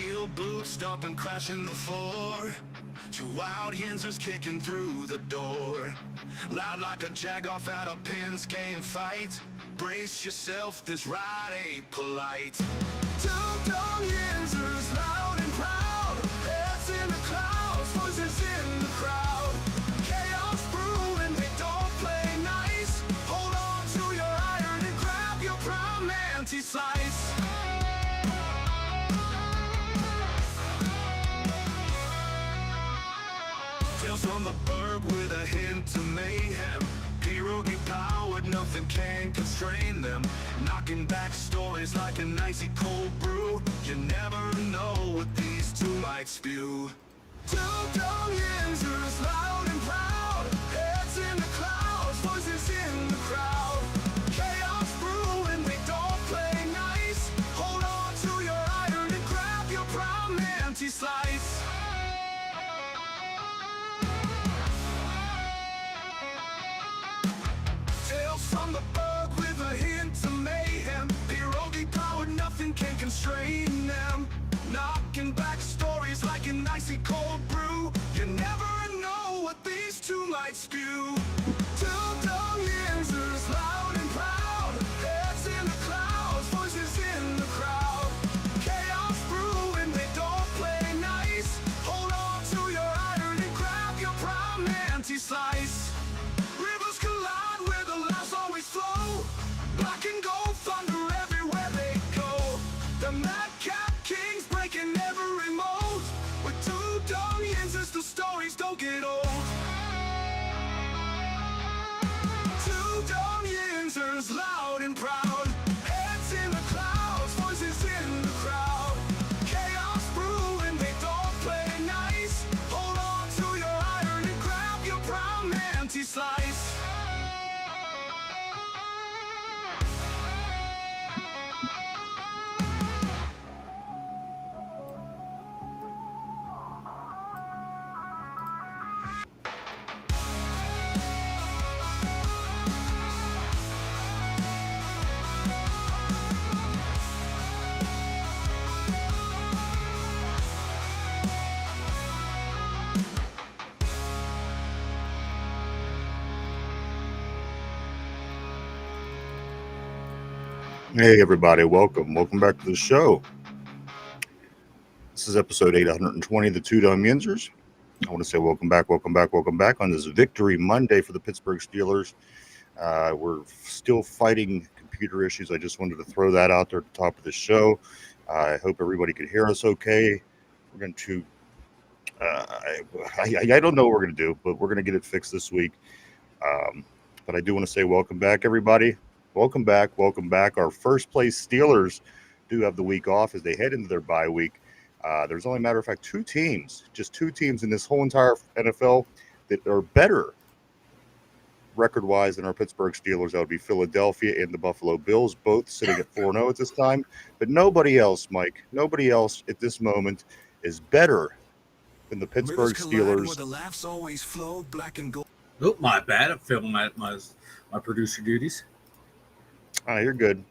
Steel boots stomping, crashing the floor. Two wild Yinzers kicking through the door. Loud like a jag off at a pins game fight. Brace yourself, this ride ain't polite. Dum Yinzers, loud and proud. Heads in the clouds, voices in the crowd. Chaos brewing, they don't play nice. Hold on to your iron and grab your prime anti-slice. Tales from the burg with a hint of mayhem. Pierogi powered, nothing can constrain them. Knocking back stories like an icy cold brew. You never know what these two might spew. Two Dum Yinzers, loud and proud. Heads in the clouds, voices in the crowd. Chaos brewing, they don't play nice. Hold on to your iron and grab your prime anti-slice. Tales from the burg with a hint of mayhem. Pierogi powered, nothing can constrain them. Knocking back stories like an icy cold brew. You never know what these two might spew. Two Dum Yinzers, loud and proud. Heads in the clouds, voices in the crowd. Chaos brewing, they don't play nice. Hold on to your iron and grab your prime anti-slice. Rivers collide where the laughs always flow. Black and gold thunder everywhere they go. The madcap kings breaking every mold. With two Dum Yinzers, the stories don't get old. Two Dum Yinzers, loud and proud. Heads in the clouds, voices in the crowd. Chaos brewing, they don't play nice. Hold on to your iron and grab your prime anti-slice. Hey everybody, welcome back to the show. This is episode 820 of the Two Dum Yinzers. I want to say welcome back on this Victory Monday for the Pittsburgh Steelers. We're still fighting computer issues. I just wanted to throw that out there at the top of the show. I hope everybody could hear us okay. We're going to I don't know what we're going to do, but we're going to get it fixed this week. But I do want to say welcome back, everybody. Welcome back. Our first place Steelers do have the week off as they head into their bye week. There's only, matter of fact, just two teams in this whole entire NFL that are better record-wise than our Pittsburgh Steelers. That would be Philadelphia and the Buffalo Bills, both sitting at 4-0 at this time. But nobody else, Mike, at this moment is better than the Pittsburgh Steelers. Where the laughs always flow, black and gold. Oh, my bad. I'm filming my producer duties. You're good.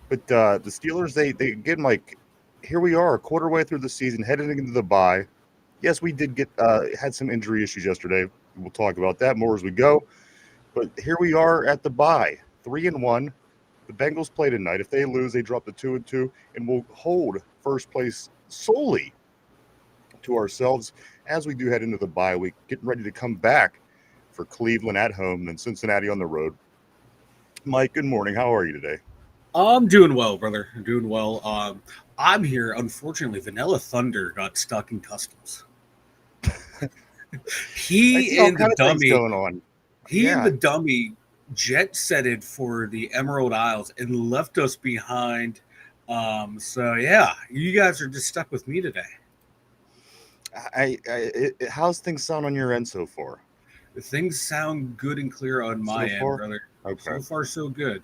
But the Steelers, they again, Mike, here we are, a quarter way through the season, heading into the bye. Yes, we did had some injury issues yesterday. We'll talk about that more as we go. But here we are at the bye, 3-1. The Bengals play tonight. If they lose, they drop to 2-2, and we'll hold first place solely to ourselves as we do head into the bye week, getting ready to come back for Cleveland at home and then Cincinnati on the road. Mike, good morning. How are you today? I'm doing well, brother. I'm doing well. I'm here. Unfortunately, Vanilla Thunder got stuck in customs. He and the dummy going on. And the dummy jet-setted for the Emerald Isles and left us behind. So yeah, you guys are just stuck with me today. How's things sound on your end so far? Things sound good and clear on my end, brother. Okay. So far, so good.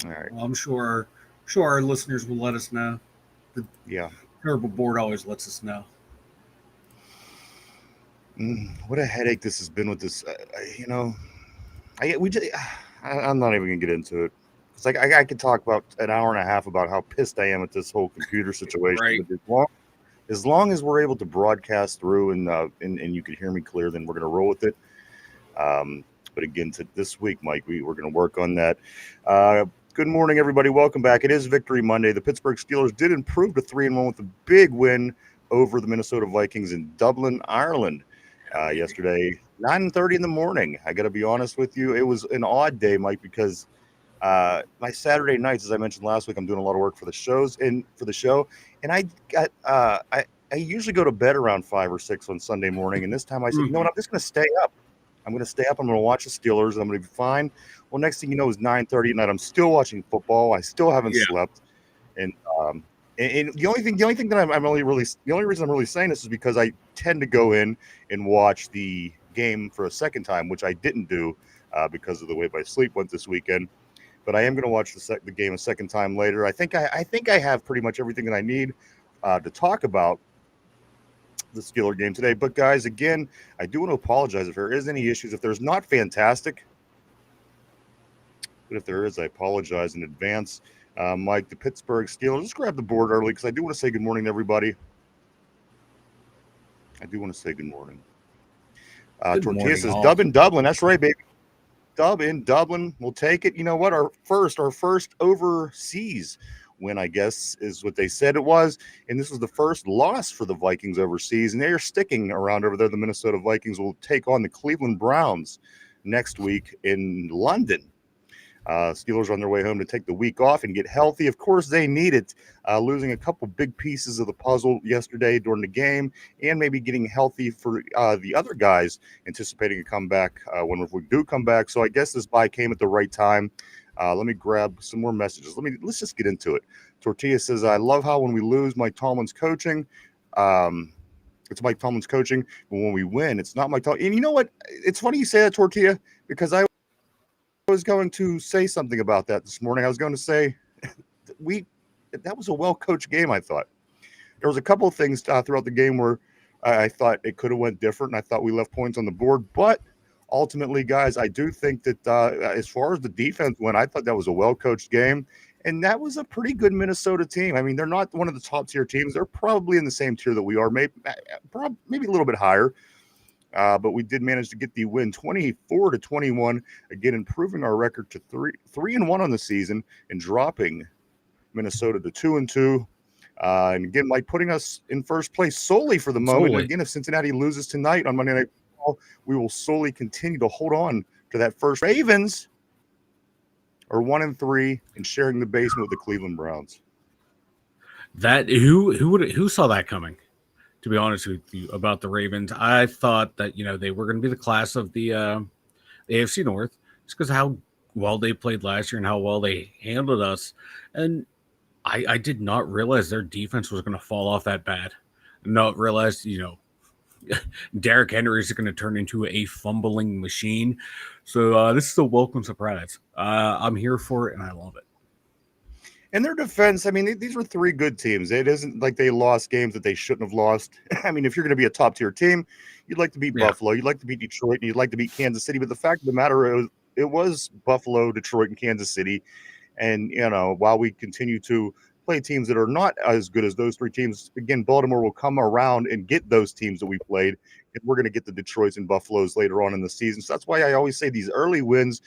All right. Well, I'm sure our listeners will let us know. The terrible board always lets us know. What a headache this has been with this. I'm not even gonna get into it It's like I could talk about an hour and a half about how pissed I am at this whole computer situation. Right. But as long as we're able to broadcast through and you can hear me clear, then we're going to roll with it. But again, this week, Mike, we're going to work on that. Good morning, everybody. Welcome back. It is Victory Monday. The Pittsburgh Steelers did improve to 3-1 with a big win over the Minnesota Vikings in Dublin, Ireland yesterday, 9:30 in the morning. I got to be honest with you. It was an odd day, Mike, because my Saturday nights, as I mentioned last week, I'm doing a lot of work for the show, and I got I usually go to bed around 5 or 6 on Sunday morning, and this time I said, you know what, I'm just going to stay up. I'm going to stay up. I'm going to watch the Steelers, and I'm going to be fine. Well, next thing you know, it's 9:30 at night. I'm still watching football. I still haven't slept, and the only thing that the only reason I'm really saying this is because I tend to go in and watch the game for a second time, which I didn't do because of the way my sleep went this weekend. But I am going to watch the game a second time later. I think I have pretty much everything that I need to talk about the Steeler game today. But guys, again, I do want to apologize if there is any issues. If there's not, fantastic. But if there is, I apologize in advance. Mike, the Pittsburgh Steelers, just grab the board early because I do want to say good morning to everybody. I do want to say good morning. Tortilla says, Dub in Dublin. That's right, baby. Dub in Dublin. We'll take it. You know what? Our first overseas win, I guess, is what they said it was. And this was the first loss for the Vikings overseas. And they are sticking around over there. The Minnesota Vikings will take on the Cleveland Browns next week in London. Steelers are on their way home to take the week off and get healthy. Of course, they need it. Losing a couple big pieces of the puzzle yesterday during the game, and maybe getting healthy for the other guys anticipating a comeback when we do come back. So I guess this bye came at the right time. Let me grab some more messages. Let's just get into it. Tortilla says, I love how when we lose Mike Tomlin's coaching, it's Mike Tomlin's coaching, but when we win, it's not Mike Tomlin. And you know what? It's funny you say that, Tortilla, because I was going to say something about that this morning. I was going to say that was a well-coached game, I thought. There was a couple of things throughout the game where I thought it could have went different, and I thought we left points on the board. But ultimately, guys, I do think that as far as the defense went, I thought that was a well-coached game, and that was a pretty good Minnesota team. I mean, they're not one of the top-tier teams. They're probably in the same tier that we are, maybe a little bit higher. But we did manage to get the win 24-21, again, improving our record to 3-1 on the season and dropping Minnesota to 2-2. And again, Mike, putting us in first place solely for the moment. And again, if Cincinnati loses tonight on Monday Night Football, we will solely continue to hold on to that first. Ravens are 1-3 and sharing the basement with the Cleveland Browns. That who saw that coming? To be honest with you about the Ravens, I thought that they were going to be the class of the AFC North, just because how well they played last year and how well they handled us. And I did not realize their defense was going to fall off that bad. Not realize Derrick Henry is going to turn into a fumbling machine. So this is a welcome surprise. I'm here for it and I love it. In their defense, I mean, these were three good teams. It isn't like they lost games that they shouldn't have lost. I mean, if you're going to be a top-tier team, you'd like to beat Buffalo, you'd like to beat Detroit, and you'd like to beat Kansas City. But the fact of the matter is, it was Buffalo, Detroit, and Kansas City. And, while we continue to play teams that are not as good as those three teams, again, Baltimore will come around and get those teams that we played. And we're going to get the Detroits and Buffaloes later on in the season. So that's why I always say these early wins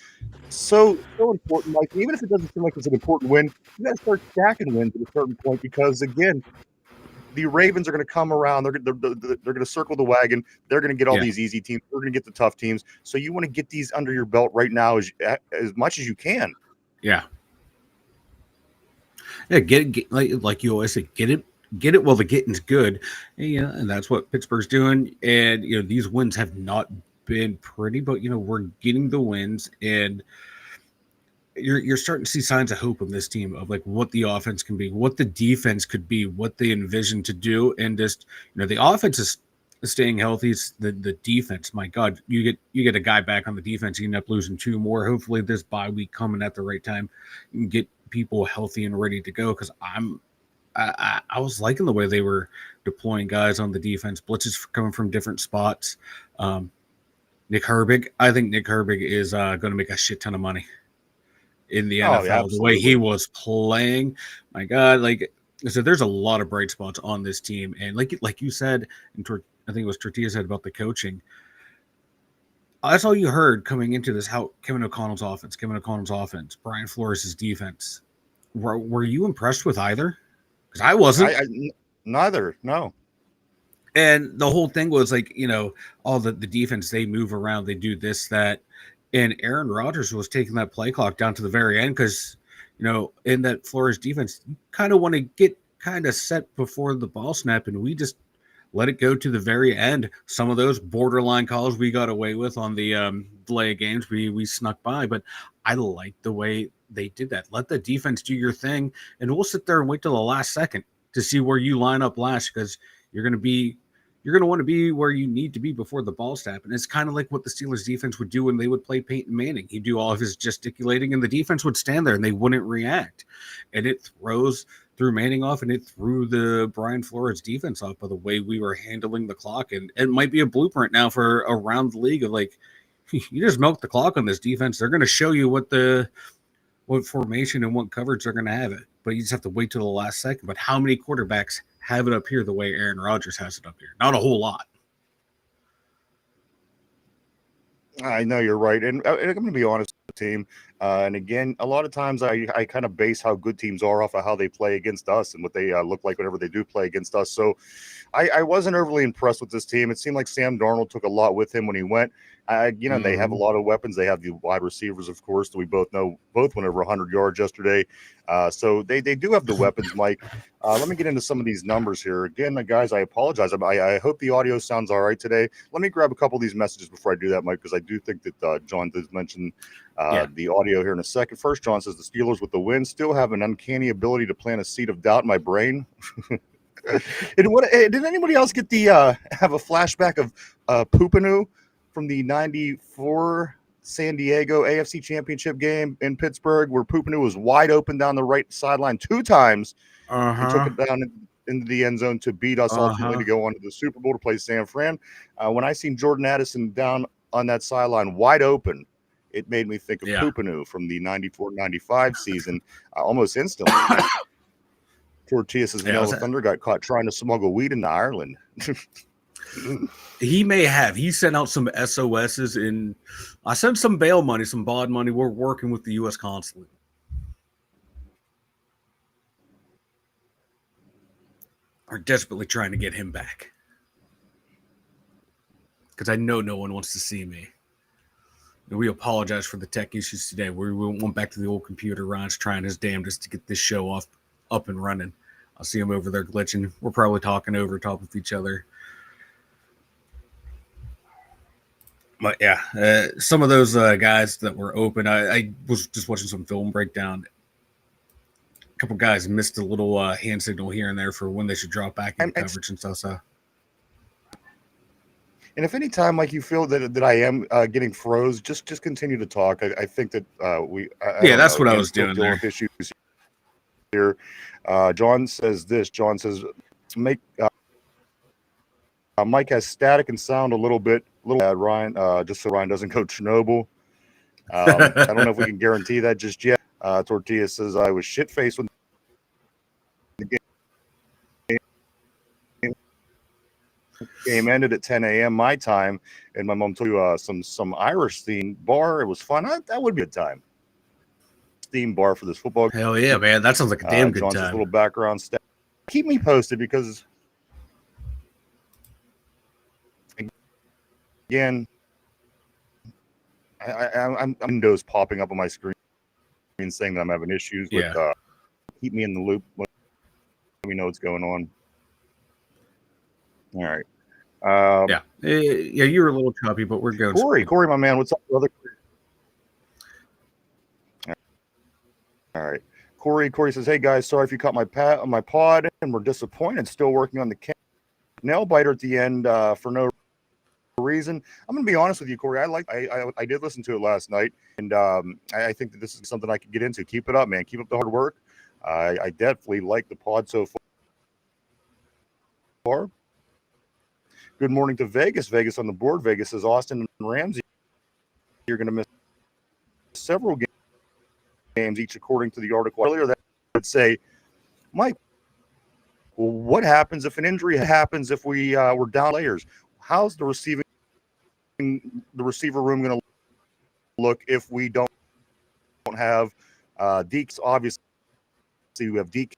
so important, Mike. Even if it doesn't seem like it's an important win, you got to start stacking wins at a certain point because, again, the Ravens are going to come around. They're going to circle the wagon. They're going to get all these easy teams. They're going to get the tough teams. So you want to get these under your belt right now as much as you can. Yeah. Yeah, get like you always say, get it while the getting's good. And that's what Pittsburgh's doing. And these wins have not been pretty, but we're getting the wins, and you're starting to see signs of hope in this team of like what the offense can be, what the defense could be, what they envision to do, and just the offense is staying healthy. It's the defense. My God, you get a guy back on the defense, you end up losing two more. Hopefully, this bye week coming at the right time, you can get people healthy and ready to go. Because I was liking the way they were deploying guys on the defense. Blitzes coming from different spots. Nick Herbig, I think Nick Herbig is going to make a shit ton of money. in the Oh, yeah, NFL. The way he absolutely. was playing, my God, like so there's a lot of bright spots on this team. And like you said, and I think it was Tortilla said about the coaching. That's all you heard coming into this. How Kevin O'Connell's offense, Brian Flores' defense. Were you impressed with either? Because I wasn't. Neither. No. And the whole thing was like, all the defense, they move around, they do this, that. And Aaron Rodgers was taking that play clock down to the very end because, in that Flores defense, you kind of want to get kind of set before the ball snap. And we just let it go to the very end. Some of those borderline calls we got away with on the delay of games, we snuck by. But I like the way they did that. Let the defense do your thing. And we'll sit there and wait till the last second to see where you line up last because you're going to want to be where you need to be before the ball snap. And it's kind of like what the Steelers defense would do when they would play Peyton Manning. He'd do all of his gesticulating and the defense would stand there and they wouldn't react. And it threw Manning off and it threw the Brian Flores defense off by the way we were handling the clock. And it might be a blueprint now for around the league of like, you just milk the clock on this defense. They're going to show you what formation and what coverage they're going to have it. But you just have to wait till the last second. But how many quarterbacks have it up here the way Aaron Rodgers has it up here? Not a whole lot. I know you're right. And I'm going to be honest with the team. And again, a lot of times I kind of base how good teams are off of how they play against us and what they look like whenever they do play against us. So I wasn't overly impressed with this team. It seemed like Sam Darnold took a lot with him when he went. They have a lot of weapons. They have the wide receivers, of course, that we both know both went over 100 yards yesterday. So they do have the weapons, Mike. Let me get into some of these numbers here. Again, guys, I apologize. I hope the audio sounds all right today. Let me grab a couple of these messages before I do that, Mike, because I do think that John did mention the audio here in a second. First, John says the Steelers with the win still have an uncanny ability to plant a seed of doubt in my brain. Did anybody else get have a flashback of Poopanu from the 94 San Diego AFC Championship game in Pittsburgh, where Poopanu was wide open down the right sideline 2 times and took it down into the end zone to beat us ultimately to go on to the Super Bowl to play San Fran. When I seen Jordan Addison down on that sideline wide open, it made me think of Poopanu from the 94-95 season almost instantly. Tortilla says Vanilla Thunder got caught trying to smuggle weed into Ireland. He may have. He sent out some SOSs and I sent some bail money, some bond money. We're working with the U.S. consulate. We're desperately trying to get him back. Because I know no one wants to see me. And we apologize for the tech issues today. We went back to the old computer. Ron's trying his damnedest to get this show up and running. I see him over there glitching. We're probably talking over top of each other. But yeah, some of those guys that were open, I was just watching some film breakdown. A couple guys missed a little hand signal here and there for when they should drop back into coverage and stuff. So. And if any time like you feel that I am getting froze, just continue to talk. I think that that's what I was doing there. Issues here. John says this. John says make. Mike has static and sound a little bad, Ryan, just so Ryan doesn't go Chernobyl. I don't know if we can guarantee that just yet. Tortilla says I was shit-faced when the game ended at 10 a.m. my time, and my mom took you some Irish themed bar. It was fun. That would be a time. Theme bar for this football. Hell yeah, man! That sounds like a damn good John's time. Little background stuff. Keep me posted because. Again, I'm windows popping up on my screen saying that I'm having issues. But keep me in the loop. Let me know what's going on. All right. You were a little choppy, but we're going. Corey, my man, what's up, brother? All right. Corey says, "Hey guys, sorry if you caught my pod, and we're disappointed. Still working on the nail biter at the end for no reason." I'm gonna be honest with you, Corey. I did listen to it last night, and I think that this is something I could get into. Keep it up, man. Keep up the hard work. I definitely like the pod so far. Good morning to Vegas. Vegas on the board. Vegas says Austin and Ramsey, you're gonna miss several games each, according to the article earlier, that would say, Mike, well, what happens if an injury happens if we're down players? How's the receiver room going to look if we don't have DK? Obviously, we have DK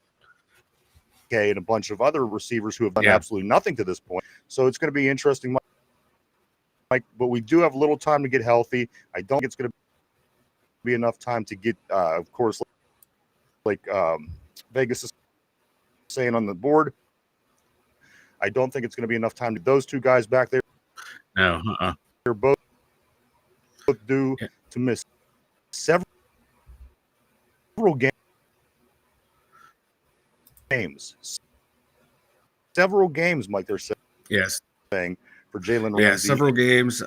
and a bunch of other receivers who have done absolutely nothing to this point. So it's going to be interesting, Mike. But we do have a little time to get healthy. I don't think it's going to be enough time to get, of course, like Vegas is saying on the board. I don't think it's going to be enough time to get those two guys back there. No, They're both due to miss several games. Several games, Mike, they're saying. Yes. For Jalen Ramsey. Yeah, several games.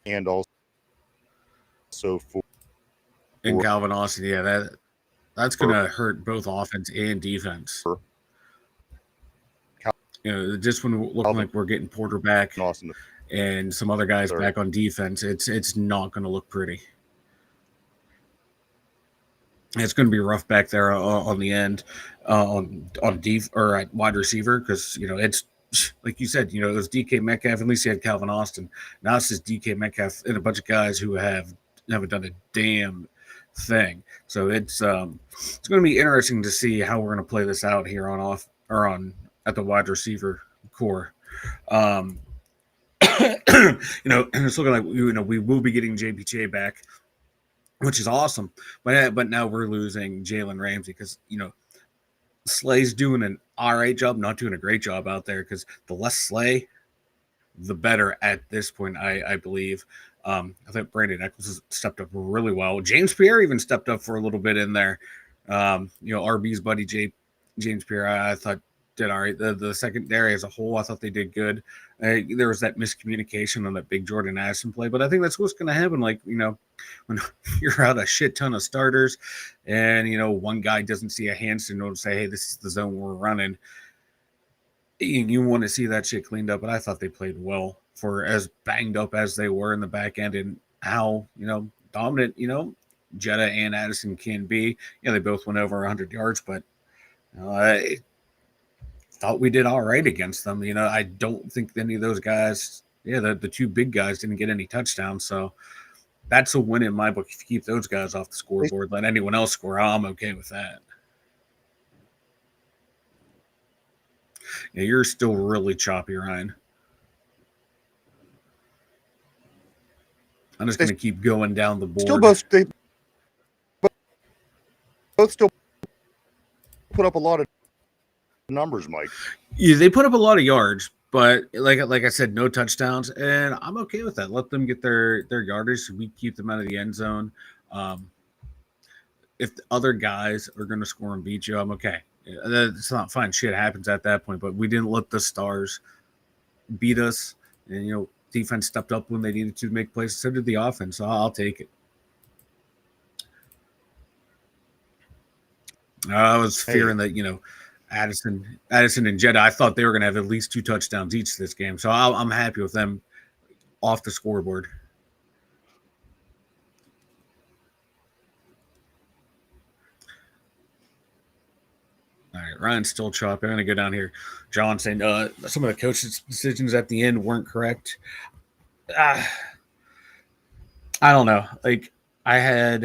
And also for Calvin Austin. Yeah, that's going to hurt both offense and defense. Just when we're looking like we're getting Porter back and some other guys back on defense, it's not going to look pretty. It's going to be rough back there on the end, on or at wide receiver, because it's like you said, it was DK Metcalf. At least you had Calvin Austin. Now it's just DK Metcalf and a bunch of guys who haven't done a damn thing. So it's going to be interesting to see how we're going to play this out here at the wide receiver core. And it's looking like we will be getting JPJ back, which is awesome. But now we're losing Jalen Ramsey because Slay's doing an all right job, not doing a great job out there, because the less Slay, the better at this point, I believe. I think Brandon Eccles has stepped up really well. James Pierre even stepped up for a little bit in there. RB's buddy James Pierre, I thought did all right. The secondary as a whole, I thought they did good. There was that miscommunication on that big Jordan Addison play, but I think that's what's going to happen. Like, when you're out a shit ton of starters and, one guy doesn't see a hand signal and say, hey, this is the zone we're running. You want to see that shit cleaned up, but I thought they played well for as banged up as they were in the back end and how, dominant, Jetta and Addison can be. They both went over 100 yards, but I thought we did all right against them. I don't think any of those guys, the two big guys didn't get any touchdowns. So that's a win in my book. If you keep those guys off the scoreboard, let anyone else score, I'm okay with that. Yeah, you're still really choppy, Ryan. I'm just going to keep going down the board. Both still put up a lot of numbers, Mike. Yeah, they put up a lot of yards, but like I said, no touchdowns, and I'm okay with that. Let them get their yardage. We keep them out of the end zone. If the other guys are going to score and beat you, I'm okay. It's not fine. Shit happens at that point, but we didn't let the stars beat us, and defense stepped up when they needed to make plays. So did the offense. So I'll take it. I was fearing that Addison and Jetta, I thought they were going to have at least 2 touchdowns each this game. So I'm happy with them off the scoreboard. All right, Ryan's still chopping. I'm going to go down here. John saying some of the coaches' decisions at the end weren't correct. I don't know. Like I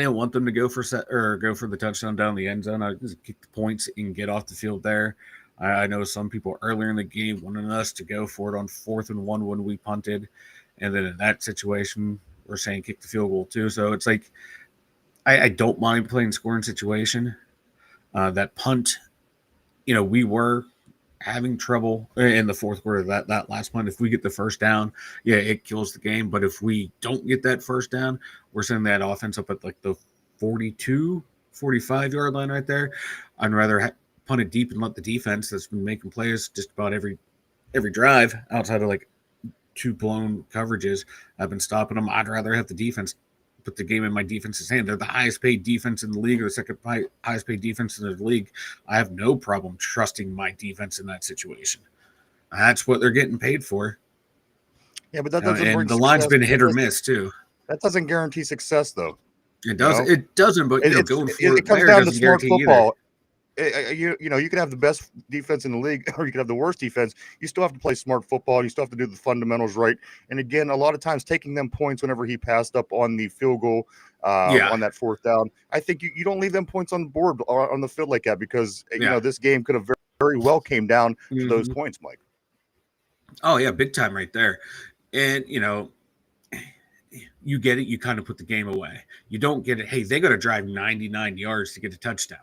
didn't want them to go for the touchdown down the end zone. I just kick the points and get off the field there. I know some people earlier in the game wanted us to go for it on 4th and 1 when we punted, and then in that situation, we're saying kick the field goal too. So it's like I don't mind playing scoring situation. That punt, we were having trouble in the fourth quarter. That last punt, if we get the first down, it kills the game. But if we don't get that first down, we're sending that offense up at like the 42, 45-yard line right there. I'd rather punt it deep and let the defense that's been making plays just about every drive outside of like 2 blown coverages. I've been stopping them. I'd rather have the defense put the game in my defense's hand. They're the highest paid defense in the league, or the second highest paid defense in the league. I have no problem trusting my defense in that situation. That's what they're getting paid for. Yeah, but that doesn't bring the line's been hit or miss too. That doesn't guarantee success, though. It You does. know, It doesn't. But going for it comes there down to doesn't smart guarantee either. football. You can have the best defense in the league, or you can have the worst defense. You still have to play smart football. You still have to do the fundamentals right. And again, a lot of times taking them points whenever he passed up on the field goal on that fourth down, I think you don't leave them points on the board or on the field like that, because this game could have very, very well came down to those points, Mike. Oh yeah, big time right there. And you get it. You kind of put the game away. You don't get it. Hey, they got to drive 99 yards to get a touchdown.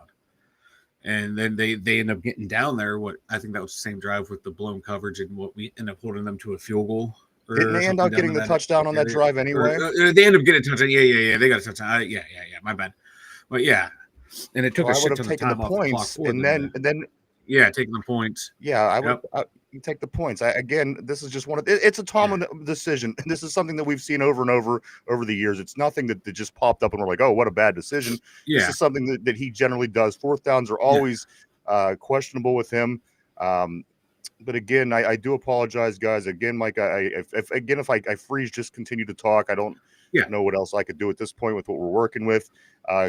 And then they end up getting down there. What I think that was the same drive with the blown coverage, and what we end up holding them to a field goal. Didn't they end up getting the touchdown on that drive anyway? They end up getting a touchdown. Yeah. They got a touchdown. Yeah. My bad. But yeah, and it took a shit ton of time off the clock for them. And then taking the points. Yeah, I would. You take the points. Again, this is just it's a Tomlin decision. This is something that we've seen over and over the years. It's nothing that just popped up and we're like, oh, what a bad decision. This is something that he generally does. Fourth downs are always questionable with him. But again, I do apologize, guys. Again, Mike, if I freeze, just continue to talk. I don't know what else I could do at this point with what we're working with,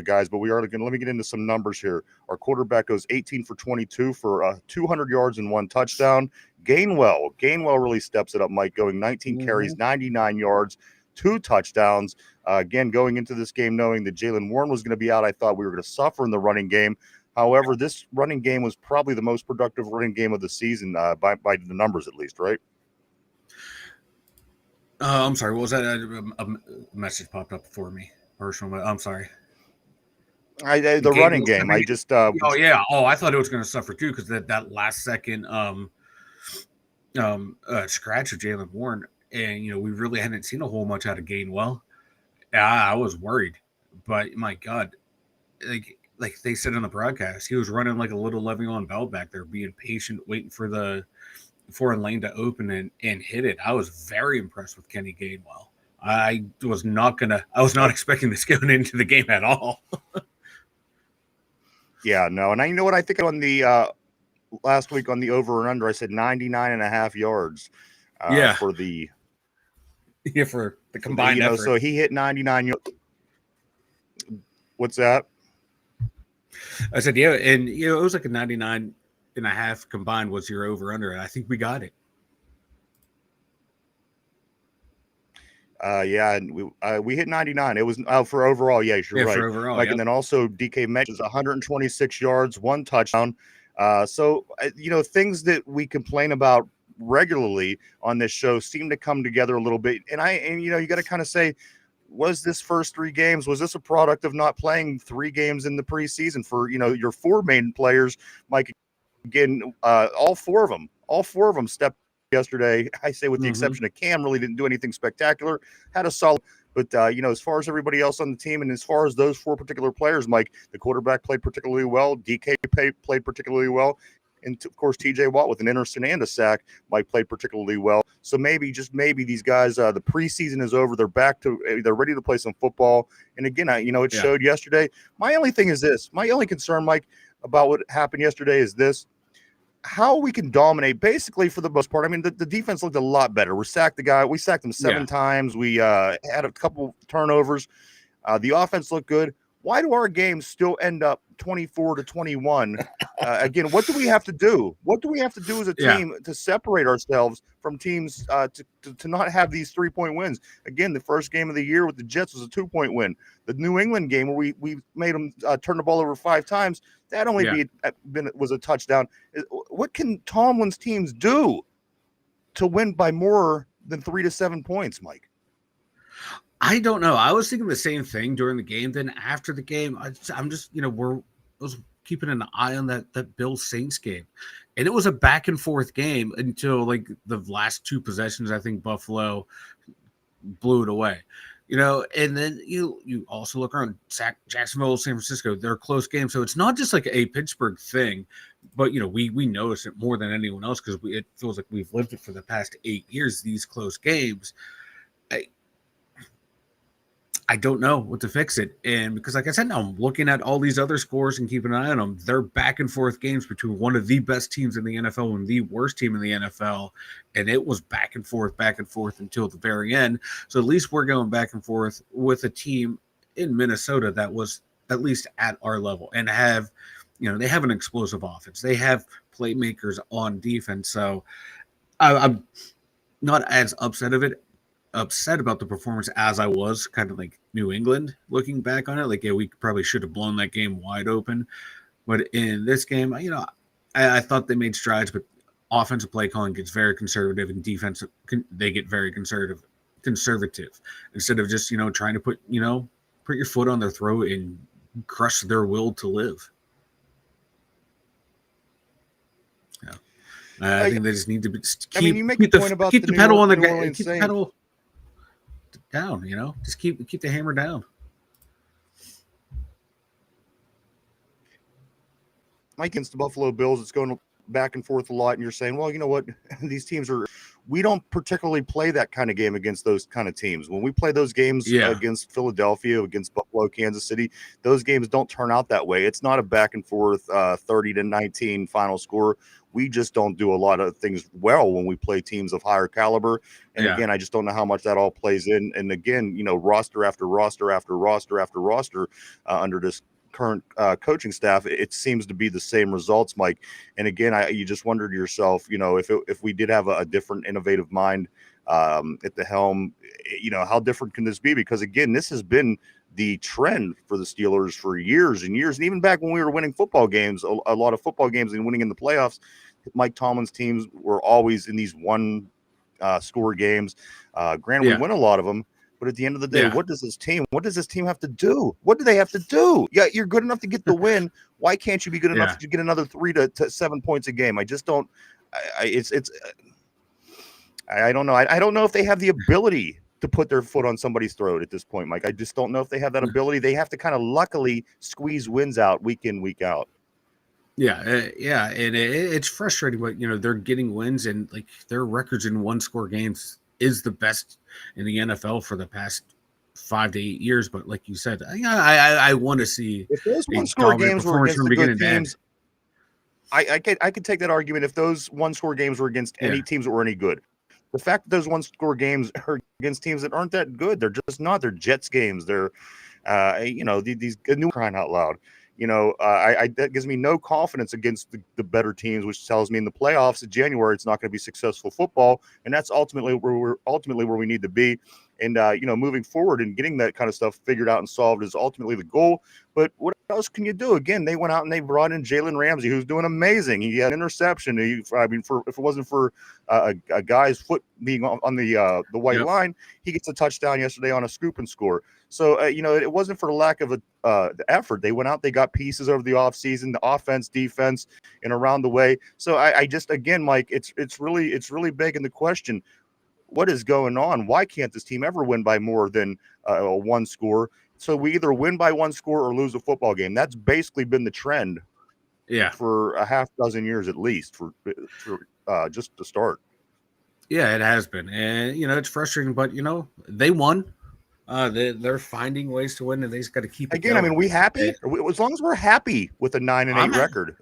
guys. But we are going to let me get into some numbers here. Our quarterback goes 18 for 22 for 200 yards and 1 touchdown. Gainwell really steps it up, Mike, going 19 carries, 99 yards, 2 touchdowns. Again, going into this game knowing that Jaylen Warren was going to be out, I thought we were going to suffer in the running game. However, this running game was probably the most productive running game of the season by the numbers, at least, right? I'm sorry. What was that? A message popped up for me. Personal. I'm sorry. The running game. I just. Oh yeah. Oh, I thought it was going to suffer too, because that last second scratch of Jaylen Warren, and we really hadn't seen a whole much out of Gainwell. I was worried, but my God, like they said on the broadcast, he was running like a little Le'Veon Bell back there, being patient, waiting for the foreign lane to open and hit it. I was very impressed with Kenny Gainwell. I was not expecting this going into the game at all. Yeah, no. And you know what? I think on the last week on the over and under, I said 99.5 yards for the combined effort. So he hit 99 yards. What's that? I said, yeah, and it was like a 99.5 combined was your over under, and I think we got it. And we hit 99. It was for overall. Yeah, you're right. For overall, and then also DK Metcalf is 126 yards, 1 touchdown. So things that we complain about regularly on this show seem to come together a little bit. And you got to kind of say, was this first 3 games, was this a product of not playing 3 games in the preseason for, your 4 main players? Mike, again, all four of them stepped yesterday. I say with the exception of Cam, really didn't do anything spectacular, had a solid, but as far as everybody else on the team, and as far as those 4 particular players, Mike, the quarterback played particularly well. DK played particularly well. And of course, TJ Watt with an interception and a sack might play particularly well. So maybe these guys, the preseason is over. They're ready to play some football. And again, it showed yesterday. My only concern, Mike, about what happened yesterday is this: how we can dominate basically for the most part. I mean, the defense looked a lot better. We sacked him 7 times. We had a couple turnovers. The offense looked good. Why do our games still end up 24-21? Again, what do we have to do? What do we have to do as a team to separate ourselves from teams to not have these 3-point wins? Again, the first game of the year with the Jets was a 2-point win. The New England game where we made them turn the ball over 5 times, that only was a touchdown. What can Tomlin's teams do to win by more than 3 to 7 points, Mike? I don't know. I was thinking the same thing during the game. Then after the game, I'm just, I was keeping an eye on that Bills Saints game, and it was a back and forth game until like the last 2 possessions. I think Buffalo blew it away, and then you also look around Jacksonville, San Francisco, they're close games. So it's not just like a Pittsburgh thing, but we notice it more than anyone else because it feels like we've lived it for the past 8 years, these close games. I don't know what to fix it. And because, like I said, now I'm looking at all these other scores and keeping an eye on them. They're back and forth games between one of the best teams in the NFL and the worst team in the NFL. And it was back and forth until the very end. So at least we're going back and forth with a team in Minnesota that was at least at our level and have, they have an explosive offense. They have playmakers on defense. So I'm not as upset about the performance as I was kind of like New England looking back on it. Like, yeah, we probably should have blown that game wide open. But in this game, I thought they made strides, but offensive play calling gets very conservative and defense, they get very conservative instead of just, trying to put your foot on their throat and crush their will to live. Yeah. I think they just need to keep, you make a point about keep the pedal on the keep the pedal down, just keep the hammer down. Mike, against the Buffalo Bills, it's going back and forth a lot, and you're saying, well, you know what, these teams we don't particularly play that kind of game against those kind of teams. When we play those games against Philadelphia, against Buffalo, Kansas City, those games don't turn out that way. It's not a back and forth 30-19 final score. We just don't do a lot of things well when we play teams of higher caliber. And again, I just don't know how much that all plays in. And again, roster after roster after roster after roster under this current coaching staff, it seems to be the same results, Mike. And again, you just wonder to yourself, if we did have a different innovative mind at the helm, how different can this be? Because again, this has been the trend for the Steelers for years and years. And even back when we were winning football games, a lot of football games and winning in the playoffs, Mike Tomlin's teams were always in these one score games. Granted, we win a lot of them. But at the end of the day, what does this team have to do? What do they have to do? Yeah, you're good enough to get the win. Why can't you be good enough to get another 3 to 7 points a game? I just don't. I don't know. I don't know if they have the ability to put their foot on somebody's throat at this point, Mike. I just don't know if they have that ability. They have to kind of luckily squeeze wins out week in, week out. Yeah, and it's frustrating, but they're getting wins, and like their records in one-score games is the best in the NFL for the past 5 to 8 years. But like you said, I want to see if those one-score games were against the good teams. I could take that argument if those one-score games were against any teams that were any good. The fact that those one-score games are against teams that aren't that good, they're just not. They're Jets games. They're, these new crying out loud. That gives me no confidence against the better teams, which tells me in the playoffs in January it's not going to be successful football, and that's ultimately where we need to be. And moving forward and getting that kind of stuff figured out and solved is ultimately the goal. But what else can you do? Again, they went out and they brought in Jalen Ramsey, who's doing amazing. He had an interception. If it wasn't for a guy's foot being on the white line, he gets a touchdown yesterday on a scoop and score. So, it wasn't for the lack of the effort. They went out, they got pieces over the offseason, the offense, defense, and around the way. So I just, again, Mike, it's really begging the question, what is going on? Why can't this team ever win by more than one score? So we either win by one score or lose a football game. That's basically been the trend for a half dozen years at least for just to start. Yeah, it has been. And, it's frustrating, but, they won. They're finding ways to win, and they just got to keep it again. going. I mean, we happy? As long as we're happy with a 9-8 record.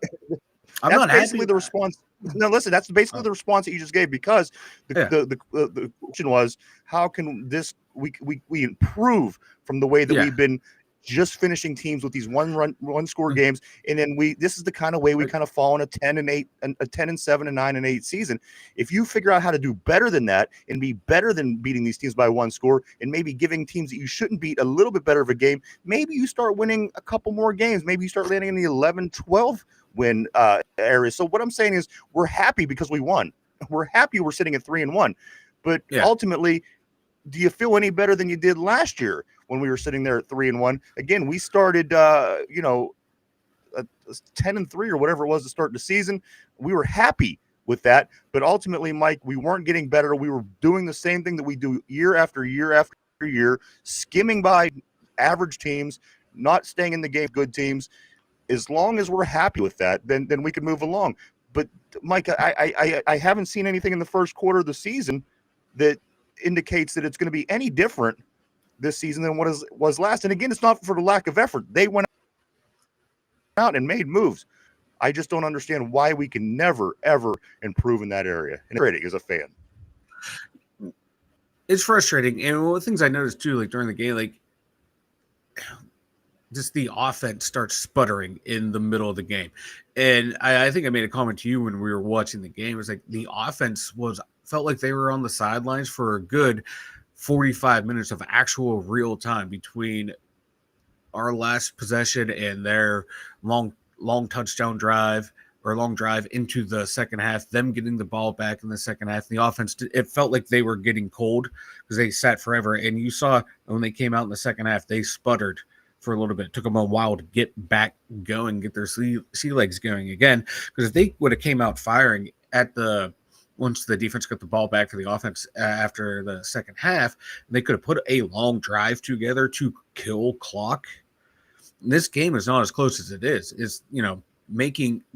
I'm not basically happy. The response. No, listen, that's basically the response that you just gave, because the question was, how can this we improve from the way that we've been just finishing teams with these one score games, and then this is the kind of way we kind of fall in a 10-8 and a 10-7 and 9-8 season. If you figure out how to do better than that and be better than beating these teams by one score, and maybe giving teams that you shouldn't beat a little bit better of a game, maybe you start winning a couple more games. Maybe you start landing in the 11-12 win area. So what I'm saying is, we're happy because we won. We're happy we're sitting at 3-1, but ultimately, do you feel any better than you did last year when we were sitting there at 3-1? Again, we started 10-3 or whatever it was to start the season. We were happy with that, but ultimately, Mike, we weren't getting better. We were doing the same thing that we do year after year after year, skimming by average teams, not staying in the game, good teams. As long as we're happy with that, then we can move along. But Mike, I haven't seen anything in the first quarter of the season that indicates that it's going to be any different this season than what was last. And again, it's not for the lack of effort. They went out and made moves. I just don't understand why we can never, ever improve in that area. And it's as a fan. It's frustrating. And one of the things I noticed too, like during the game, like just the offense starts sputtering in the middle of the game. And I think I made a comment to you when we were watching the game. It was like the offense felt like they were on the sidelines for a good 45 minutes of actual real time between our last possession and their long touchdown drive or long drive into the second half, them getting the ball back in the second half. The offense, it felt like they were getting cold because they sat forever. And you saw when they came out in the second half, they sputtered for a little bit. It took them a while to get back going, get their sea legs going again. Because if they would have came out firing once the defense got the ball back for the offense after the second half, they could have put a long drive together to kill clock. This game is not as close as it is. It's,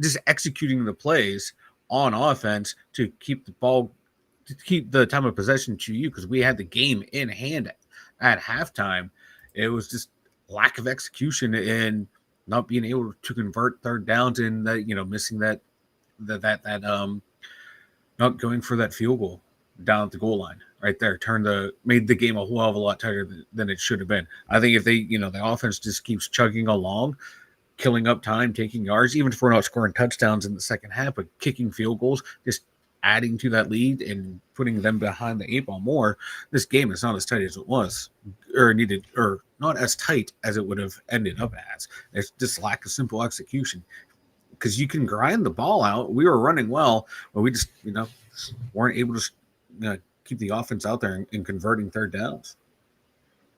just executing the plays on offense to keep the time of possession to you, because we had the game in hand at halftime. It was just lack of execution and not being able to convert third downs and missing that not going for that field goal down at the goal line right there made the game a whole hell of a lot tighter than it should have been. I think if the offense just keeps chugging along, killing up time, taking yards, even if we're not scoring touchdowns in the second half, but kicking field goals, just adding to that lead and putting them behind the 8 ball more, this game is not as tight as it was or needed, or not as tight as it would have ended up as. It's just lack of simple execution, because you can grind the ball out. We were running well, but we just weren't able to keep the offense out there and converting third downs.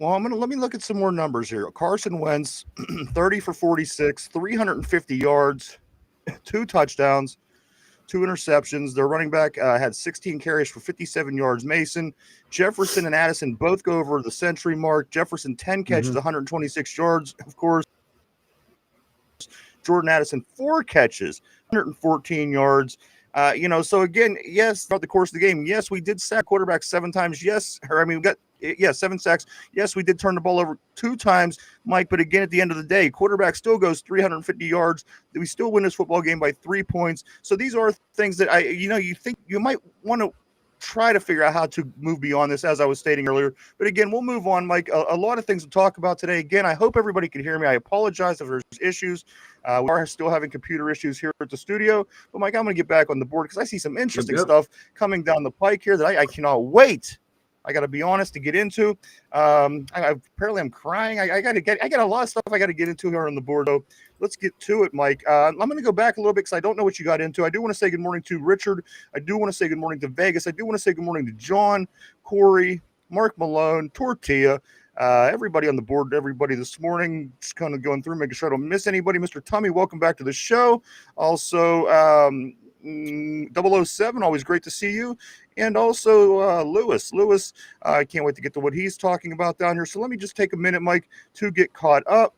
Well, let me look at some more numbers here. Carson Wentz, 30 for 46, 350 yards, 2 touchdowns, 2 interceptions. Their running back had 16 carries for 57 yards. Mason, Jefferson, and Addison both go over the century mark. Jefferson, 10 catches, 126 yards, of course. Jordan Addison, 4 catches, 114 yards. So again, yes, throughout the course of the game, yes, we did sack quarterbacks 7 times. We got 7 sacks. Yes, we did turn the ball over 2 times, Mike. But again, at the end of the day, quarterback still goes 350 yards. We still win this football game by 3 points. So these are things that you think you might want to try to figure out how to move beyond this, as I was stating earlier. But again, we'll move on, Mike. A lot of things to talk about today. Again, I hope everybody can hear me. I apologize if there's issues. We are still having computer issues here at the studio. But, Mike, I'm going to get back on the board because I see some interesting stuff coming down the pike here that I cannot wait. I got to be honest to get into. Apparently I'm crying. I got a lot of stuff I got to get into here on the board. So let's get to it, Mike. I'm going to go back a little bit because I don't know what you got into. I do want to say good morning to Richard. I do want to say good morning to Vegas. I do want to say good morning to John, Corey, Mark Malone, Tortilla, everybody on the board, everybody this morning. Just kind of going through, making sure I don't miss anybody. Mr. Tummy, welcome back to the show. Also, 007, always great to see you. And also Lewis, I can't wait to get to what he's talking about down here. So let me just take a minute, Mike, to get caught up.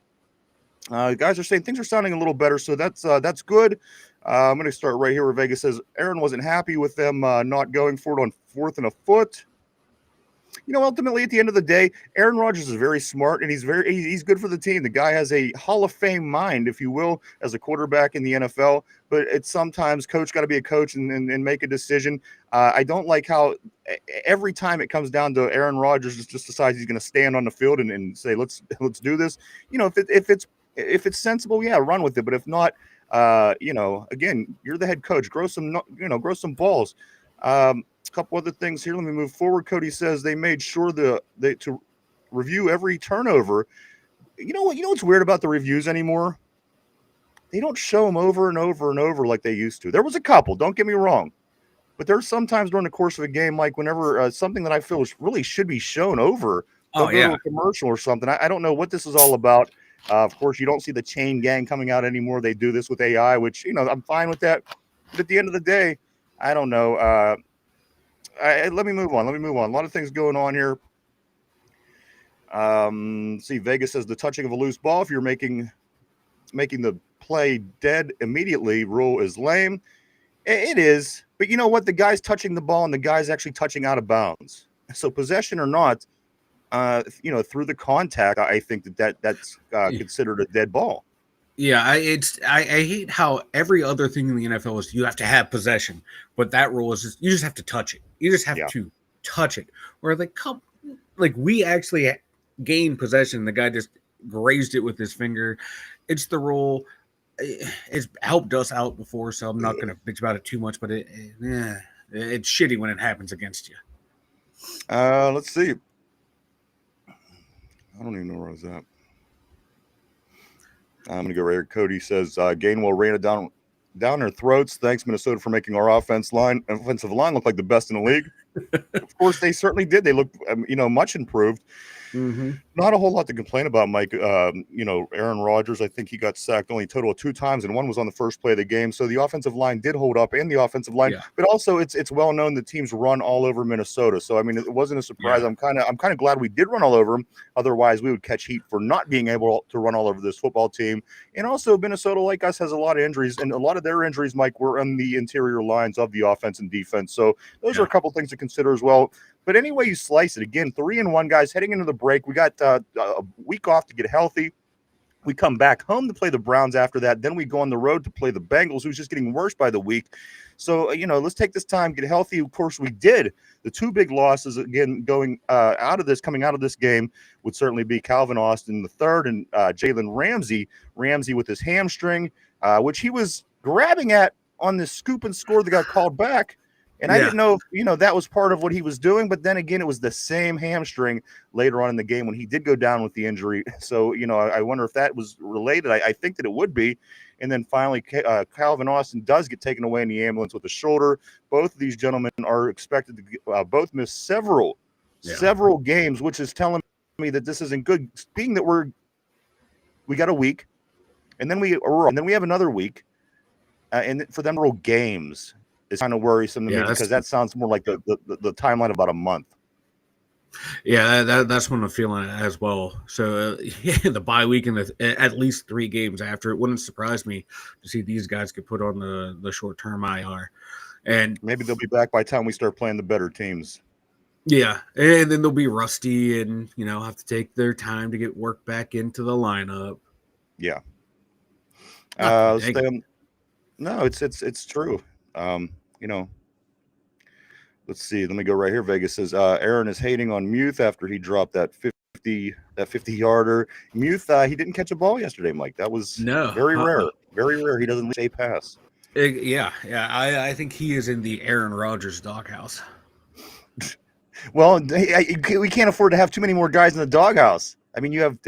Guys are saying things are sounding a little better, so that's good. I'm going to start right here where Vegas says Aaron wasn't happy with them not going for it on 4th and a foot. Ultimately, at the end of the day, Aaron Rodgers is very smart, and he's good for the team. The guy has a Hall of Fame mind, if you will, as a quarterback in the NFL. But it's sometimes coach got to be a coach and make a decision. I don't like how every time it comes down to Aaron Rodgers just decides he's going to stand on the field and say, let's do this. If it's sensible, yeah, run with it. But if not, again, you're the head coach. Grow some balls. A couple other things here. Let me move forward. Cody says they made sure to review every turnover. You know what's weird about the reviews anymore? They don't show them over and over and over like they used to. There was a couple, don't get me wrong, but there's sometimes during the course of a game, Mike, whenever something that I feel really should be shown over, go to a commercial or something. I don't know what this is all about. Of course, you don't see the chain gang coming out anymore. They do this with AI, which I'm fine with that. But at the end of the day, I don't know. Let me move on. A lot of things going on here. See, Vegas says the touching of a loose ball, if you're making the play dead immediately, rule is lame. It is, but you know what? The guy's touching the ball and the guy's actually touching out of bounds. So possession or not, through the contact, I think that's considered a dead ball. Yeah, I hate how every other thing in the NFL is you have to have possession, but that rule is you just have to touch it. You just have to touch it. Where we actually gain possession, the guy just grazed it with his finger. It's the rule. It's helped us out before, so I'm not going to bitch about it too much. But it's shitty when it happens against you. Let's see. I don't even know where I was at. I'm gonna go right here. Cody says Gainwell ran it down their throats. Thanks, Minnesota, for making our offensive line look like the best in the league. Of course, they certainly did. They looked, much improved. Mm-hmm. Not a whole lot to complain about, Mike. Aaron Rodgers, I think he got sacked only a total of 2 times, and one was on the first play of the game. So the offensive line did hold up, and the offensive line, but also it's well known the teams run all over Minnesota. So I mean, it wasn't a surprise. I'm kind of glad we did run all over them. Otherwise, we would catch heat for not being able to run all over this football team. And also, Minnesota, like us, has a lot of injuries, and a lot of their injuries, Mike, were on the interior lines of the offense and defense. So those are a couple things to consider as well. But anyway you slice it, again, 3-1, guys, heading into the break. We got a week off to get healthy. We come back home to play the Browns after that. Then we go on the road to play the Bengals, who's just getting worse by the week. So, let's take this time, get healthy. Of course, we did. The 2 big losses, again, coming out of this game would certainly be Calvin Austin III and Jalen Ramsey. Ramsey with his hamstring, which he was grabbing at on this scoop and score that got called back. And I didn't know if, that was part of what he was doing. But then again, it was the same hamstring later on in the game when he did go down with the injury. So, I wonder if that was related. I think that it would be. And then finally, Calvin Austin does get taken away in the ambulance with a shoulder. Both of these gentlemen are expected to both miss several games, which is telling me that this isn't good. Being that we got a week, and then we have another week, and for them to roll games. It's kind of worrisome to me because that sounds more like the timeline about a month. Yeah, that's what I'm feeling as well. So the bye week and at least 3 games after, it wouldn't surprise me to see these guys get put on the short-term IR. And maybe they'll be back by the time we start playing the better teams. Yeah, and then they'll be rusty and, have to take their time to get work back into the lineup. Yeah. No, it's true. Let's see. Let me go right here. Vegas says Aaron is hating on Muth after he dropped that 50-yarder. Muth, he didn't catch a ball yesterday, Mike. That was very rare. Very rare. He doesn't leave a pass. I think he is in the Aaron Rodgers doghouse. Well, we can't afford to have too many more guys in the doghouse. I mean, you have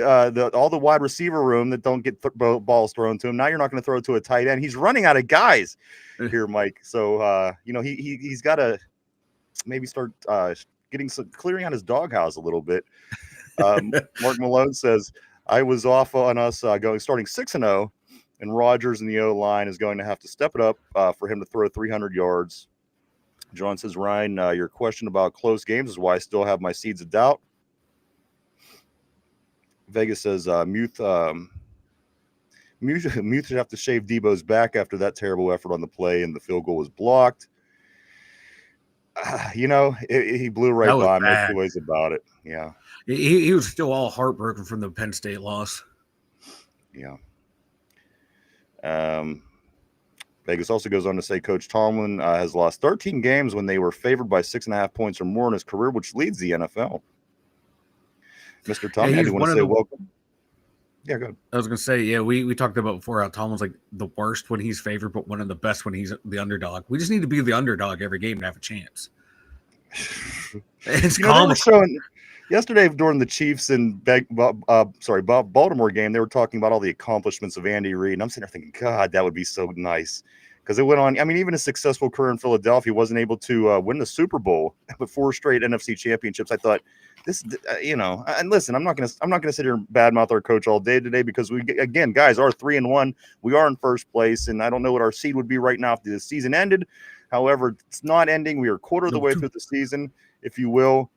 all the wide receiver room that don't get balls thrown to him. Now you're not going to throw it to a tight end. He's running out of guys here, Mike. So, he's got to maybe start clearing out his doghouse a little bit. Mark Malone says, I was off on us starting 6-0, and Rodgers in the O-line is going to have to step it up for him to throw 300 yards. John says, Ryan, your question about close games is why I still have my seeds of doubt. Vegas says Muth should have to shave Debo's back after that terrible effort on the play, and the field goal was blocked. He blew right by him. No two ways about it. Yeah. He was still all heartbroken from the Penn State loss. Yeah. Vegas also goes on to say Coach Tomlin has lost 13 games when they were favored by 6.5 points or more in his career, which leads the NFL. Mr. Tomlin, I want to say welcome. Yeah, go ahead. I was going to say, we talked about before how Tomlin's like the worst when he's favored, but one of the best when he's the underdog. We just need to be the underdog every game and have a chance. It's comical. Yesterday during the Chiefs and Baltimore game, they were talking about all the accomplishments of Andy Reid, and I'm sitting there thinking, God, that would be so nice. Because it went on. I mean, even a successful career in Philadelphia wasn't able to win the Super Bowl, but 4 straight NFC championships. I thought this, and listen, I'm not gonna sit here and badmouth our coach all day today because we, again, guys, are 3-1. We are in first place, and I don't know what our seed would be right now if the season ended. However, it's not ending. We are a quarter of the way through the season, if you will.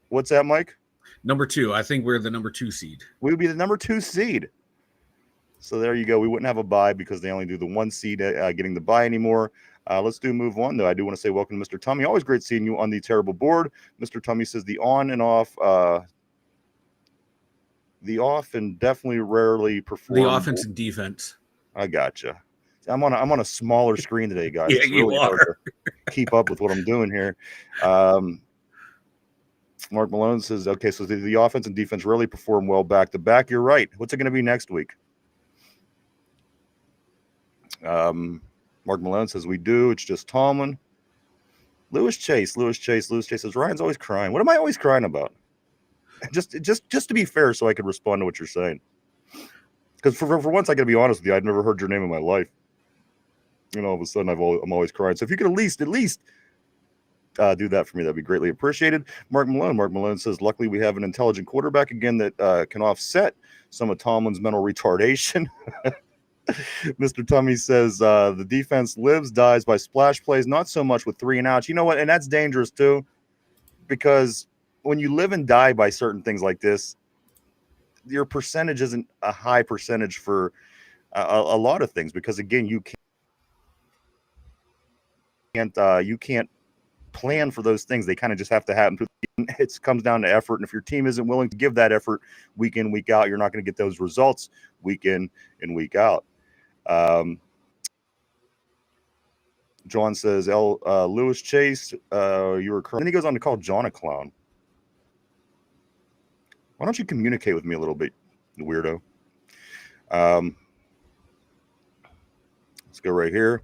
What's that, Mike? Number 2. I think we're the number 2 seed. We would be the number 2 seed. So there you go. We wouldn't have a bye because they only do the 1 seed getting the bye anymore. Let's move on, though. I do want to say welcome to Mr. Tummy. Always great seeing you on the terrible board. Mr. Tummy says the on and off and definitely rarely perform. The offense and defense. I gotcha. I'm on a smaller screen today, guys. Yeah, it's really hard to keep up with what I'm doing here. Mark Malone says, okay, so the offense and defense really perform well back to back. You're right. What's it going to be next week? Mark Malone says, we do. It's just Tomlin. Lewis Chase says, Ryan's always crying. What am I always crying about? Just to be fair, so I could respond to what you're saying. Because for once, I got to be honest with you, I've never heard your name in my life. And all of a sudden, I'm always crying. So if you could at least do that for me, that'd be greatly appreciated. Mark Malone says, luckily we have an intelligent quarterback again that can offset some of Tomlin's mental retardation. Mr. Tummy says the defense dies by splash plays, not so much with 3 and outs. You know what? And that's dangerous too, because when you live and die by certain things like this, your percentage isn't a high percentage for a lot of things, because again, you can't plan for those things. They kind of just have to happen. It comes down to effort, and if your team isn't willing to give that effort week in, week out, you're not going to get those results week in and week out. John says, Lewis Chase, you were correct. Then he goes on to call John a clown. Why don't you communicate with me a little bit, weirdo? Let's go right here.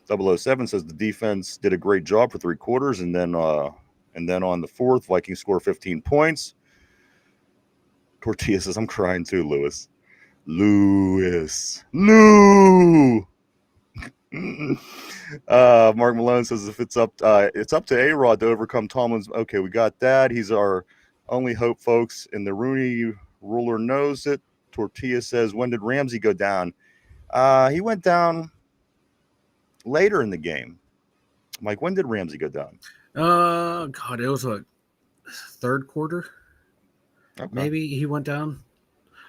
007 says the defense did a great job for 3 quarters, and then on the 4th, Vikings score 15 points. Tortilla says, I'm crying too, Lewis. Mark Malone says, if it's up to A-Rod to overcome Tomlin's. Okay, we got that. He's our only hope, folks, and the Rooney ruler knows it. Tortilla says, when did Ramsey go down? He went down later in the game. Mike, when did Ramsey go down? God, it was a 3rd quarter. Okay. Maybe he went down.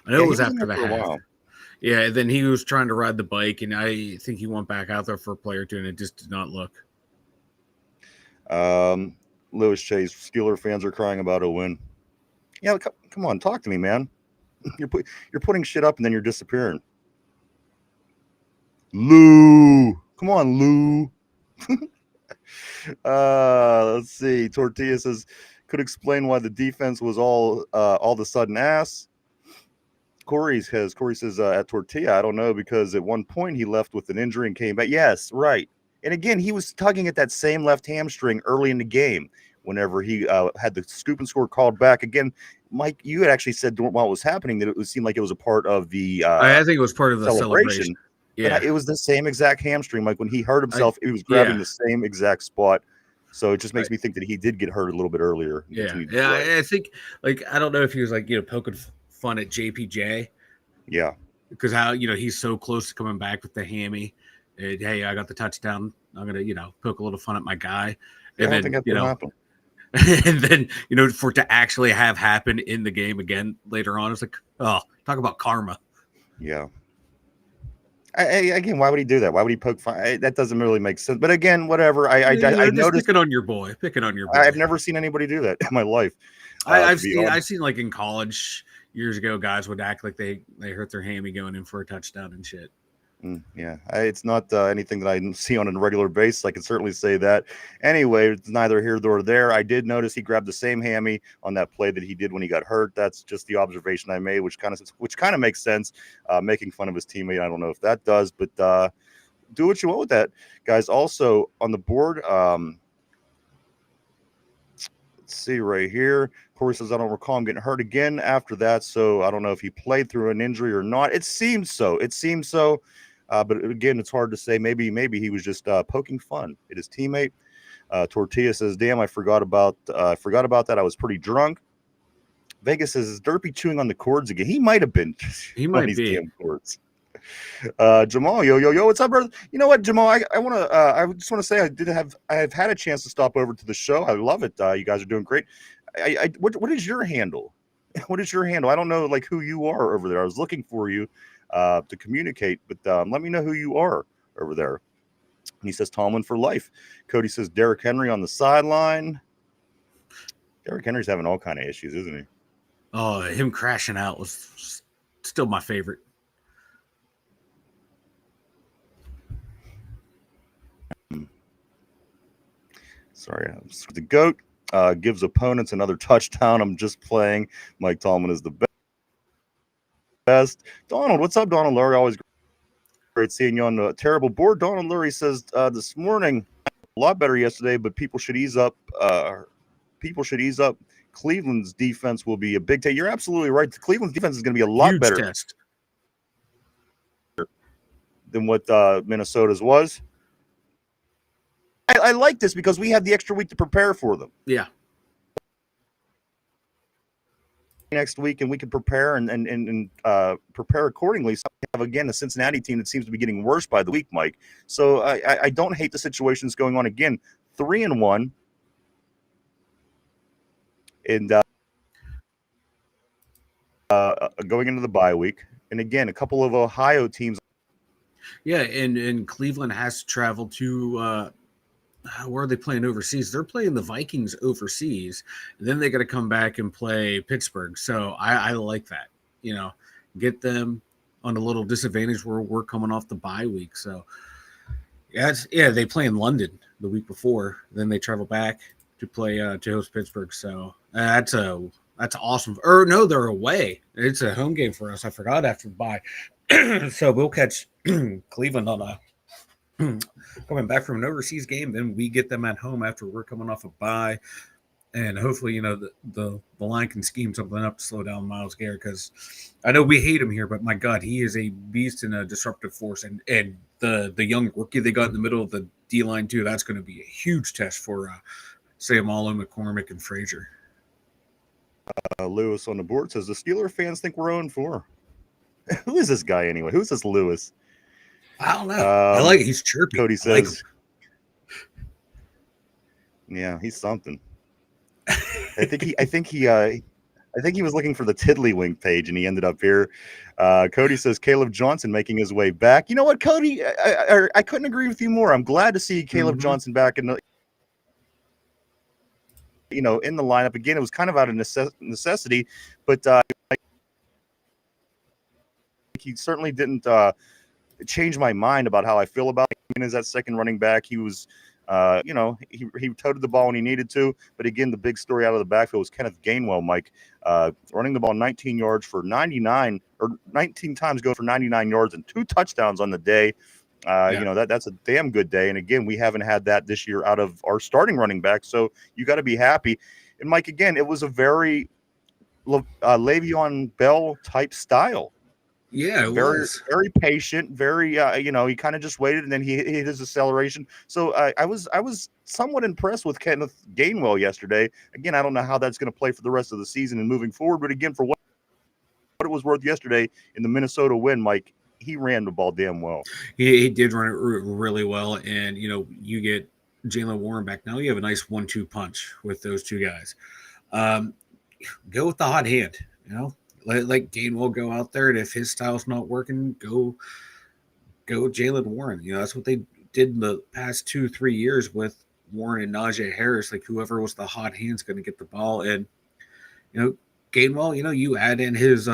I know it was after the half. Yeah, then he was trying to ride the bike, and I think he went back out there for a play or two, and it just did not look. Lewis Chase, Steeler fans are crying about a win. Yeah, come on, talk to me, man. You're putting shit up, and then you're disappearing. Lou, come on, Lou. Let's see. Tortilla says, could explain why the defense was all of a sudden ass. Corey says at Tortilla, I don't know, because at one point he left with an injury and came back. Yes, right. And again, he was tugging at that same left hamstring early in the game whenever he had the scoop and score called back. Again, Mike, you had actually said while it was happening that it seemed like it was a part of the I think it was part of the celebration. Yeah, but it was the same exact hamstring. Like when he hurt himself, he was grabbing the same exact spot. So it just makes me think that he did get hurt a little bit earlier. Yeah, I think, like, I don't know if he was like, poking fun at JPJ. Yeah, because how he's so close to coming back with the hammy. And, hey, I got the touchdown. I'm gonna poke a little fun at my guy. And I don't think that's what happened. And then for it to actually have happened in the game again later on, it's like, oh, talk about karma. Yeah. Again, why would he do that? Why would he poke fun? That doesn't really make sense. But again, whatever. I noticed picking on your boy. I've never seen anybody do that in my life. I've seen like in college years ago, guys would act like they hurt their hammy going in for a touchdown and shit. Yeah, it's not anything that I see on a regular basis. I can certainly say that. Anyway, it's neither here nor there. I did notice he grabbed the same hammy on that play that he did when he got hurt. That's just the observation I made, which kind of makes sense. Making fun of his teammate, I don't know if that does, but do what you want with that, guys. Also on the board, let's see right here. Corey says, I don't recall him getting hurt again after that, so I don't know if he played through an injury or not. It seems so. But again, it's hard to say. Maybe he was just poking fun at his teammate. Tortilla says, damn, I forgot about that. I was pretty drunk. Vegas says, is Derpy chewing on the cords again? He might have been. He might be. Damn cords. Jamal, yo, what's up, brother? You know what, Jamal? I just want to say I have had a chance to stop over to the show. I love it. You guys are doing great. What is your handle? What is your handle? I don't know like who you are over there. I was looking for you to communicate, but let me know who you are over there. And he says Tomlin for life. Cody says Derrick Henry on the sideline. Derrick Henry's having all kind of issues, isn't he? Oh, him crashing out was still my favorite. Sorry, the GOAT gives opponents another touchdown. I'm just playing. Mike Tomlin is the best. Donald, what's up, Donald Lurie? Always great seeing you on the terrible board. Donald Lurie says this morning, a lot better yesterday, but people should ease up. Cleveland's defense will be a big take. You're absolutely right. The Cleveland's defense is going to be a lot Huge better test than what Minnesota's was. I like this because we had the extra week to prepare for them. Yeah. Next week, and we can prepare and prepare accordingly. So we have, again, a Cincinnati team that seems to be getting worse by the week, Mike. So I don't hate the situations going on. Again, 3-1. And going into the bye week. And again, a couple of Ohio teams. Yeah, and Cleveland has to travel to where are they playing overseas? They're playing the Vikings overseas. And then they got to come back and play Pittsburgh. So I like that. You know, get them on a little disadvantage where we're coming off the bye week. So yeah, they play in London the week before. Then they travel back to play to host Pittsburgh. So that's awesome. Or no, they're away. It's a home game for us. I forgot after the bye. So we'll catch Cleveland on a coming back from an overseas game. Then we get them at home after we're coming off a bye. And hopefully, you know, the line can scheme something up to slow down Myles Garrett, because I know we hate him here, but my God, he is a beast and a disruptive force. And the young rookie they got in the middle of the D-line too, that's going to be a huge test for Sayamalo, McCormick, and Frazier. Lewis on the board says the Steeler fans think we're 0-4. Who is this guy anyway? Who's this Lewis? I don't know. I like it. He's chirpy. Cody says, yeah, he's something. I think he was looking for the Tiddlywink page and he ended up here. Cody says Caleb Johnson making his way back. You know what, Cody? I couldn't agree with you more. I'm glad to see Caleb Johnson back in the in the lineup again. It was kind of out of necessity, but he certainly didn't change my mind about how I feel about him as that second running back. He was, he toted the ball when he needed to. But again, the big story out of the backfield was Kenneth Gainwell, Mike, running the ball 19 yards for 19 times going for 99 yards and 2 touchdowns on the day. That's a damn good day. And again, we haven't had that this year out of our starting running back. So you got to be happy. And Mike, again, it was a very Le'Veon Bell type style. Yeah, very patient, very he kind of just waited and then he hit his acceleration. So I was somewhat impressed with Kenneth Gainwell yesterday. Again, I don't know how that's going to play for the rest of the season and moving forward, but again, for what it was worth yesterday in the Minnesota win, Mike, he ran the ball damn well. He did run it really well, and you get Jaylen Warren back now. You have a nice 1-2 punch with those two guys. Go with the hot hand, Let Gainwell go out there, and if his style's not working, go Jaylen Warren. That's what they did in the past 2-3 years with Warren and Najee Harris. Like whoever was the hot hand's going to get the ball. And Gainwell, you add in his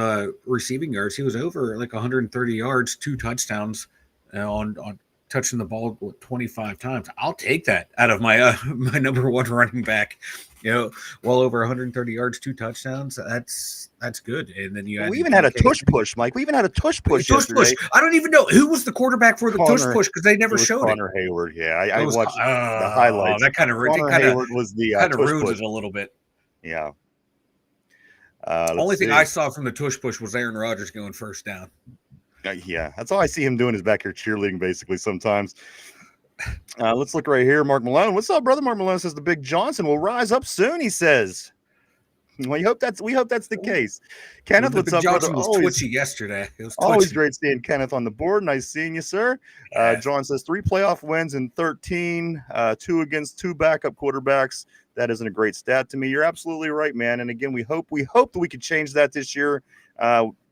receiving yards, he was over like 130 yards, 2 touchdowns on touching the ball 25 times. I'll take that out of my my number one running back. Well over 130 yards, 2 touchdowns. That's good. And then we even had a tush push, Mike. We even had a tush push yesterday. I don't even know who was the quarterback for the tush push because they never showed Connor Hayward. Yeah, I watched the highlights. That kind of Hayward was the kind of ruins push. it a little bit. Yeah. Only thing I saw from the tush push was Aaron Rodgers going first down. Yeah, that's all I see him doing is back here cheerleading basically sometimes. Let's look right here. Mark Malone. What's up, brother? Mark Malone says the Big Johnson will rise up soon, he says. Well, we hope that's the case. Kenneth, what's up, Johnson brother? Was twitchy yesterday. It was twitchy. Always great seeing Kenneth on the board. Nice seeing you, sir. John says 3 playoff wins in 13, 2 against 2 backup quarterbacks. That isn't a great stat to me. You're absolutely right, man. And again, we hope that we could change that this year.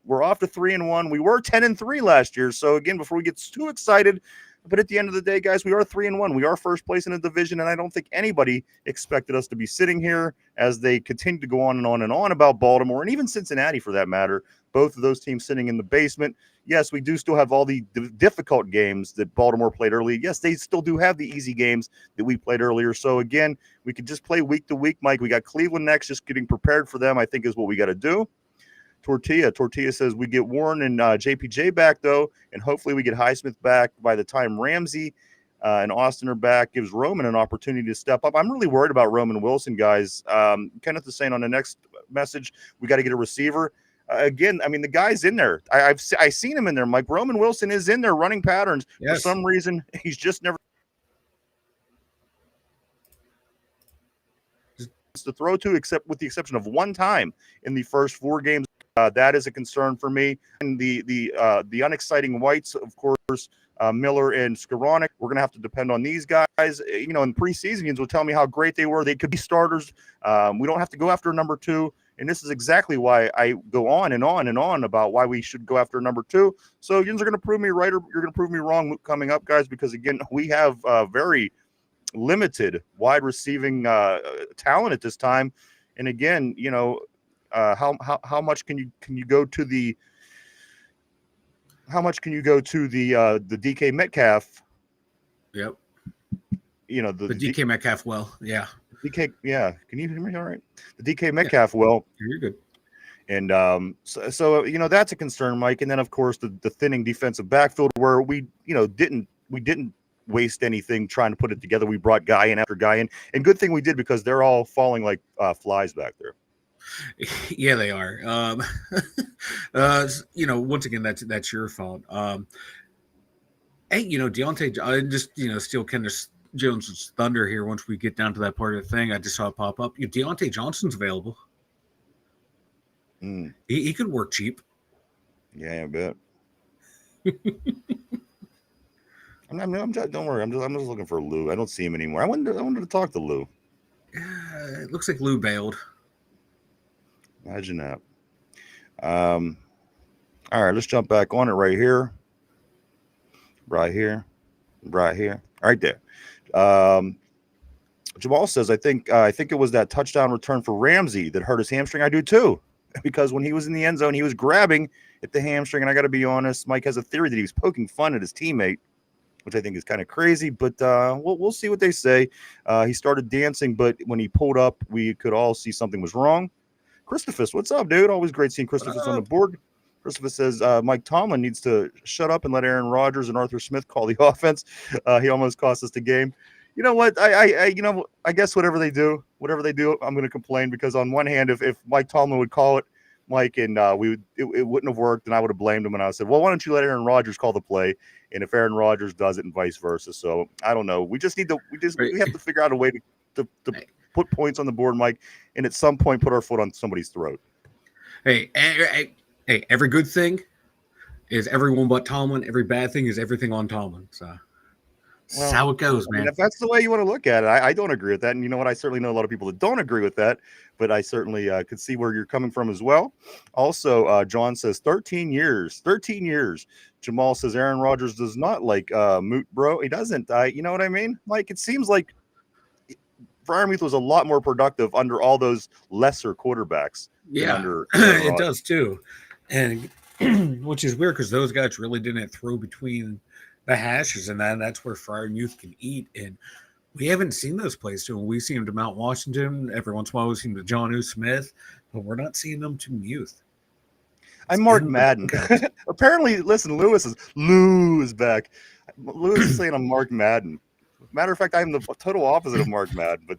We're off to 3-1. We were 10-3 last year. So again, before we get too excited, but at the end of the day, guys, we are 3-1. We are first place in the division, and I don't think anybody expected us to be sitting here as they continue to go on and on and on about Baltimore and even Cincinnati for that matter. both of those teams sitting in the basement. Yes, we do still have all the difficult games that Baltimore played early. Yes, they still do have the easy games that we played earlier. So, again, we could just play week to week, Mike. We got Cleveland next, just getting prepared for them, I think, is what we got to do. Tortilla says we get Warren and JPJ back, though, and hopefully we get Highsmith back by the time Ramsey and Austin are back. Gives Roman an opportunity to step up. I'm really worried about Roman Wilson, guys. Kenneth is saying on the next message, we got to get a receiver. Again, I mean, the guy's in there. I've seen him in there, Mike. Roman Wilson is in there running patterns. Yes. For some reason, he's just never to throw to, except with the exception of one time in the first 4 games. That is a concern for me. And the unexciting whites, of course, Miller and Skoranek. We're going to have to depend on these guys. You know, in preseason games will tell me how great they were. They could be starters. We don't have to go after number 2. And this is exactly why I go on and on and on about why we should go after number 2. So you are going to prove me right, or you're going to prove me wrong coming up, guys, because, again, we have very limited wide receiving talent at this time. And, again, you know, how much can you go to the DK Metcalf? Yep. You know, the DK Metcalf. Well, yeah. DK, yeah. Can you hear me all right? The DK Metcalf, well. You're good. And so you know, that's a concern, Mike. And then, of course, the thinning defensive backfield where we didn't waste anything trying to put it together. We brought guy in after guy in. And good thing we did, because they're all falling like flies back there. Yeah, they are. You know, once again, that's your fault. Hey, you know, Deontay, I just, steal Kenneth Jones' thunder here. Once we get down to that part of the thing, I just saw it pop up. Deontay Johnson's available. He could work cheap. Yeah, I bet. Don't worry. I'm just looking for Lou. I don't see him anymore. I wanted to talk to Lou. It looks like Lou bailed. Imagine that. All right, let's jump back on it right here. Right there. Jamal says, I think it was that touchdown return for Ramsey that hurt his hamstring. I do too, because when he was in the end zone, he was grabbing at the hamstring. And I got to be honest, Mike has a theory that he was poking fun at his teammate, which I think is kind of crazy, but we'll see what they say. He started dancing, but when he pulled up, we could all see something was wrong. Christophus, what's up, dude? Always great seeing Christophus on the board. Christophus says Mike Tomlin needs to shut up and let Aaron Rodgers and Arthur Smith call the offense. He almost cost us the game. You know what? I guess whatever they do, I'm going to complain, because on one hand, if Mike Tomlin would call it, Mike, and it wouldn't have worked, and I would have blamed him, and I said, well, why don't you let Aaron Rodgers call the play, and if Aaron Rodgers does it, and vice versa. So I don't know. We have to figure out a way to put points on the board, Mike, and at some point put our foot on somebody's throat. Hey, every good thing is everyone but Tomlin. Every bad thing is everything on Tomlin. So that's how it goes, man. If that's the way you want to look at it, I don't agree with that. And you know what? I certainly know a lot of people that don't agree with that, but I certainly could see where you're coming from as well. Also, John says 13 years. Jamal says Aaron Rodgers does not like Moot, bro. He doesn't. You know what I mean? Like, it seems like Freiermuth was a lot more productive under all those lesser quarterbacks. Yeah, under it does too. And which is weird, because those guys really didn't throw between the hashes, and that's where Freiermuth can eat. And we haven't seen those plays to him. We see him to Mount Washington. Every once in a while we see him to John O. Smith, but we're not seeing them to Muth. I'm Mark Madden. Apparently, listen, Lou is back. Lewis is saying I'm Mark Madden. Matter of fact, I'm the total opposite of Mark Madden, but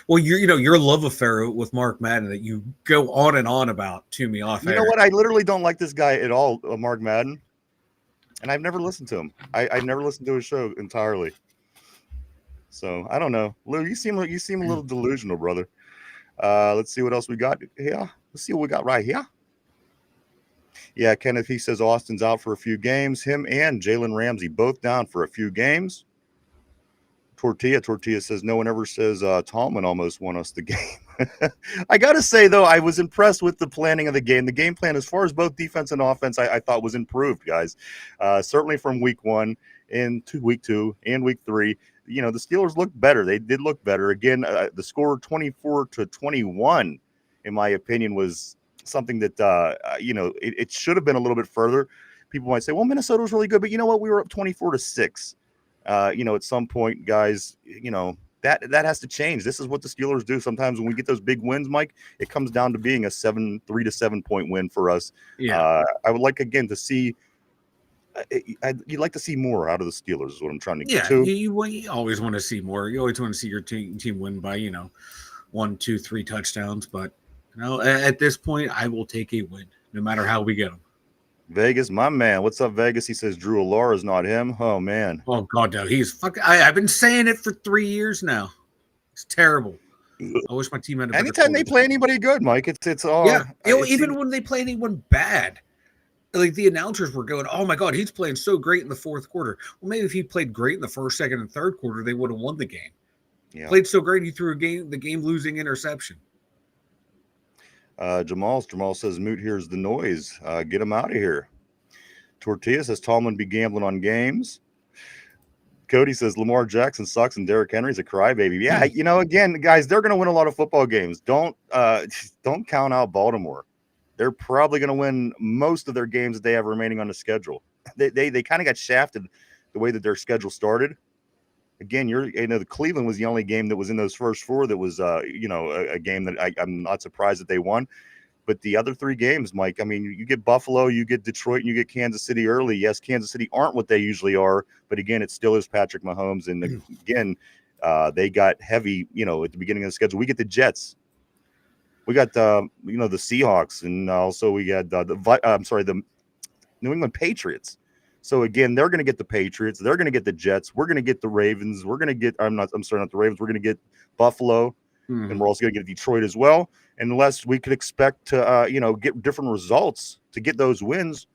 your love affair with Mark Madden that you go on and on about to me off air. You know what? I literally don't like this guy at all, Mark Madden, and I've never listened to him. I've never listened to his show entirely. So I don't know, Lou. You seem a little delusional, brother. Let's see what else we got here. Let's see what we got right here. Yeah, Kenneth, he says Austin's out for a few games. Him and Jalen Ramsey both down for a few games. Tortilla says no one ever says Tomlin almost won us the game. I got to say, though, I was impressed with the planning of the game. The game plan, as far as both defense and offense, I thought was improved, guys. Certainly from week 1 into week 2 and week 3. the Steelers looked better. They did look better. Again, the score 24-21, in my opinion, was something that, it should have been a little bit further. People might say, well, Minnesota was really good, but you know what? We were up 24-6. At some point, guys, that has to change. This is what the Steelers do. Sometimes when we get those big wins, Mike, it comes down to being a 3 to 7 point win for us. Yeah. I would like, again, to see, you'd like to see more out of the Steelers is what I'm trying to get to. You always want to see more. You always want to see your team win by, 1, 2, 3 touchdowns. But, at this point, I will take a win, no matter how we get them. Vegas, my man. What's up, Vegas? He says Drew Alar is not him. Oh, man. Oh, God, no. He's fucking. I've been saying it for 3 years now. It's terrible. I wish my team had a anytime they play anybody good, Mike, it's all. Yeah. Even when they play anyone bad, like the announcers were going, oh, my God, he's playing so great in the fourth quarter. Well, maybe if he played great in the first, second, and third quarter, they would have won the game. Yeah. Played so great, he threw the game-losing interception. Jamal says, Moot hears the noise. Get him out of here. Tortilla says, Tomlin be gambling on games. Cody says, Lamar Jackson sucks and Derrick Henry's a crybaby. Yeah, again, guys, they're going to win a lot of football games. Don't count out Baltimore. They're probably going to win most of their games that they have remaining on the schedule. They kind of got shafted the way that their schedule started. Again, the Cleveland was the only game that was in those first four that was, a game that I'm not surprised that they won. But the other 3 games, Mike, I mean, you get Buffalo, you get Detroit, and you get Kansas City early. Yes, Kansas City aren't what they usually are. But again, it still is Patrick Mahomes. And again, they got heavy, at the beginning of the schedule. We get the Jets. We got, the Seahawks. And also we got the New England Patriots. So again, they're going to get the Patriots. They're going to get the Jets. We're going to get the Ravens. We're going to get. Not the Ravens. We're going to get Buffalo, and we're also going to get Detroit as well. Unless we could expect to, get different results to get those wins,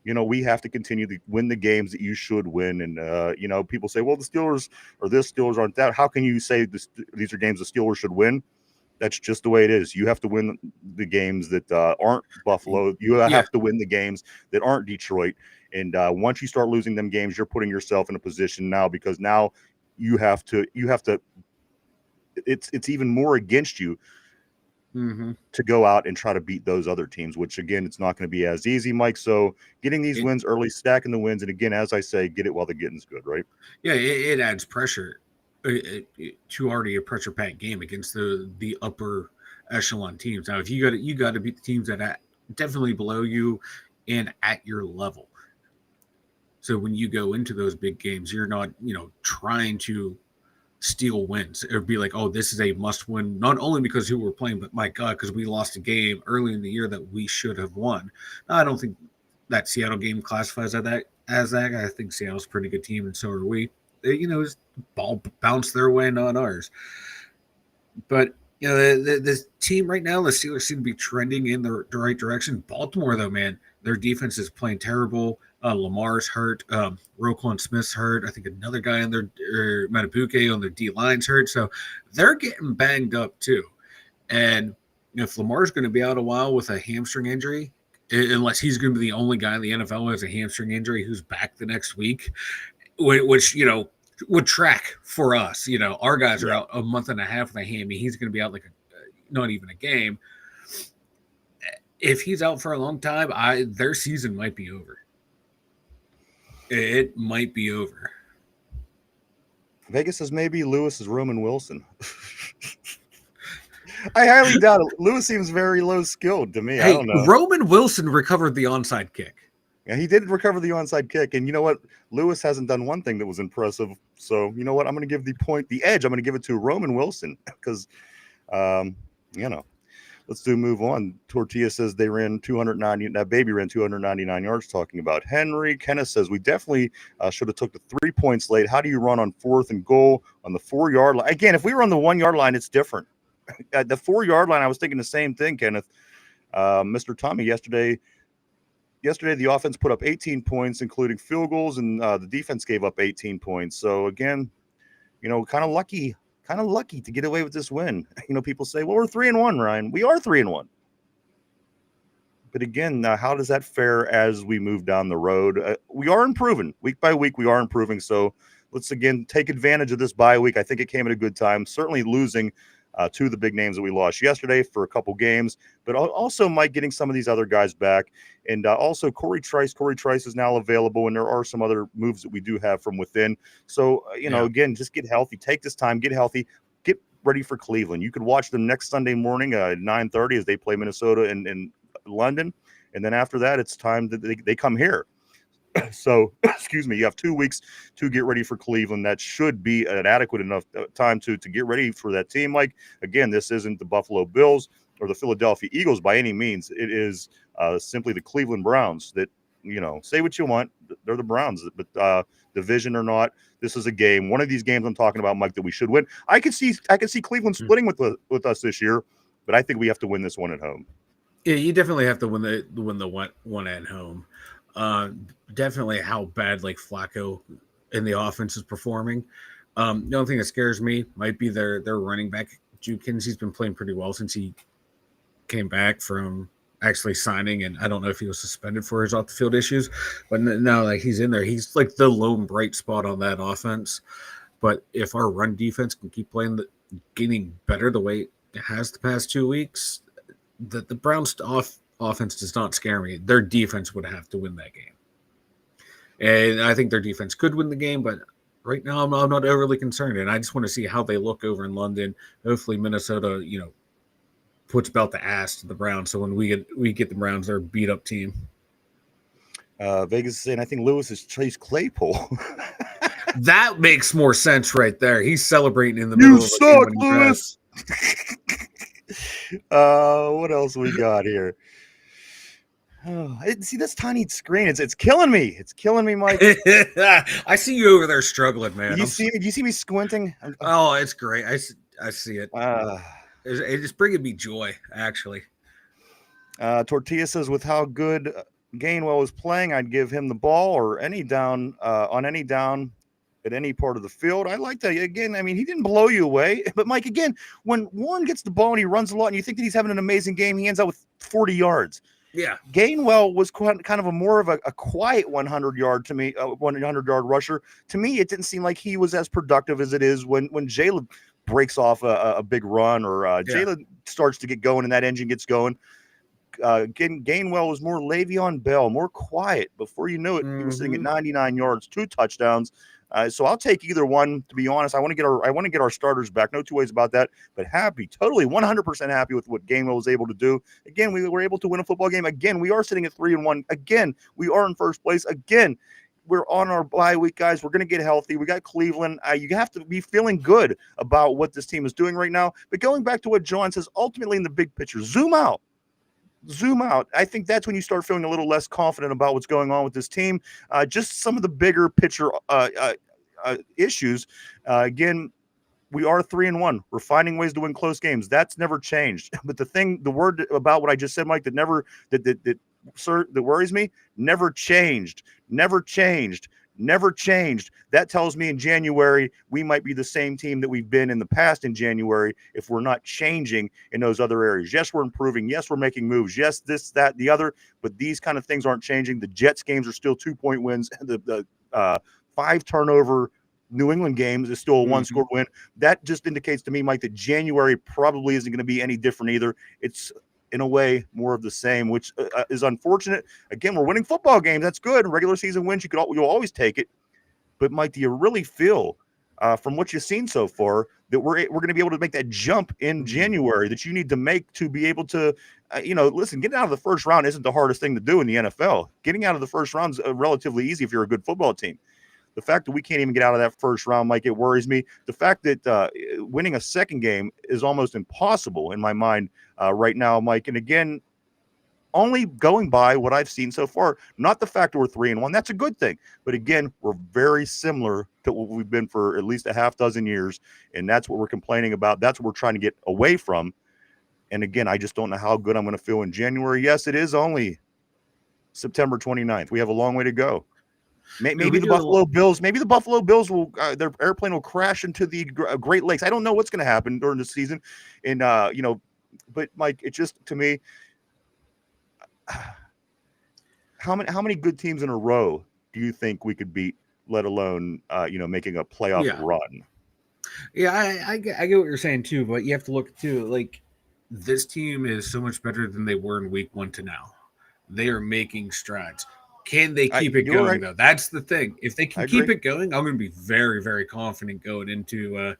we have to continue to win the games that you should win. And people say, well, the Steelers or this Steelers aren't that. How can you say these are games the Steelers should win? That's just the way it is. You have to win the games that aren't Buffalo. You have to win the games that aren't Detroit. And once you start losing them games, you're putting yourself in a position now because now you have to. It's even more against you to go out and try to beat those other teams. Which again, it's not going to be as easy, Mike. So getting these wins early, stacking the wins, and again, as I say, get it while the getting's good, right? Yeah, it adds pressure to already a pressure-packed game against the upper echelon teams. Now, if you got to beat the teams that are definitely below you and at your level. So when you go into those big games, you're not, trying to steal wins or be like, oh, this is a must win, not only because who we're playing, but my God, because we lost a game early in the year that we should have won. Now, I don't think that Seattle game classifies as that. I think Seattle's a pretty good team, and so are we. Just ball bounce their way, not ours. But, the team right now, the Steelers seem to be trending in the right direction. Baltimore, though, man, their defense is playing terrible. Lamar's hurt. Roquan Smith's hurt. I think another guy on their Matabuke on their D line's hurt. So they're getting banged up too. And if Lamar's going to be out a while with a hamstring injury, unless he's going to be the only guy in the NFL who has a hamstring injury who's back the next week, which would track for us. Our guys are out a month and a half with a hammy. He's going to be out like not even a game. If he's out for a long time, their season might be over. It might be over. Vegas says maybe Lewis is Roman Wilson. I highly doubt it. Lewis seems very low skilled to me. I don't know. Roman Wilson recovered the onside kick. Yeah, he did recover the onside kick. And you know what? Lewis hasn't done one thing that was impressive. So you know what? I'm going to give the edge. I'm going to give it to Roman Wilson because, let's move on. Tortilla says they ran 290. That baby ran 299 yards. Talking about Henry. Kenneth says we definitely should have took the 3 points late. How do you run on 4th and goal on the 4-yard line? Again, if we were on the 1-yard line, it's different. At the 4-yard line, I was thinking the same thing, Kenneth. Mr. Tommy, yesterday the offense put up 18 points, including field goals, and the defense gave up 18 points. So again, kind of lucky to get away with this win. People say, well, we're 3-1, Ryan. We are 3-1. But again, how does that fare as we move down the road? We are improving week by week. We are improving. So let's again take advantage of this bye week. I think it came at a good time. Certainly losing to the big names that we lost yesterday for a couple games, but also Mike getting some of these other guys back. And also Corey Trice. Corey Trice is now available, and there are some other moves that we do have from within. So, again, just get healthy. Take this time, get healthy, get ready for Cleveland. You could watch them next Sunday morning at 9:30 as they play Minnesota in London. And then after that, it's time that they come here. So, excuse me, you have 2 weeks to get ready for Cleveland. That should be an adequate enough time to get ready for that team. Like, again, this isn't the Buffalo Bills or the Philadelphia Eagles by any means. It is simply the Cleveland Browns that, say what you want. They're the Browns, but division or not, this is a game. One of these games I'm talking about, Mike, that we should win. I could see Cleveland splitting with us this year, but I think we have to win this one at home. Yeah, you definitely have to win the one at home. Definitely how bad like Flacco in the offense is performing. The only thing that scares me might be their running back Jukins. He's been playing pretty well since he came back from actually signing, and I don't know if he was suspended for his off the field issues, but now like he's in there, he's like the lone bright spot on that offense. But if our run defense can keep getting better the way it has the past 2 weeks, the Browns offense does not scare me. Their defense would have to win that game. And I think their defense could win the game, but right now I'm not overly concerned. And I just want to see how they look over in London. Hopefully Minnesota, puts belt to ass to the Browns. So when we get the Browns, they're a beat up team. Vegas is saying, I think Lewis is Chase Claypool. That makes more sense right there. He's celebrating in the middle of the game. You suck, Lewis. What else we got here? Oh, see this tiny screen. It's killing me. It's killing me, Mike. I see you over there struggling, man. Do you see me squinting? Oh, it's great. I see it. It's bringing me joy, actually. Tortilla says, with how good Gainwell is playing, I'd give him the ball or any down on any down at any part of the field. I like that. Again, I mean, he didn't blow you away. But, Mike, again, when Warren gets the ball and he runs a lot and you think that he's having an amazing game, he ends up with 40 yards. Yeah. Gainwell was kind of more of a quiet 100-yard rusher. To me, it didn't seem like he was as productive as it is when Jalen breaks off a big run or Jalen starts to get going and that engine gets going. Gainwell was more Le'Veon Bell, more quiet. Before you knew it, he was sitting at 99 yards, 2 touchdowns. So I'll take either one. To be honest, I want to get our starters back. No two ways about that. But totally 100% happy with what Gainwell was able to do. Again, we were able to win a football game. Again, we are sitting at 3-1. Again, we are in first place. Again, we're on our bye week, guys. We're going to get healthy. We got Cleveland. You have to be feeling good about what this team is doing right now. But going back to what John says, ultimately in the big picture, zoom out. I think that's when you start feeling a little less confident about what's going on with this team. Just some of the bigger picture issues. Again, we are 3-1. We're finding ways to win close games. That's never changed. But the word about what I just said, Mike, that worries me, never changed. That tells me in January, we might be the same team that we've been in the past in January if we're not changing in those other areas. Yes, we're improving. Yes, we're making moves. Yes, this, that, the other, but these kind of things aren't changing. The Jets games are still 2-point wins. The 5 turnover New England games is still a 1-score win. That just indicates to me, Mike, that January probably isn't going to be any different either. It's, in a way, more of the same, which is unfortunate. Again, we're winning football games. That's good. Regular season wins, you'll always take it. But, Mike, do you really feel, from what you've seen so far, that we're going to be able to make that jump in January that you need to make to be able to, listen, getting out of the first round isn't the hardest thing to do in the NFL. Getting out of the first round is relatively easy if you're a good football team. The fact that we can't even get out of that first round, Mike, it worries me. The fact that winning a second game is almost impossible in my mind right now, Mike. And again, only going by what I've seen so far, not the fact that we're 3-1. That's a good thing. But again, we're very similar to what we've been for at least a half dozen years. And that's what we're complaining about. That's what we're trying to get away from. And again, I just don't know how good I'm going to feel in January. Yes, it is only September 29th. We have a long way to go. Maybe the Buffalo Bills will their airplane will crash into the Great Lakes. I don't know what's going to happen during the season, and but Mike, it's just, to me, how many good teams in a row do you think we could beat let alone making a playoff Yeah. run. Yeah, I get what you're saying too, but you have to look too. Like this team is so much better than they were in week 1 to now. They are making strides. Can they keep it You're going right. though? That's the thing. If they can I keep agree. it going, I'm going to be very, very confident going into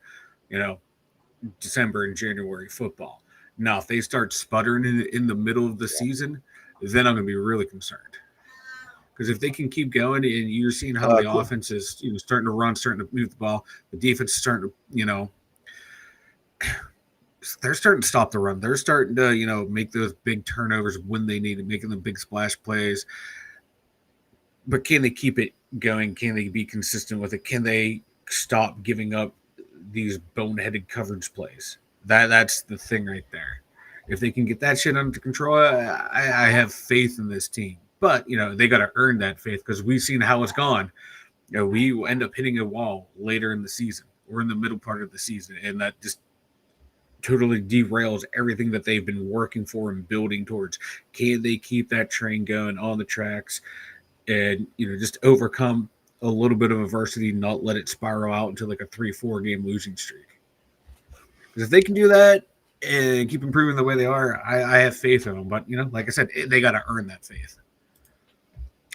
December and January football. Now, if they start sputtering in the middle of the season, then I'm going to be really concerned. Because if they can keep going, and you're seeing how the Cool. offense is starting to run, starting to move the ball, the defense is starting to they're starting to stop the run. They're starting to make those big turnovers when they need it, making the big splash plays. But can they keep it going? Can they be consistent with it? Can they stop giving up these boneheaded coverage plays? That's the thing right there. If they can get that shit under control, I have faith in this team. But they got to earn that faith because we've seen how it's gone. We end up hitting a wall later in the season or in the middle part of the season, and that just totally derails everything that they've been working for and building towards. Can they keep that train going on the tracks and just overcome a little bit of adversity, not let it spiral out into like a 3-4 game losing streak? Because if they can do that and keep improving the way they are, I have faith in them. But like I said, they got to earn that faith.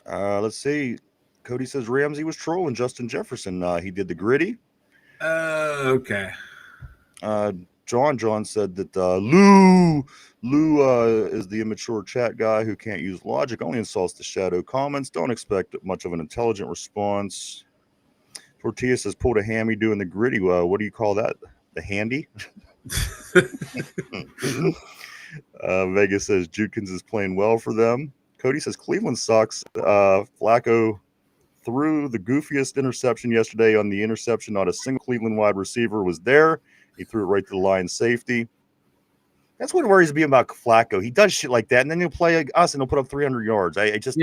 Let's see. Cody says Ramsey was trolling Justin Jefferson. He did the gritty. Okay. John said that Lou is the immature chat guy who can't use logic, only insults the shadow comments. Don't expect much of an intelligent response. Tortilla says pulled a hammy doing the gritty. What do you call that? The handy? Vegas says Jukins is playing well for them. Cody says Cleveland sucks. Flacco threw the goofiest interception yesterday. On the interception, not a single Cleveland wide receiver was there. He threw it right to the line safety. That's what worries me about Flacco. He does shit like that, and then he'll play us, and he'll put up 300 yards. I just,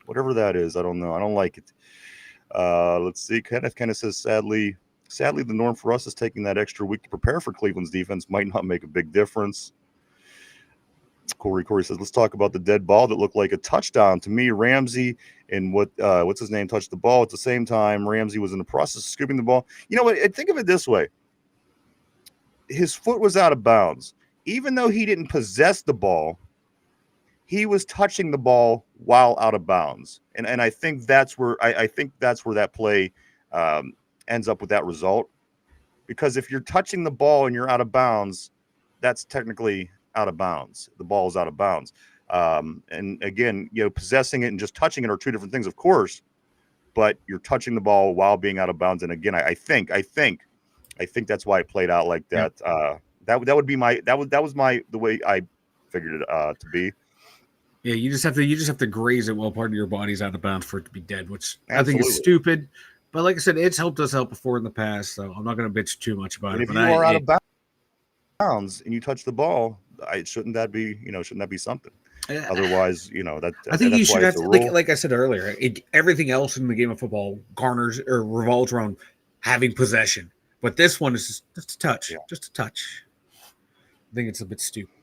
whatever that is, I don't know. I don't like it. Let's see. Kenneth says, sadly, the norm for us is taking that extra week to prepare for Cleveland's defense. Might not make a big difference. Corey says, let's talk about the dead ball that looked like a touchdown. To me, Ramsey and what's his name touched the ball at the same time. Ramsey was in the process of scooping the ball. You know what? Think of it this way. His foot was out of bounds. Even though he didn't possess the ball, he was touching the ball while out of bounds. And I think that's where that play ends up with that result. Because if you're touching the ball and you're out of bounds, that's technically out of bounds. The ball is out of bounds. And again, possessing it and just touching it are two different things, of course, but you're touching the ball while being out of bounds. And again, I think that's why it played out like that. Yeah. That was the way I figured it to be. Yeah, you just have to graze it while part of your body's out of bounds for it to be dead, which Absolutely. I think is stupid. But like I said, it's helped us out before in the past, so I'm not going to bitch too much about it. If you are out of bounds and you touch the ball, shouldn't that be something? Otherwise, that I think you should have to, like I said earlier, everything else in the game of football garners or revolves around having possession. But this one is just a touch. Yeah. Just a touch. I think it's a bit stupid.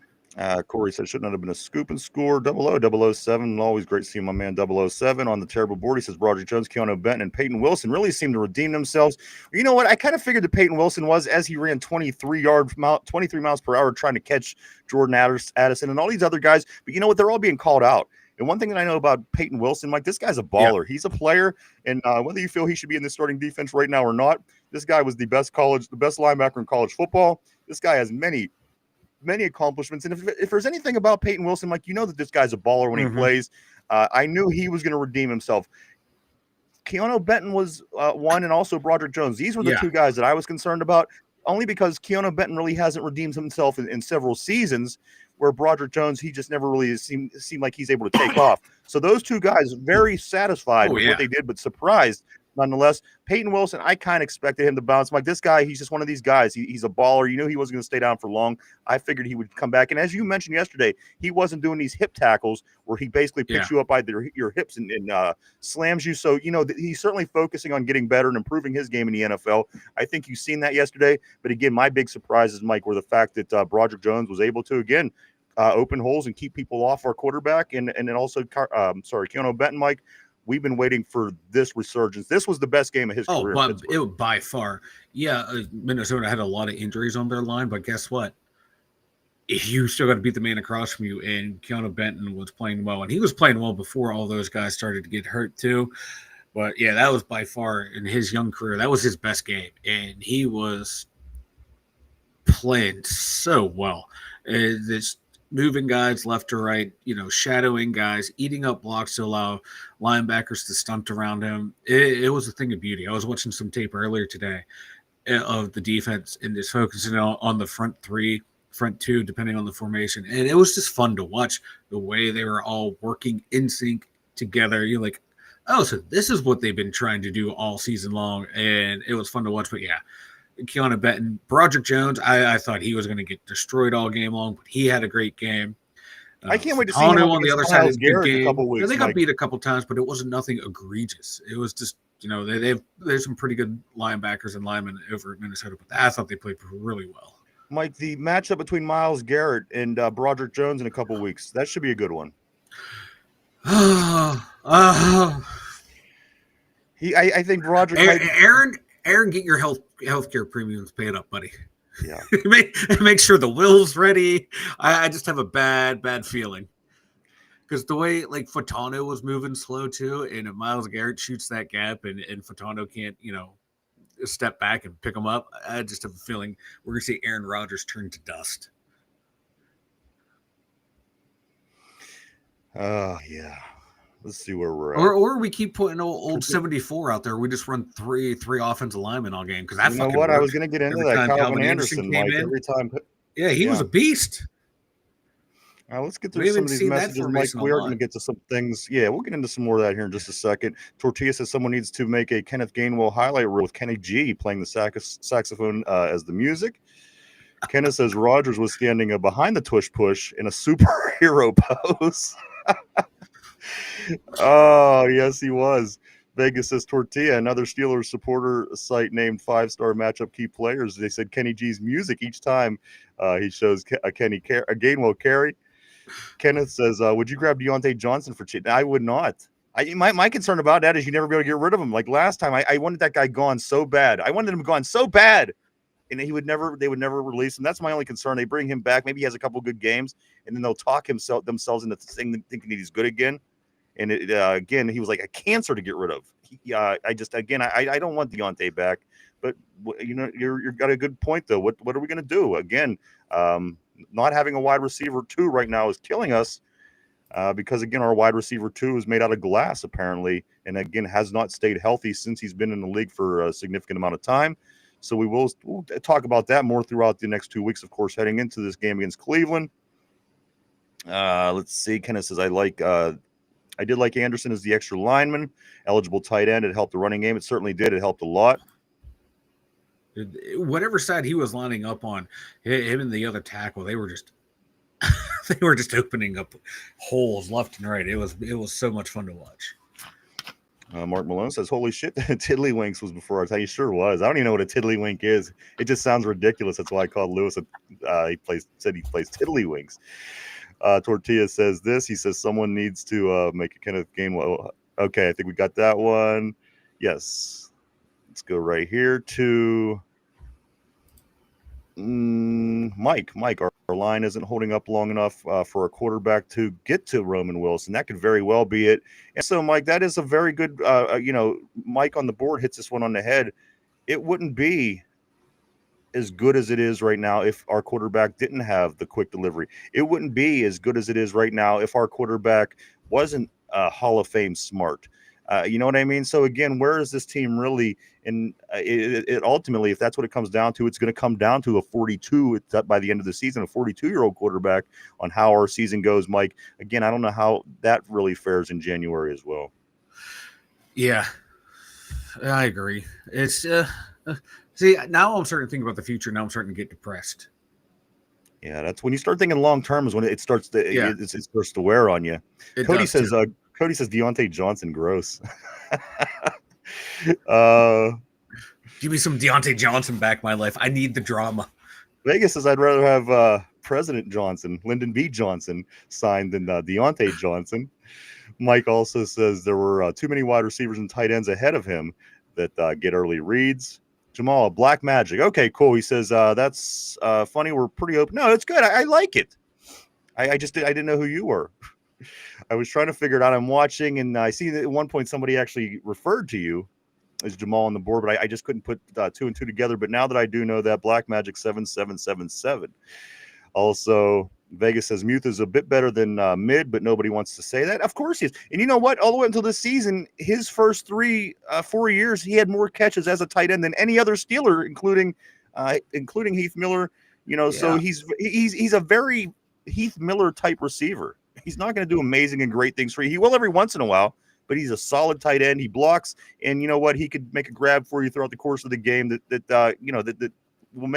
Corey said, shouldn't have been a scoop and score. 007. Always great to see my man 007 on the terrible board. He says, Broderick Jones, Keanu Benton, and Peyton Wilson really seem to redeem themselves. You know what? I kind of figured that Peyton Wilson was, as he ran 23 miles per hour trying to catch Jordan Addison and all these other guys. But you know what? They're all being called out. And one thing that I know about Peyton Wilson, Mike, this guy's a baller. Yeah. He's a player. And whether you feel he should be in the starting defense right now or not, this guy was the best linebacker in college football. This guy has many accomplishments. And if there's anything about Peyton Wilson, Mike, that this guy's a baller when he plays. I knew he was going to redeem himself. Keanu Benton was one, and also Broderick Jones. These were the two guys that I was concerned about, only because Keanu Benton really hasn't redeemed himself in several seasons, where Broderick Jones, he just never really seemed like he's able to take off. So those two guys, very satisfied with what they did, but surprised nonetheless. Peyton Wilson, I kind of expected him to bounce. Like, this guy, he's just one of these guys. He's a baller. You knew he wasn't going to stay down for long. I figured he would come back. And as you mentioned yesterday, he wasn't doing these hip tackles where he basically picks you up by your hips and slams you. So, he's certainly focusing on getting better and improving his game in the NFL. I think you've seen that yesterday. But again, my big surprises, Mike, were the fact that Broderick Jones was able to, again, open holes and keep people off our quarterback. And then also, Keanu Benton, Mike, we've been waiting for this resurgence. This was the best game of his career. But it was by far. Yeah, Minnesota had a lot of injuries on their line, but guess what? You still got to beat the man across from you, and Keanu Benton was playing well, and he was playing well before all those guys started to get hurt too. But yeah, that was by far in his young career, that was his best game, and he was playing so well. This moving guys left to right, shadowing guys, eating up blocks to allow linebackers to stunt around him. It was a thing of beauty. I was watching some tape earlier today of the defense and just focusing on the front three, front two, depending on the formation. And it was just fun to watch the way they were all working in sync together. You're like, oh, so this is what they've been trying to do all season long. And it was fun to watch. But yeah, Keanu Benton, Broderick Jones, I thought he was going to get destroyed all game long, but he had a great game. I can't wait to see him on the other side of the game. game. A couple weeks, they got beat a couple times, but it wasn't nothing egregious. It was just, there's some pretty good linebackers and linemen over at Minnesota, but I thought they played really well. Mike, the matchup between Myles Garrett and Broderick Jones in a couple weeks, that should be a good one. I think Broderick. Aaron, get your healthcare premiums paid up, buddy. Yeah. make sure the will's ready. I just have a bad feeling because the way Fotano was moving slow too, and if Myles Garrett shoots that gap and Fotano can't step back and pick him up, I just have a feeling we're gonna see Aaron Rodgers turn to dust. Yeah. Let's see where we're at. Or we keep putting old 74 out there. We just run three offensive linemen all game because you know what? I was going to get into that. Calvin Anderson, Mike, every time. Yeah, he was a beast. Let's get through some of these messages, Mike. We are going to get to some things. Yeah, we'll get into some more of that here in just a second. Tortilla says someone needs to make a Kenneth Gainwell highlight reel with Kenny G playing the saxophone as the music. Kenneth says Rodgers was standing behind the tush push in a superhero pose. Oh, yes, he was. Vegas says Tortilla, another Steelers supporter site named 5-star matchup key players. They said Kenny G's music each time he shows a Gainwell carry. Kenneth says, would you grab Deontay Johnson for cheating? I would not. My concern about that is you never be able to get rid of him. Like last time, I wanted that guy gone so bad. I wanted him gone so bad. And they would never release him. That's my only concern. They bring him back. Maybe he has a couple good games, and then they'll talk themselves into thinking that he's good again. And again, he was like a cancer to get rid of. I don't want Deontay back. But you've got a good point though. What are we going to do? Again, not having a wide receiver 2 right now is killing us because again, our wide receiver 2 is made out of glass apparently, and again has not stayed healthy since he's been in the league for a significant amount of time. So we'll talk about that more throughout the next 2 weeks, of course, heading into this game against Cleveland. Let's see. Kenneth says, I did like Anderson as the extra lineman, eligible tight end. It helped the running game. It certainly did. It helped a lot. Whatever side he was lining up on, him and the other tackle, they were just opening up holes left and right. It was so much fun to watch. Mark Malone says, holy shit, Tiddlywinks was before our time. He sure was. I don't even know what a Tiddlywink is. It just sounds ridiculous. That's why I called Lewis. Said he plays Tiddlywinks. Tortilla says this. He says someone needs to make a Kenneth Gainwell. Okay, I think we got that one. Yes. Let's go right here to Mike. Our line isn't holding up long enough for a quarterback to get to Roman Wilson. That could very well be it. And so, Mike, that is a very good, Mike on the board hits this one on the head. It wouldn't be as good as it is right now if our quarterback didn't have the quick delivery. It wouldn't be as good as it is right now if our quarterback wasn't Hall of Fame smart. You know what I mean? So again, where is this team really? And it ultimately, if that's what it comes down to, it's going to come down to a 42 by the end of the season, a 42-year-old quarterback on how our season goes, Mike. Again, I don't know how that really fares in January as well. Yeah, I agree. It's see, now I'm starting to think about the future. Now I'm starting to get depressed. Yeah, that's when you start thinking long term is when it starts to it starts to wear on you. Cody says Deontay Johnson gross. Give me some Deontay Johnson back in my life. I need the drama. Vegas says I'd rather have President Johnson, Lyndon B. Johnson, signed than Deontay Johnson. Mike also says there were too many wide receivers and tight ends ahead of him that get early reads. Jamal, Black Magic. Okay, cool. He says that's funny. We're pretty open. No, it's good. I like it. I didn't know who you were. I was trying to figure it out. I'm watching, and I see that at one point somebody actually referred to you as Jamal on the board, but I just couldn't put 2 and 2 together. But now that I do know that, Black Magic 7777. Also, Vegas says Muth is a bit better than mid, but nobody wants to say that. Of course he is. And you know what? All the way until this season, his first 4 years, he had more catches as a tight end than any other Steeler, including Heath Miller. So he's a very Heath Miller type receiver. He's not going to do amazing and great things for you. He will every once in a while, but he's a solid tight end. He blocks, and you know what? He could make a grab for you throughout the course of the game that will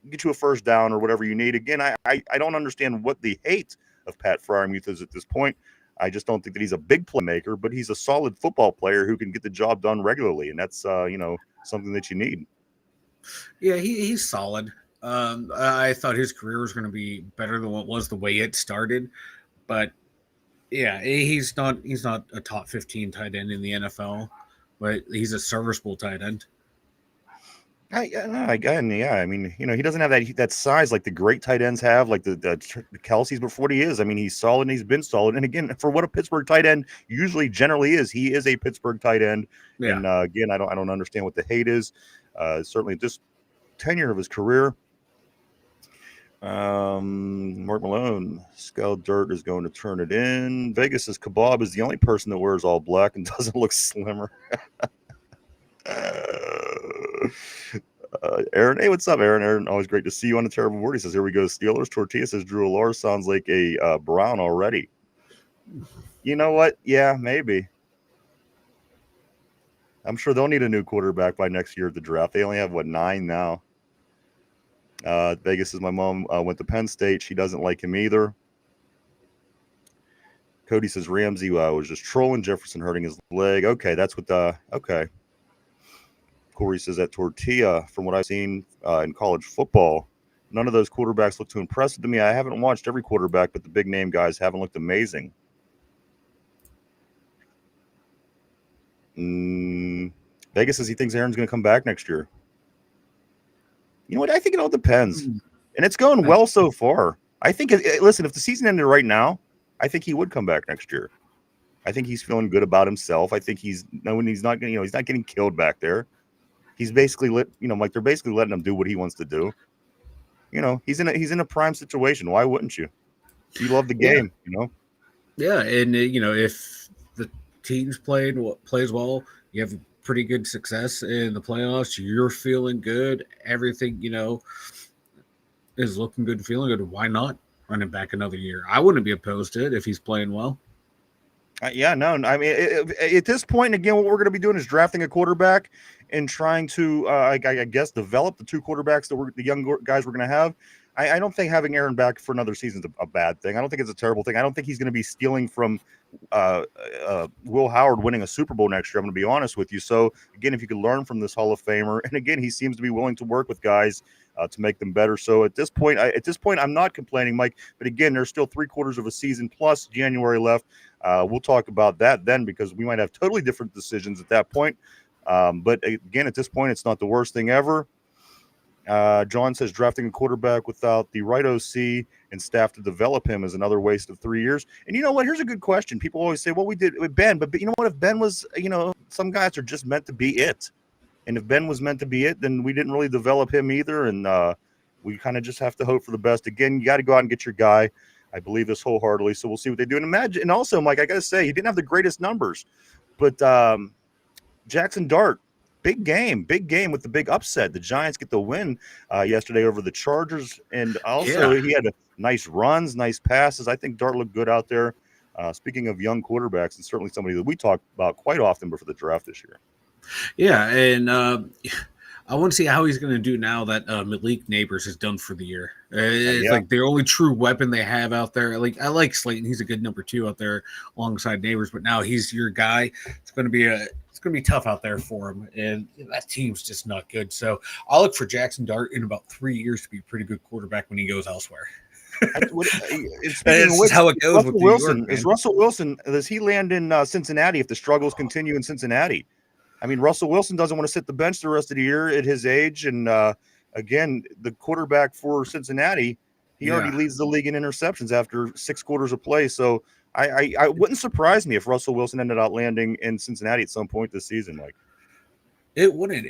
get you a first down or whatever you need. Again, I don't understand what the hate of Pat Freiermuth is at this point. I just don't think that he's a big playmaker, but he's a solid football player who can get the job done regularly, and that's something that you need. Yeah, he's solid. I thought his career was going to be better than what was the way it started, but yeah, he's not a top 15 tight end in the NFL, but he's a serviceable tight end. I mean, he doesn't have that size like the great tight ends have, like the Kelce's, but for what he is, I mean, he's solid and he's been solid. And again, for what a Pittsburgh tight end generally is, he is a Pittsburgh tight end. Yeah. And again, I don't understand what the hate is. Certainly this tenure of his career. Mark Malone, Skull Dirt is going to turn it in. Vegas says Kebab is the only person that wears all black and doesn't look slimmer. Aaron, hey, what's up, Aaron? Aaron, always great to see you on the Terrible Board. He says, here we go, Steelers. Tortilla says Drew Alar sounds like a Brown already. You know what? Yeah, maybe. I'm sure they'll need a new quarterback by next year at the draft. They only have 9 now. Vegas says my mom went to Penn State. She doesn't like him either. Cody says Ramsey was just trolling Jefferson, hurting his leg. Okay, that's what okay. Corey says that Tortilla, from what I've seen in college football, none of those quarterbacks look too impressive to me. I haven't watched every quarterback, but the big name guys haven't looked amazing. Vegas says he thinks Aaron's going to come back next year. You know what? I think it all depends. And it's going well so far. I think, listen, if the season ended right now, I think he would come back next year. I think he's feeling good about himself. I think he's not getting killed back there. He's basically like they're basically letting him do what he wants to do. He's in a prime situation. Why wouldn't you? You love the game, Yeah, and if the team's plays well, you have pretty good success in the playoffs. You're feeling good. Everything is looking good, feeling good. Why not run him back another year? I wouldn't be opposed to it if he's playing well. No. I mean, at this point, again, what we're going to be doing is drafting a quarterback and trying to, I guess, develop the 2 quarterbacks that the young guys we're going to have. I don't think having Aaron back for another season is a bad thing. I don't think it's a terrible thing. I don't think he's going to be stealing from Will Howard winning a Super Bowl next year. I'm going to be honest with you. So, again, if you could learn from this Hall of Famer, and again, he seems to be willing to work with guys to make them better. So at this point, I'm not complaining, Mike. But again, there's still 3/4 of a season plus January left. We'll talk about that then because we might have totally different decisions at that point. But again, at this point, it's not the worst thing ever. John says drafting a quarterback without the right OC and staff to develop him is another waste of 3 years. And you know what? Here's a good question. People always say, well, we did with Ben, but you know what? If Ben was, some guys are just meant to be it. And if Ben was meant to be it, then we didn't really develop him either. And we kind of just have to hope for the best. Again, you got to go out and get your guy. I believe this wholeheartedly. So we'll see what they do. And imagine, and also, Mike, I got to say, he didn't have the greatest numbers, but Jackson Dart, big game with the big upset. The Giants get the win yesterday over the Chargers. And also he had nice runs, nice passes. I think Dart looked good out there. Speaking of young quarterbacks, and certainly somebody that we talk about quite often before the draft this year. Yeah, and I want to see how he's going to do now that Malik Neighbors is done for the year. It's like the only true weapon they have out there. I like Slayton; he's a good number 2 out there alongside Neighbors. But now he's your guy. It's going to be tough out there for him, and that team's just not good. So I'll look for Jackson Dart in about 3 years to be a pretty good quarterback when he goes elsewhere. Speaking of That's which, how it goes with New York, man. Russell Wilson, does he land in Cincinnati if the struggles continue in Cincinnati? I mean, Russell Wilson doesn't want to sit the bench the rest of the year at his age. And again, the quarterback for Cincinnati, he already leads the league in interceptions after 6 quarters of play. So I wouldn't surprise me if Russell Wilson ended up landing in Cincinnati at some point this season, Mike. It wouldn't.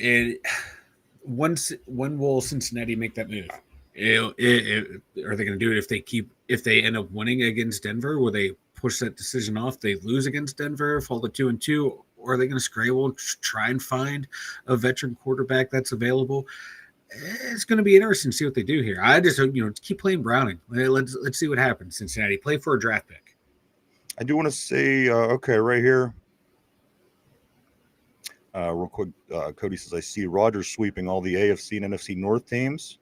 When will Cincinnati make that move? Are they going to do it if they end up winning against Denver? Will they push that decision off? They lose against Denver, fall to 2-2, or are they going to scramble, try and find a veteran quarterback that's available? It's going to be interesting to see what they do here. I just keep playing Browning. Let's see what happens. Cincinnati, play for a draft pick. I do want to say, right here. Real quick, Cody says, I see Rodgers sweeping all the AFC and NFC North teams.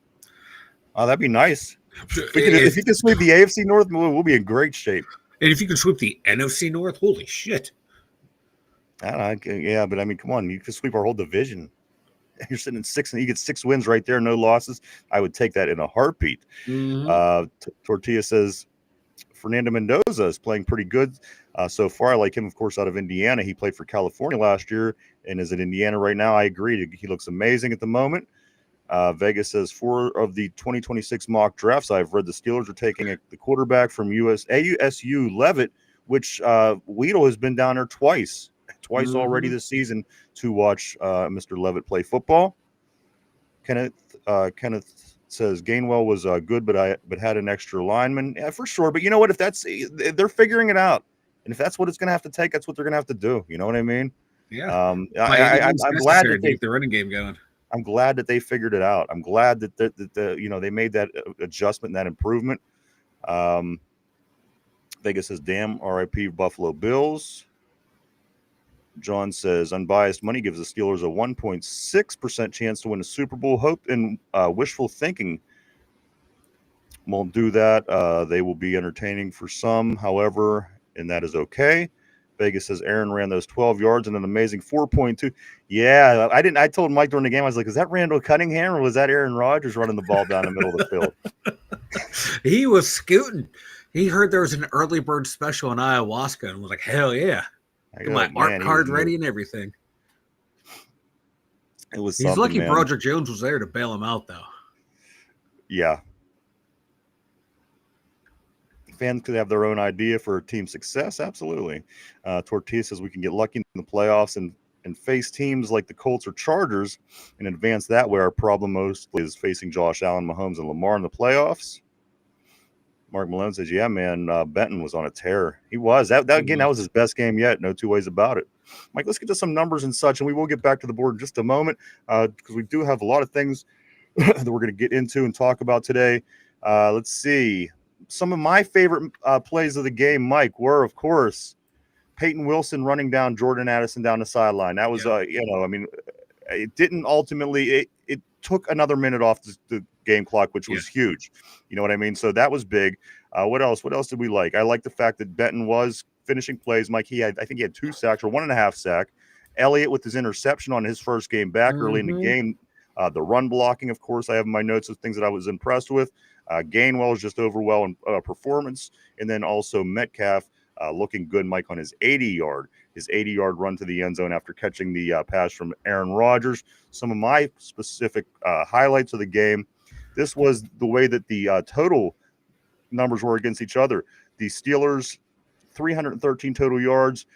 That'd be nice. If he can sweep the AFC North, we'll be in great shape. And if you can sweep the NFC North, holy shit. Yeah, but I mean, come on. You can sweep our whole division. You're sitting at 6, and you get 6 wins right there, no losses. I would take that in a heartbeat. Mm-hmm. Tortilla says, Fernando Mendoza is playing pretty good so far. I like him, of course, out of Indiana. He played for California last year and is in Indiana right now. I agree. He looks amazing at the moment. Vegas says 4 of the 2026 mock drafts I've read, the Steelers are taking the quarterback from AUSU Levitt, which Weedle has been down there twice already this season to watch Mr. Levitt play football. Kenneth says Gainwell was good, but had an extra lineman. Yeah, for sure. But you know what? If they're figuring it out, and if that's what it's going to have to take, that's what they're going to have to do. You know what I mean? Yeah. I'm glad that they keep the running game going. I'm glad that they figured it out. I'm glad that they made that adjustment and that improvement. Vegas says, "Damn, RIP Buffalo Bills." John says, unbiased money gives the Steelers a 1.6% chance to win a Super Bowl. Hope and wishful thinking won't do that. They will be entertaining for some, however, and that is okay. Vegas says Aaron ran those 12 yards and an amazing 4.2. Yeah, I told Mike during the game, I was like, is that Randall Cunningham or was that Aaron Rodgers running the ball down the middle of the field? He was scooting. He heard there was an early bird special in ayahuasca and was like, hell yeah. Got my art card ready and everything. It was. He's lucky Broderick Jones was there to bail him out, though. Yeah. Fans could have their own idea for team success. Absolutely. Tortilla says we can get lucky in the playoffs and face teams like the Colts or Chargers and advance that way. Our problem mostly is facing Josh Allen, Mahomes, and Lamar in the playoffs. Mark Malone says, yeah, man, Benton was on a tear. He was. That was his best game yet. No two ways about it. Mike, let's get to some numbers and such, and we will get back to the board in just a moment because we do have a lot of things that we're going to get into and talk about today. Let's see. Some of my favorite plays of the game, Mike, were, of course, Peyton Wilson running down Jordan Addison down the sideline. That was, it didn't ultimately – it took another minute off the game clock, which was huge. You know what I mean? So that was big. What else? What else did we like? I like the fact that Benton was finishing plays. Mike, I think he had 2 sacks or 1.5 sacks. Elliott with his interception on his first game back early in the game. The run blocking, of course, I have in my notes of things that I was impressed with. Gainwell is just overall in performance. And then also Metcalf looking good, Mike, on his 80-yard run to the end zone after catching the pass from Aaron Rodgers. Some of my specific highlights of the game. This was the way that the total numbers were against each other. The Steelers, 313 total yards,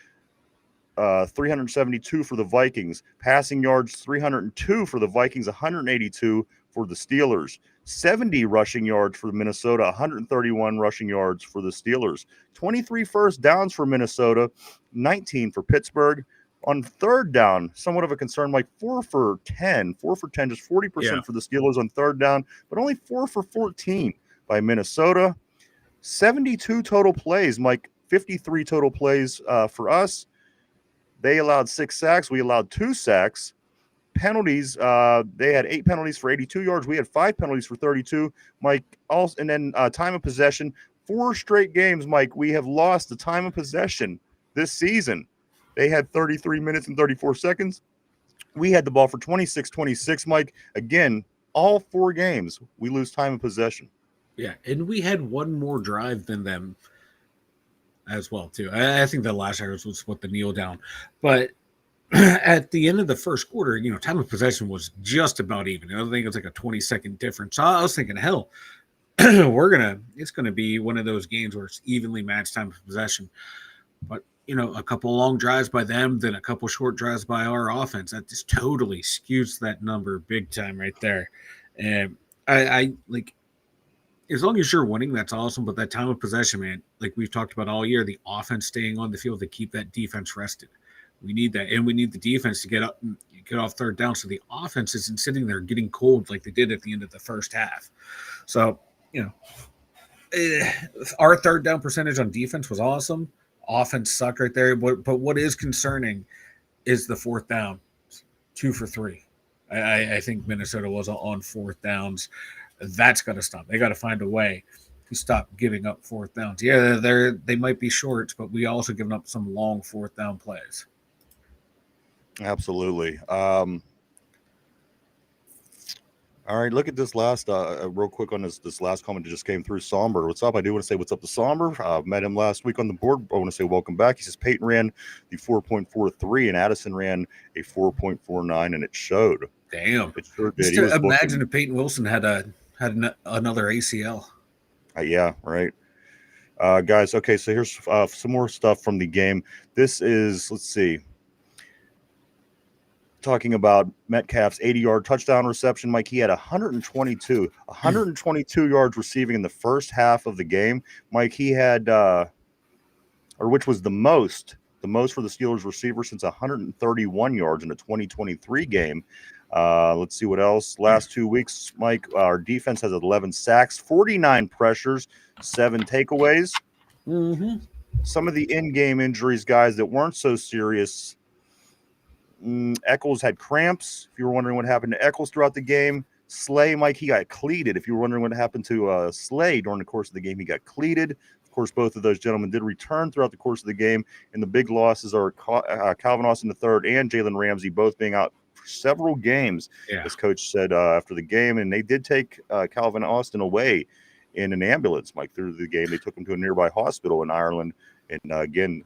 372 for the Vikings. Passing yards, 302 for the Vikings, 182 for the Steelers. 70 rushing yards for Minnesota, 131 rushing yards for the Steelers. 23 first downs for Minnesota, 19 for Pittsburgh. On third down, somewhat of a concern, like 4 for 10, just 40% for the Steelers on third down, but only 4 for 14 by Minnesota. 72 total plays, Mike, 53 total plays for us. They allowed 6 sacks. We allowed 2 sacks. Penalties, they had 8 penalties for 82 yards. We had 5 penalties for 32, Mike. Also, and then time of possession, 4 straight games, Mike. We have lost the time of possession this season. They had 33 minutes and 34 seconds. We had the ball for 26, Mike. Again, all 4 games, we lose time of possession. Yeah, and we had one more drive than them as well too. I think the last drive was what the kneel down, but at the end of the first quarter, time of possession was just about even. I think it's like a 20-second difference. So I was thinking, hell, it's gonna be one of those games where it's evenly matched time of possession. But a couple long drives by them, then a couple short drives by our offense. That just totally skews that number big time right there. And I like, as long as you're winning, that's awesome. But that time of possession, man, like we've talked about all year, the offense staying on the field to keep that defense rested. We need that, and we need the defense to get up and get off third down, so the offense isn't sitting there getting cold like they did at the end of the first half. So, our third down percentage on defense was awesome. Offense sucked right there, but what is concerning is the fourth down, 2 for 3. I think Minnesota was on fourth downs. That's got to stop. They got to find a way to stop giving up fourth downs. Yeah, they might be shorts, but we also given up some long fourth down plays. Absolutely. All right, look at this last, real quick on this last comment that just came through. Somber, what's up? I do want to say what's up to Somber. Met him last week on the board. I want to say welcome back. He says Peyton ran the 4.43 and Addison ran a 4.49, and it showed. Damn. It sure did. Just imagine if Peyton Wilson had another ACL. Yeah, right. Guys, okay, so here's some more stuff from the game. This is, let's see, talking about Metcalf's 80-yard touchdown reception. Mike, he had 122 yards receiving in the first half of the game. Mike, he had, which was the most for the Steelers receiver since 131 yards in a 2023 game. Let's see what else. Last 2 weeks, Mike, our defense has 11 sacks, 49 pressures, 7 takeaways. Mm-hmm. Some of the in-game injuries, guys, that weren't so serious. Eccles had cramps. If you were wondering what happened to Eccles throughout the game. Slay, Mike, he got cleated. If you were wondering what happened to Slay during the course of the game, he got cleated. Of course, both of those gentlemen did return throughout the course of the game. And the big losses are Calvin Austin III and Jalen Ramsey both being out for several games, as Coach said after the game. And they did take Calvin Austin away in an ambulance, Mike, through the game. They took him to a nearby hospital in Ireland. And again,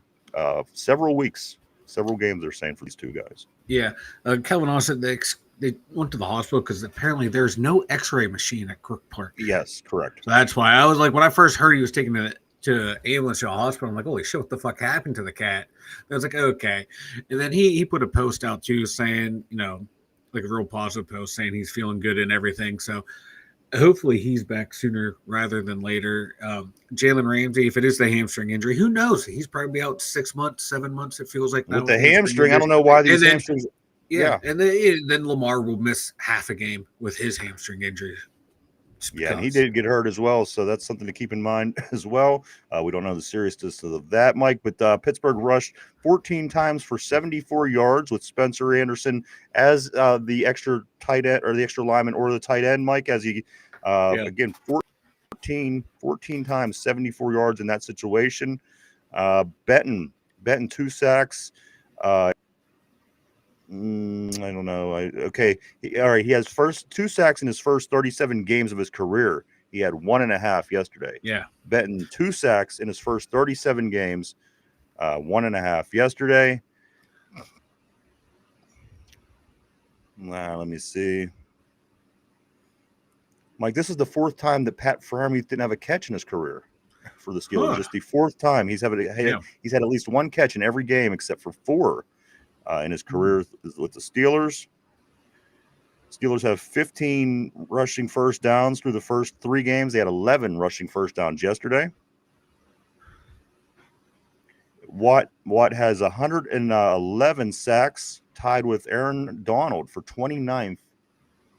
several games, they're saying, for these two guys. Yeah. Calvin Austin, they went to the hospital because apparently there's no x-ray machine at Crook Park. Yes, correct. So that's why I was like, when I first heard he was taken to ambulance to a hospital, I'm like, holy shit, what the fuck happened to the cat? And I was like, okay. And then he put a post out too saying, like a real positive post saying he's feeling good and everything. So hopefully he's back sooner rather than later. Jalen Ramsey, if it is the hamstring injury, who knows? He's probably out 6 months, 7 months. It feels like now with the hamstring. I don't know why these hamstrings. Yeah, and then Lamar will miss half a game with his hamstring injury. Yeah, and he did get hurt as well, so that's something to keep in mind as well. We don't know the seriousness of that, Mike, but Pittsburgh rushed 14 times for 74 yards with Spencer Anderson as the extra tight end or the extra lineman or the tight end, Mike, as he again 14 times 74 yards in that situation. Benton 2 sacks. I don't know. Okay. All right. He has 2 sacks in his first 37 games of his career. He had 1.5 yesterday. Yeah. Benton 2 sacks in his first 37 games. 1.5 yesterday. Let me see. Mike, this is the 4th time that Pat Freiermuth didn't have a catch in his career for the Steelers. Just the 4th time he's had at least 1 catch in every game except for 4. In his career with the Steelers. Steelers have 15 rushing first downs through the first 3 games. They had 11 rushing first downs yesterday. Watt has 111 sacks, tied with Aaron Donald for 29th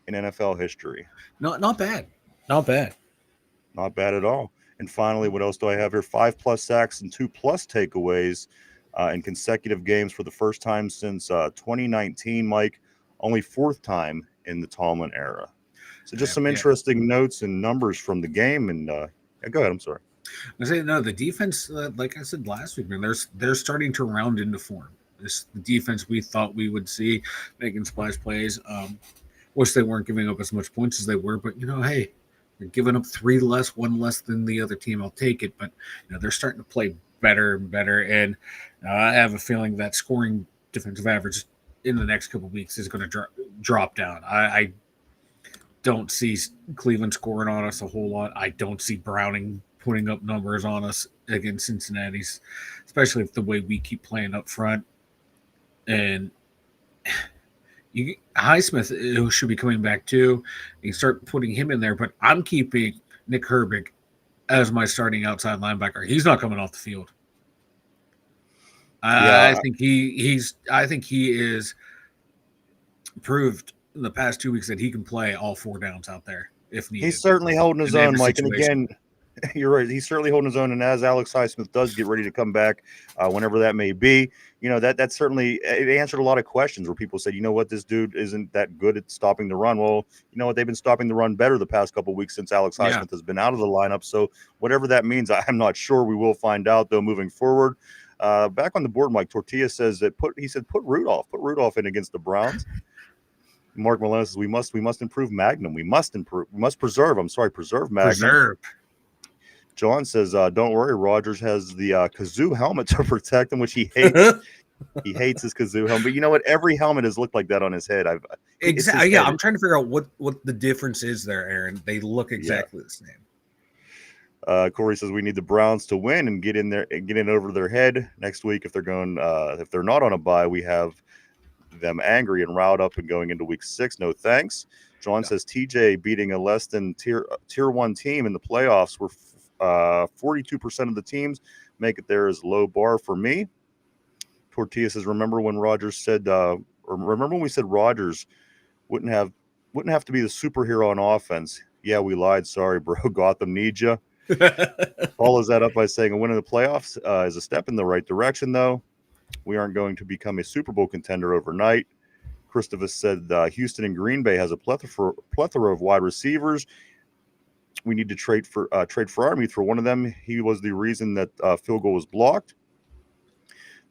in NFL history. Not bad. Not bad. Not bad at all. And finally, what else do I have here? 5+ sacks and 2+ takeaways. In consecutive games for the first time since 2019, Mike, only 4th time in the Tomlin era. So just some interesting notes and numbers from the game. And go ahead. I'm sorry. I say no. The defense, like I said last week, man, they're starting to round into form. The defense we thought we would see making splash plays. Wish they weren't giving up as much points as they were, but hey, They're giving up 3 less, 1 less than the other team. I'll take it, but they're starting to play better and better. And I have a feeling that scoring defensive average in the next couple of weeks is going to drop down. I don't see Cleveland scoring on us a whole lot. I don't see Browning putting up numbers on us against Cincinnati's, especially if the way we keep playing up front. And Highsmith who should be coming back too. You start putting him in there, but I'm keeping Nick Herbig as my starting outside linebacker. He's not coming off the field. I think he is proved in the past 2 weeks that he can play all 4 downs out there if needed. He's certainly holding his own, Mike. And again, you're right. He's certainly holding his own. And as Alex Highsmith does get ready to come back, whenever that may be, that certainly it answered a lot of questions where people said, this dude isn't that good at stopping the run. Well, you know what? They've been stopping the run better the past couple of weeks since Alex Highsmith has been out of the lineup. So whatever that means, I'm not sure. We will find out though moving forward. Back on the board, Mike Tortilla says that put Rudolph in against the Browns. Mark Malone says we must improve Magnum. We must preserve Magnum. Preserve. John says, don't worry, Rodgers has the kazoo helmet to protect him, which he hates. He hates his kazoo helmet. But you know what? Every helmet has looked like that on his head. Exactly. Yeah, I'm trying to figure out what the difference is there, Aaron. They look exactly the same. Corey says we need the Browns to win and get in there and get in over their head next week. If they're not on a bye, we have them angry and riled up and going into week 6. No thanks. John says TJ beating a less than tier 1 team in the playoffs were 42% of the teams make it there is low bar for me. Tortilla says, remember when Rodgers said, or remember when we said Rodgers wouldn't have to be the superhero on offense? Yeah, we lied. Sorry, bro. Gotham needs you. Follows that up by saying a win in the playoffs is a step in the right direction, though. We aren't going to become a Super Bowl contender overnight. Christopher said Houston and Green Bay has a plethora of wide receivers. We need to trade for Freiermuth for one of them. He was the reason that field goal was blocked.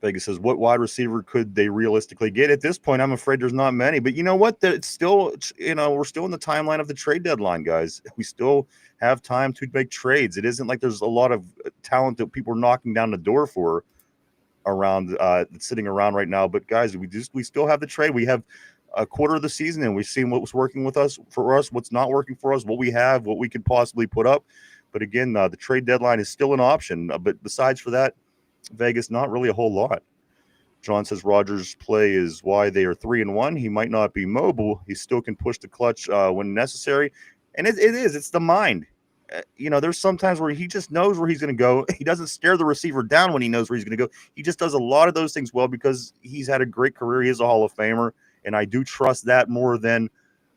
Vegas says, what wide receiver could they realistically get? At this point, I'm afraid there's not many. But you know what? It's still, we're still in the timeline of the trade deadline, guys. We still have time to make trades. It isn't like there's a lot of talent that people are knocking down the door for around sitting around right now. But guys, we still have the trade. We have a quarter of the season, and we've seen what was working for us, what's not working for us, what we have, what we could possibly put up. But again, the trade deadline is still an option. But besides for that, Vegas, not really a whole lot. John says Rodgers' play is why they are 3-1. He might not be mobile. He still can push the clutch when necessary. And it's the mind. There's sometimes where he just knows where he's going to go. He doesn't stare the receiver down when he knows where he's going to go. He just does a lot of those things well because he's had a great career. He is a Hall of Famer. And I do trust that more than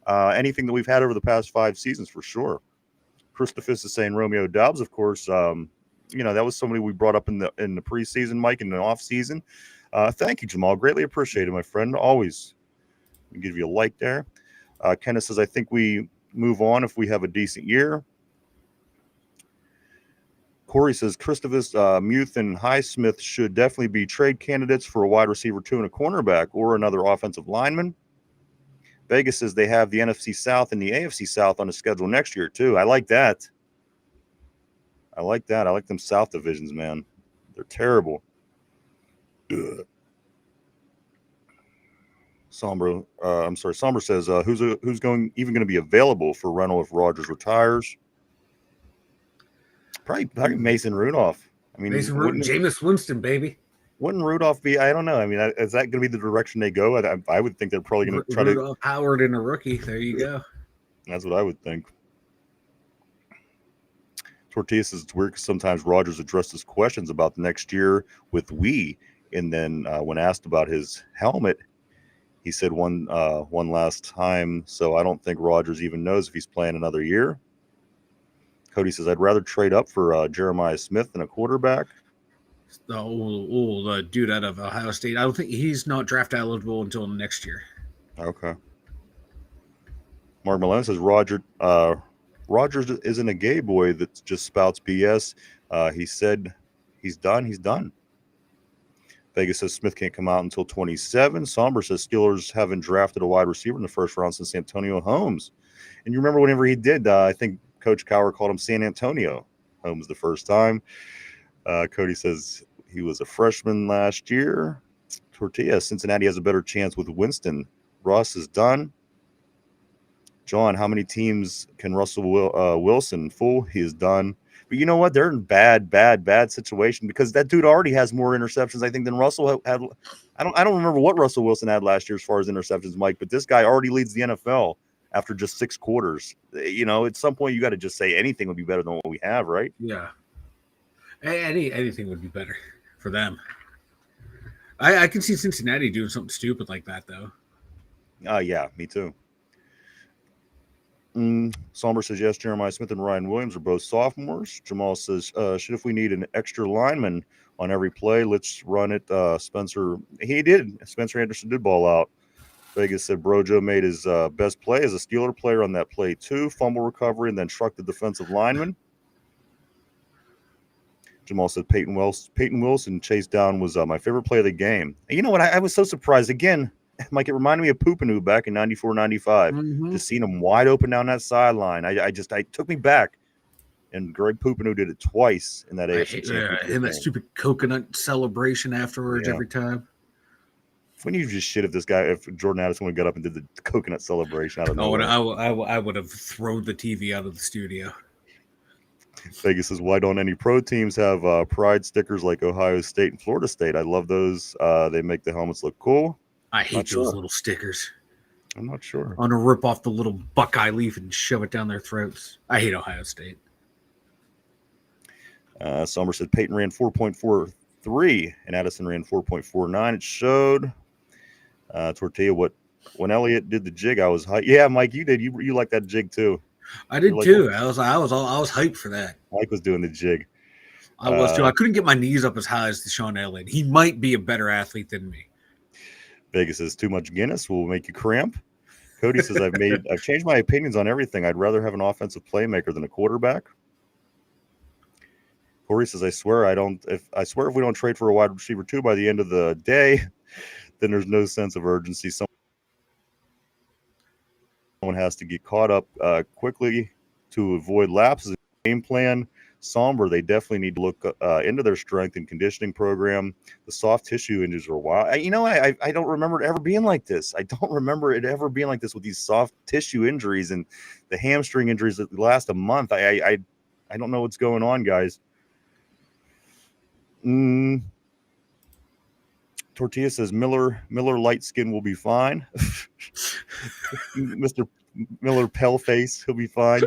anything that we've had over the past 5 seasons for sure. Christopher is saying Romeo Doubs, of course. That was somebody we brought up in the preseason, Mike, in the off season. Thank you, Jamal. Greatly appreciated, my friend. Always give you a like there. Kenneth says, I think we move on if we have a decent year. Corey says Christopher, Muth, and Highsmith should definitely be trade candidates for a wide receiver 2 and a cornerback or another offensive lineman. Vegas says they have the NFC South and the AFC South on the schedule next year, too. I like that. I like them South divisions, man. They're terrible. Ugh. Somber says, who's going to be available for rental if Rodgers retires? Probably Mason Rudolph. I mean, Jameis Winston, baby. Wouldn't Rudolph be? I don't know. I mean, is that going to be the direction they go? I would think they're probably going to try Rudolph Howard and a rookie. There you go. That's what I would think. Tortilla says it's weird because sometimes Rodgers addresses questions about the next year with we, and then when asked about his helmet, he said one last time. So I don't think Rodgers even knows if he's playing another year. Cody says, I'd rather trade up for Jeremiah Smith than a quarterback. The old dude out of Ohio State. I don't think he's not draft eligible until next year. Okay. Mark Malone says, Rodgers isn't a gay boy that just spouts BS. He said he's done. He's done. Vegas says Smith can't come out until 27. Somber says Steelers haven't drafted a wide receiver in the first round since Antonio Holmes. And you remember whenever he did, I think Coach Cowher called him San Antonio. Holmes the first time. Cody says he was a freshman last year. Tortilla, Cincinnati has a better chance with Winston. Russ is done. John, how many teams can Russell Wilson fool? He is done. But you know what? They're in bad situation because that dude already has more interceptions, I think, than Russell had. I don't remember what Russell Wilson had last year as far as interceptions, Mike, but this guy already leads the NFL after just 6 quarters. You know, at some point you got to just say anything would be better than what we have, right? Yeah. Anything would be better for them. I can see Cincinnati doing something stupid like that, though. Yeah, me too. Somber says, yes, Jeremiah Smith and Ryan Williams are both sophomores. Jamal says, shit, if we need an extra lineman on every play, let's run it. Spencer Anderson did ball out. Vegas said Brojo made his best play as a Steeler player on that play too. Fumble recovery and then struck the defensive lineman. Jamal said Peyton Wilson chase down was my favorite play of the game. And you know what? I was so surprised. Again, Mike, it reminded me of Poopanu back in 94, 95. Just seeing him wide open down that sideline. I took me back. And Greg Poopanu did it twice in that AFC championship. And that stupid coconut celebration afterwards every time. When you just shit if Jordan Addison would have got up and did the coconut celebration out of nowhere. I would have thrown the TV out of the studio. Vegas says, why don't any pro teams have pride stickers like Ohio State and Florida State? I love those. They make the helmets look cool. I hate those little stickers. I'm not sure. I want to rip off the little Buckeye leaf and shove it down their throats. I hate Ohio State. Sommer said Peyton ran 4.43 and Addison ran 4.49. It showed. Tortilla, when Elliott did the jig, I was hyped. Yeah, Mike, you did. You liked that jig too. I did too. I was hyped for that. Mike was doing the jig. I was too. I couldn't get my knees up as high as Deshaun Elliott. He might be a better athlete than me. Vegas says too much Guinness will make you cramp. Cody says I've changed my opinions on everything. I'd rather have an offensive playmaker than a quarterback. Corey says I swear if we don't trade for a wide receiver 2 by the end of the day, then there's no sense of urgency. Someone has to get caught up quickly to avoid lapses in the game plan. Somber, they definitely need to look into their strength and conditioning program. The soft tissue injuries are wild. I don't remember it ever being like this. I don't remember it ever being like this with these soft tissue injuries and the hamstring injuries that last a month. I don't know what's going on, guys. Tortilla says Miller light skin will be fine. Mr. Miller pale face, he'll be fine.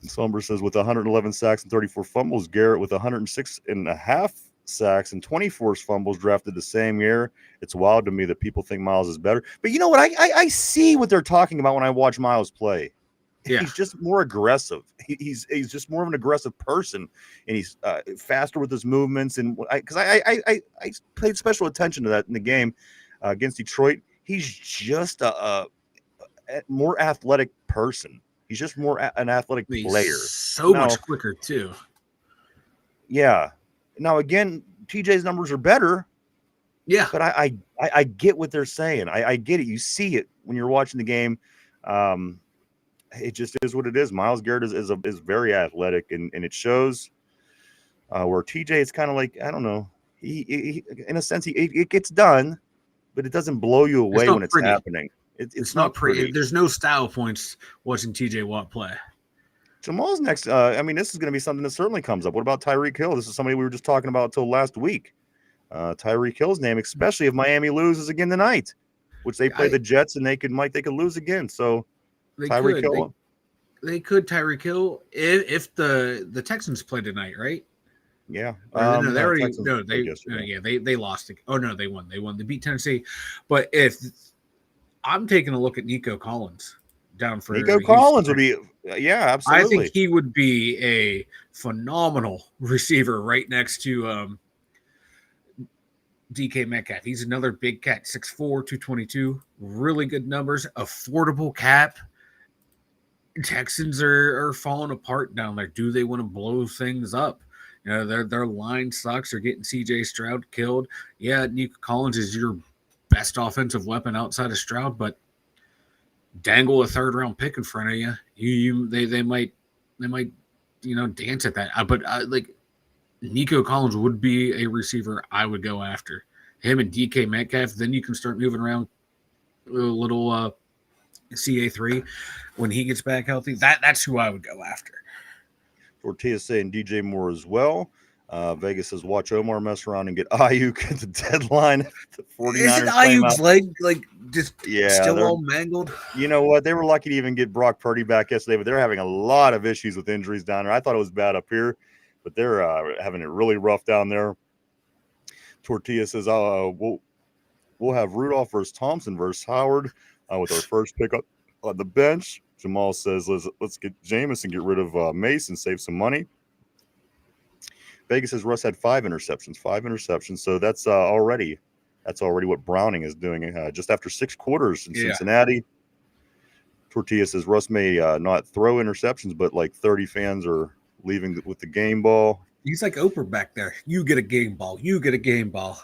Somber says with 111 sacks and 34 fumbles, Garrett with 106.5 sacks and 24 fumbles drafted the same year. It's wild to me that people think Miles is better. But you know what? I see what they're talking about when I watch Miles play. Yeah. He's just more aggressive. He's just more of an aggressive person, and he's faster with his movements. And because I paid special attention to that in the game against Detroit. He's just a more athletic person. He's just more an athletic player. So much quicker too. Yeah. Now again, TJ's numbers are better. Yeah. But I get what they're saying. I get it. You see it when you're watching the game. It just is what it is. Myles Garrett is very athletic, and it shows. Where TJ is kind of like, I don't know. He in a sense it gets done, but it doesn't blow you away when it's happening. It's not pretty. There's no style points watching TJ Watt play. Jamal's next. This is going to be something that certainly comes up. What about Tyreek Hill? This is somebody we were just talking about until last week. Tyreek Hill's name, especially if Miami loses again tonight, which they play the Jets and they could lose again. So Tyreek Hill. They could Tyreek Hill if the Texans play tonight, right? Yeah. They lost. Oh no, they won. They beat Tennessee. But if I'm taking a look at Nico Collins down for Nico Collins would be, absolutely. I think he would be a phenomenal receiver right next to DK Metcalf. He's another big cat, 6'4", 222, really good numbers, affordable cap. Texans are falling apart down there. Do they want to blow things up? You know, their line sucks. They're getting CJ Stroud killed. Yeah, Nico Collins is your best offensive weapon outside of Stroud, but dangle a third round pick in front of you, they might dance at that. But like Nico Collins would be a receiver I would go after. Him and DK Metcalf. Then you can start moving around a little CA3 when he gets back healthy. That's who I would go after. Tortilla saying DJ Moore as well. Vegas says watch Omar mess around and get Ayuk at the deadline. The 49ers Isn't Ayuk's leg like just still all mangled? You know what? They were lucky to even get Brock Purdy back yesterday, but they're having a lot of issues with injuries down there. I thought it was bad up here, but they're having it really rough down there. Tortilla says, we'll have Rudolph versus Thompson versus Howard with our first pick up on the bench. Jamal says, let's get Jameis and get rid of Mason, save some money. Vegas says Russ had 5 interceptions. So that's already what Browning is doing just after 6 quarters in Cincinnati. Tortilla says Russ may not throw interceptions, but like 30 fans are leaving with the game ball. He's like Oprah back there. You get a game ball. You get a game ball.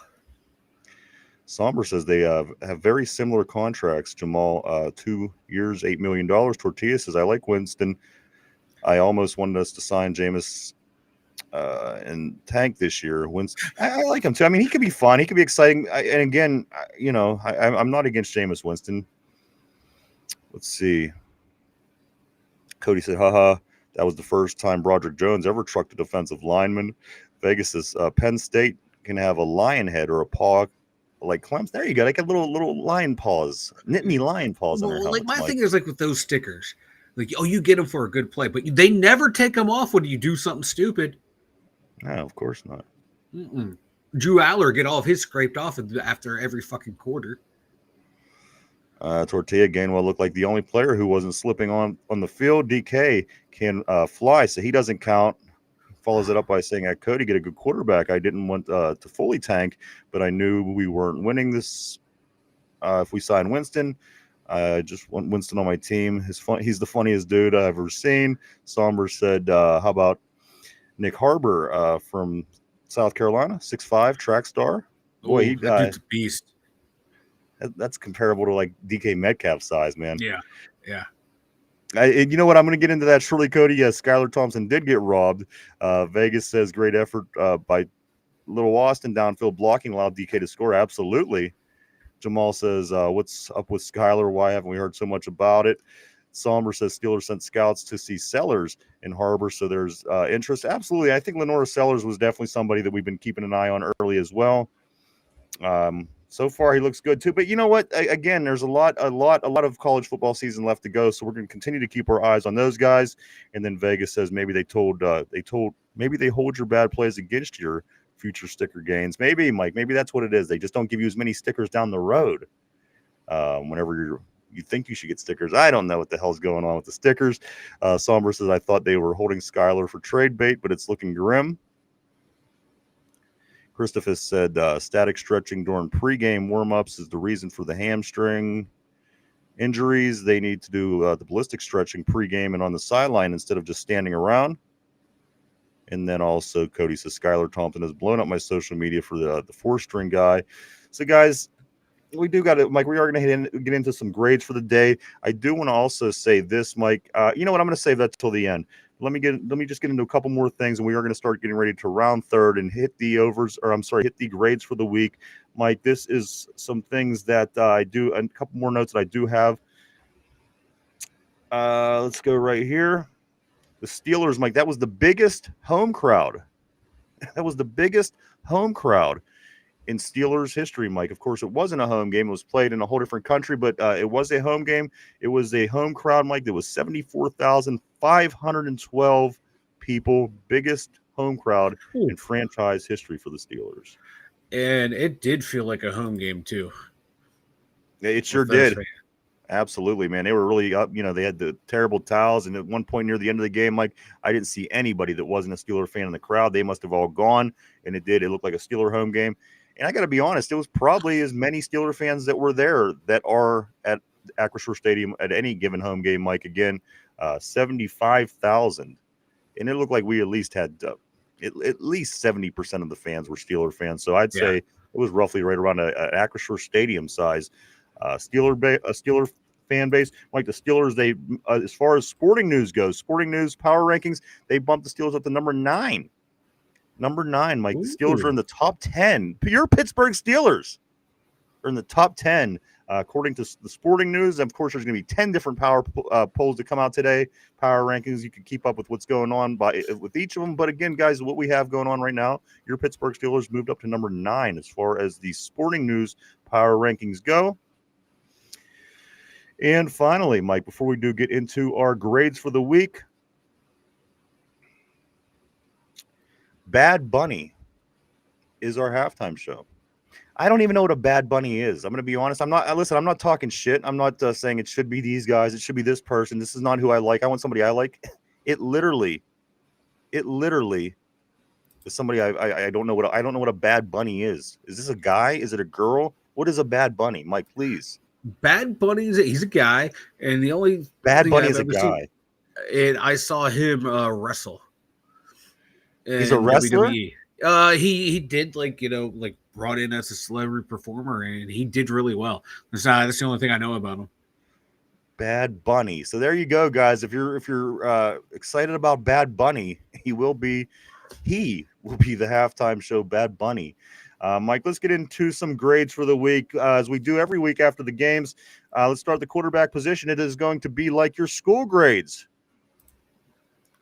Somber says they have very similar contracts. Jamal, 2 years, $8 million. Tortilla says, I like Winston. I almost wanted us to sign Jameis and Tank this year. Winston, I like him too. I mean, he could be fun. He could be exciting. And again, I'm not against Jameis Winston. Let's see. Cody said, haha, that was the first time Broderick Jones ever trucked a defensive lineman. Vegas says Penn State can have a lion head or a paw like Clemson. There you go. Like a little lion paws, knit me lion paws. Well, like my thing is like with those stickers, like, oh, you get them for a good play, but they never take them off when you do something stupid. No, of course not. Drew Aller get all of his scraped off after every fucking quarter. Tortilla Gainwell looked like the only player who wasn't slipping on the field. DK can fly, so he doesn't count. Follows it up by saying, at Cody, get a good quarterback. I didn't want to fully tank, but I knew we weren't winning this if we signed Winston. I just want Winston on my team. He's the funniest dude I've ever seen. Somber said, how about Nick Harbor from South Carolina, 6'5", track star. Boy, that dude's a beast. That's comparable to like DK Metcalf size, man. Yeah. You know what? I'm going to get into that shortly, Cody. Yes, Skylar Thompson did get robbed. Vegas says great effort by Little Austin downfield blocking allowed DK to score. Absolutely. Jamal says, what's up with Skylar? Why haven't we heard so much about it? Somber says Steelers sent scouts to see Sellers in Harbor, so there's interest. Absolutely. I think Lenora Sellers was definitely somebody that we've been keeping an eye on early as well. So far, he looks good too. But you know what? Again, there's a lot of college football season left to go. So we're going to continue to keep our eyes on those guys. And then Vegas says maybe they hold your bad plays against your future sticker gains. Maybe, Mike. Maybe that's what it is. They just don't give you as many stickers down the road. Whenever you think you should get stickers, I don't know what the hell's going on with the stickers. Somber says I thought they were holding Skylar for trade bait, but it's looking grim. Christopher said static stretching during pregame warm-ups is the reason for the hamstring injuries. They need to do the ballistic stretching pregame and on the sideline instead of just standing around. And then also Cody says Skylar Thompson has blown up my social media for the 4-string guy. So guys, we do got to, Mike, we are going to get into some grades for the day. I do want to also say this, Mike. You know what? I'm going to save that till the end. Let me just get into a couple more things, and we are going to start getting ready to round third and hit the grades for the week. Mike, this is some things that I do, a couple more notes that I do have. Let's go right here. The Steelers, Mike, that was the biggest home crowd. That was the biggest home crowd in Steelers history, Mike. Of course, it wasn't a home game. It was played in a whole different country, but it was a home game. It was a home crowd, Mike. There was 74,512 people. Biggest home crowd in franchise history for the Steelers. And it did feel like a home game, too. It sure did. Absolutely, man. They were really up. You know, they had the terrible towels. And at one point near the end of the game, Mike, I didn't see anybody that wasn't a Steeler fan in the crowd. They must have all gone. And it did. It looked like a Steeler home game. And I got to be honest, it was probably as many Steeler fans that were there that are at Acrisure Stadium at any given home game, Mike. Again, 75,000. And it looked like we at least had at least 70% of the fans were Steeler fans. So I'd say it was roughly right around an Acrisure Stadium size. Steeler fan base. Like the Steelers, they as far as sporting news goes, sporting news power rankings, they bumped the Steelers up to number 9. Number 9, Mike. The Steelers are in the top 10. Your Pittsburgh Steelers are in the top 10. According to the sporting news, of course, there's going to be 10 different power polls to come out today, power rankings. You can keep up with what's going on with each of them. But again, guys, what we have going on right now, your Pittsburgh Steelers moved up to number 9 as far as the sporting news power rankings go. And finally, Mike, before we do get into our grades for the week, Bad Bunny is our halftime show. I don't even know what a Bad Bunny is. I'm going to be honest. I'm not talking shit. I'm not saying it should be these guys. It should be this person. This is not who I like. I want somebody I like. It literally is somebody I don't know what a Bad Bunny is. Is this a guy? Is it a girl? What is a Bad Bunny? Mike, please. Bad Bunny he's a guy, and the only Bad Bunny is a guy. And I saw him wrestle. He's a wrestler? WWE. He did brought in as a celebrity performer, and he did really well. That's the only thing I know about him. Bad Bunny. So there you go, guys. If you're excited about Bad Bunny, he will be the halftime show. Bad Bunny. Mike, let's get into some grades for the week as we do every week after the games. Let's start the quarterback position. It is going to be like your school grades: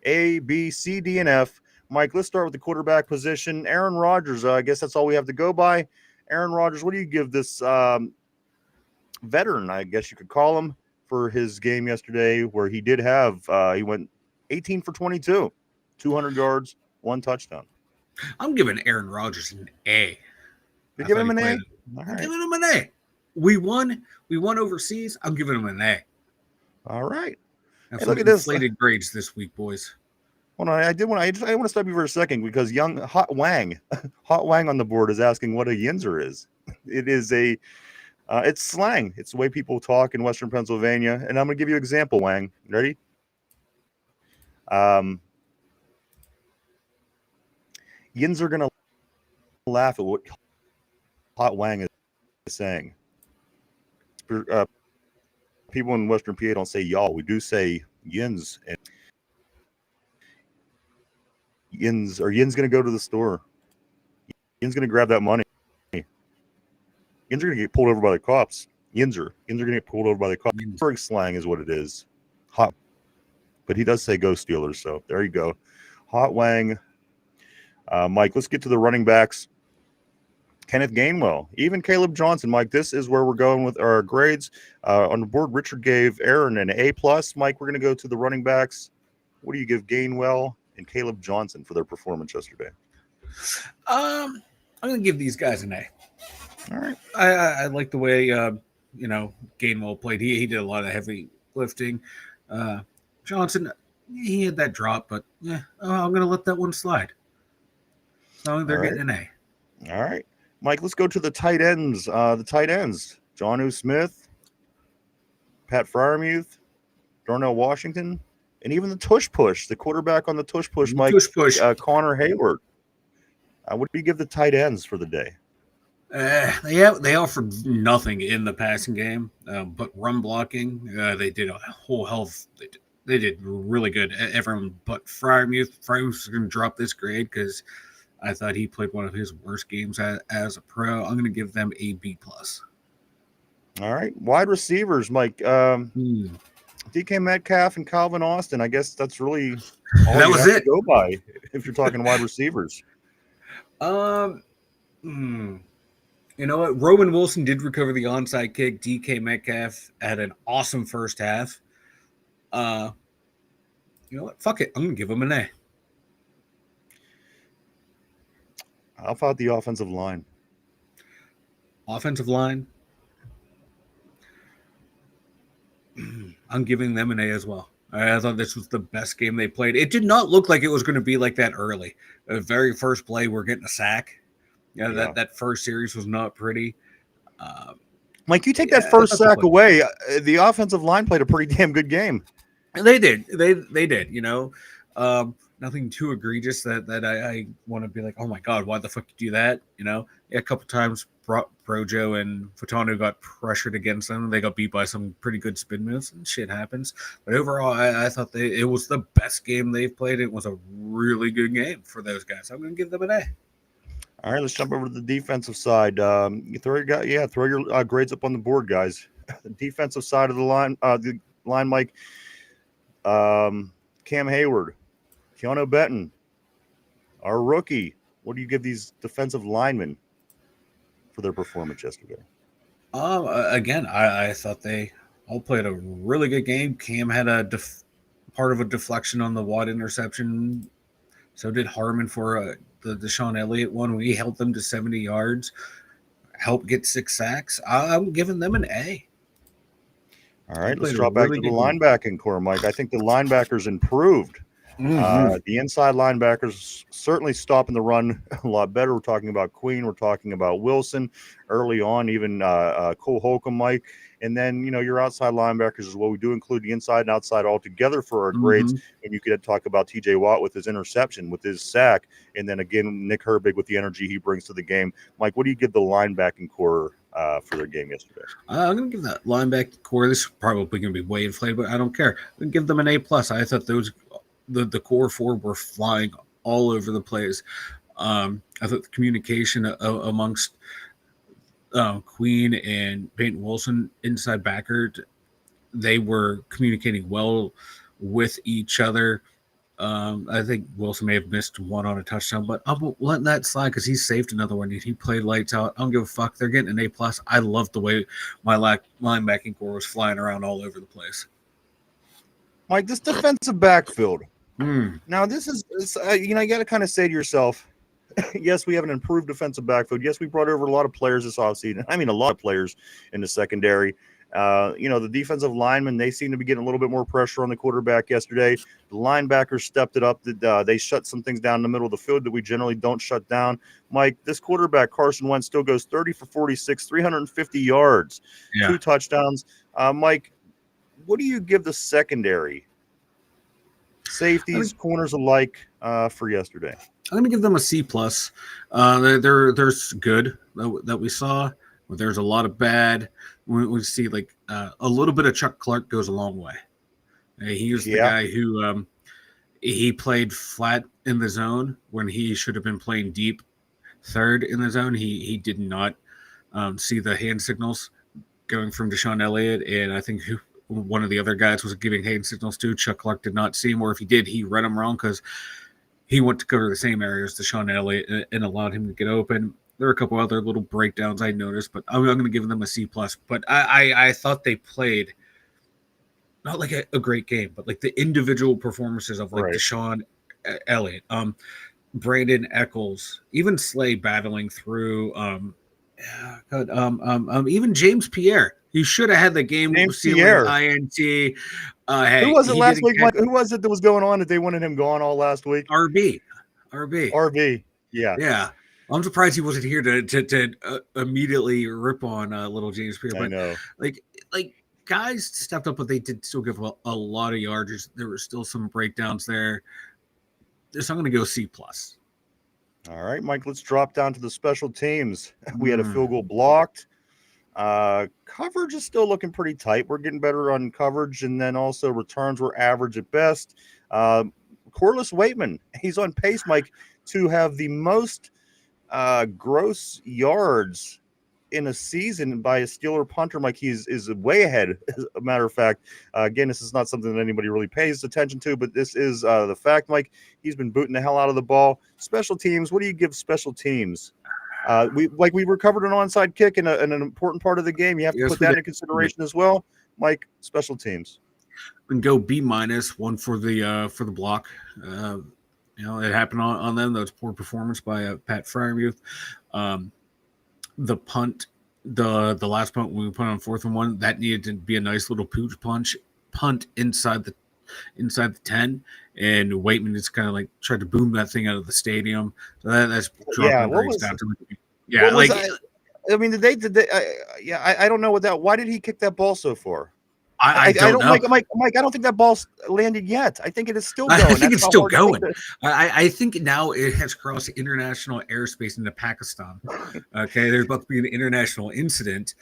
A, B, C, D, and F. Mike, let's start with the quarterback position. Aaron Rodgers, I guess that's all we have to go by. Aaron Rodgers, what do you give this veteran, I guess you could call him, for his game yesterday where he did have, he went 18 for 22, 200 yards, 1 touchdown. I'm giving Aaron Rodgers an A. You're giving him an A? I'm giving him an A. We won overseas. I'm giving him an A. All right. Hey, look at this. Inflated grades this week, boys. Hold on, I want to stop you for a second because young Hot Wang on the board is asking what a Yinzer is. It is it's slang. It's the way people talk in Western Pennsylvania. And I'm going to give you an example, Wang. You ready? Yins are going to laugh at what Hot Wang is saying. People in Western PA don't say y'all. We do say yins. And Yins going to go to the store. Yins going to grab that money. Yins are going to get pulled over by the cops. Yins are going to get pulled over by the cops. Pittsburgh slang is what it is. Hot. But he does say go Steelers, so there you go. Hot Wang. Mike, let's get to the running backs. Kenneth Gainwell, even Caleb Johnson. Mike, this is where we're going with our grades. On the board, Richard gave Aaron an A+. Mike, we're going to go to the running backs. What do you give Gainwell and Caleb Johnson for their performance yesterday? I'm going to give these guys an A. All right. I like the way, Gainwell played. He did a lot of heavy lifting. Johnson, he had that drop, but I'm going to let that one slide. So they're getting an A. All right. Mike, let's go to the tight ends. Jonnu Smith, Pat Freiermuth, Darnell Washington, and even the tush push, the quarterback on the tush push, Mike, Connor Hayward. What do you give the tight ends for the day? They offered nothing in the passing game, but run blocking. They did a whole hell of, they did really good. Everyone but Freiermuth. Freiermuth's going to drop this grade because I thought he played one of his worst games as a pro. I'm going to give them a B+. All right. Wide receivers, Mike. DK Metcalf and Calvin Austin. I guess that's really all that was it. To go by if you're talking wide receivers. You know what? Roman Wilson did recover the onside kick. DK Metcalf had an awesome first half. You know what? Fuck it. I'm going to give him an A. How about the offensive line? Offensive line. I'm giving them an A as well. I thought this was the best game they played. It did not look like it was going to be like that early. The very first play, we're getting a sack. That first series was not pretty. Mike, you take that first sack away. The offensive line played a pretty damn good game. And they did. They did. You know, nothing too egregious that I want to be like, oh my god, why the fuck you do that? A couple times Brojo and Fotano got pressured against them. They got beat by some pretty good spin moves, and shit happens. But overall, I thought it was the best game they've played. It was a really good game for those guys. I'm going to give them an A. All right, let's jump over to the defensive side. You throw your grades up on the board, guys. The defensive side of the line, Mike. Cam Hayward, Keanu Benton, our rookie. What do you give these defensive linemen for their performance yesterday? Again, I thought they all played a really good game. Cam had a part of a deflection on the Watt interception. So did Harmon for the Deshaun Elliott one. We held them to 70 yards, helped get 6 sacks. I'm giving them an A. All right, let's drop back to the linebacking core, Mike. I think the linebackers improved. The inside linebackers certainly stopping the run a lot better. We're talking about Queen. We're talking about Wilson early on, even Cole Holcomb, Mike. And then, your outside linebackers as well. We do include the inside and outside all together for our grades. And you could talk about TJ Watt with his interception, with his sack. And then again, Nick Herbig with the energy he brings to the game. Mike, what do you give the linebacking core for their game yesterday? I'm going to give that linebacker core. This is probably going to be way inflated, but I don't care. I'm going to give them an A+. I thought the core four were flying all over the place. I thought the communication amongst Queen and Peyton Wilson, inside backer, they were communicating well with each other. I think Wilson may have missed one on a touchdown, but I'm letting that slide because he saved another one. He played lights out. I don't give a fuck. They're getting an A+. I love the way my linebacking core was flying around all over the place. Mike, this defensive backfield. Now, this is you got to kind of say to yourself, yes, we have an improved defensive backfield. Yes, we brought over a lot of players this offseason. I mean, a lot of players in the secondary. The defensive linemen, they seem to be getting a little bit more pressure on the quarterback yesterday. The linebackers stepped it up. They shut some things down in the middle of the field that we generally don't shut down. Mike, this quarterback, Carson Wentz, still goes 30 for 46, 350 yards, 2 touchdowns. Mike, what do you give the secondary? Safeties, corners alike for yesterday. I'm going to give them a C+. There's good that we saw. But there's a lot of bad. We see a little bit of Chuck Clark goes a long way. He was the guy who he played flat in the zone when he should have been playing deep third in the zone. He did not see the hand signals going from Deshaun Elliott, and I think one of the other guys was giving hand signals to. Chuck Clark did not see him, or if he did, he read him wrong because he went to cover the same area as Deshaun Elliott and allowed him to get open. There are a couple other little breakdowns I noticed, but I'm going to give them a C+. But I thought they played not like a great game, but like the individual performances of Deshaun Elliott, Brandon Eccles, even Slay battling through, even James Pierre. He should have had the game Pierre. INT. Who was it last week, Mike? Who was it that was going on that they wanted him gone all last week? RB. Yeah. I'm surprised he wasn't here to immediately rip on little James Pierre. But I know. Like guys stepped up, but they did still give a lot of yardage. There were still some breakdowns there. So I'm going to go C+. All right, Mike, let's drop down to the special teams. We had a field goal blocked. Coverage is still looking pretty tight. We're getting better on coverage, and then also returns were average at best. Corliss Waitman, he's on pace, Mike, to have the most gross yards in a season by a Steeler punter. Mike, is way ahead, as a matter of fact. Again, this is not something that anybody really pays attention to, but this is the fact, Mike. He's been booting the hell out of the ball. Special teams, what do you give special teams? We recovered an onside kick in an important part of the game. You have to put that into consideration as well. Mike, special teams. We can go B-, one for the block. It happened on them. That was poor performance by Pat Freiermuth. The punt, the last punt we put on 4th and 1, that needed to be a nice little pooch punt inside the 10, and Waitman just kind of like tried to boom that thing out of the stadium. So that's dropping grades down to I mean, did they? I don't know what that. Why did he kick that ball so far? I don't know. Mike, I don't think that ball's landed yet. I think it is still going. I think it's still going. That... I think now it has crossed international airspace into Pakistan. Okay, there's about to be an international incident.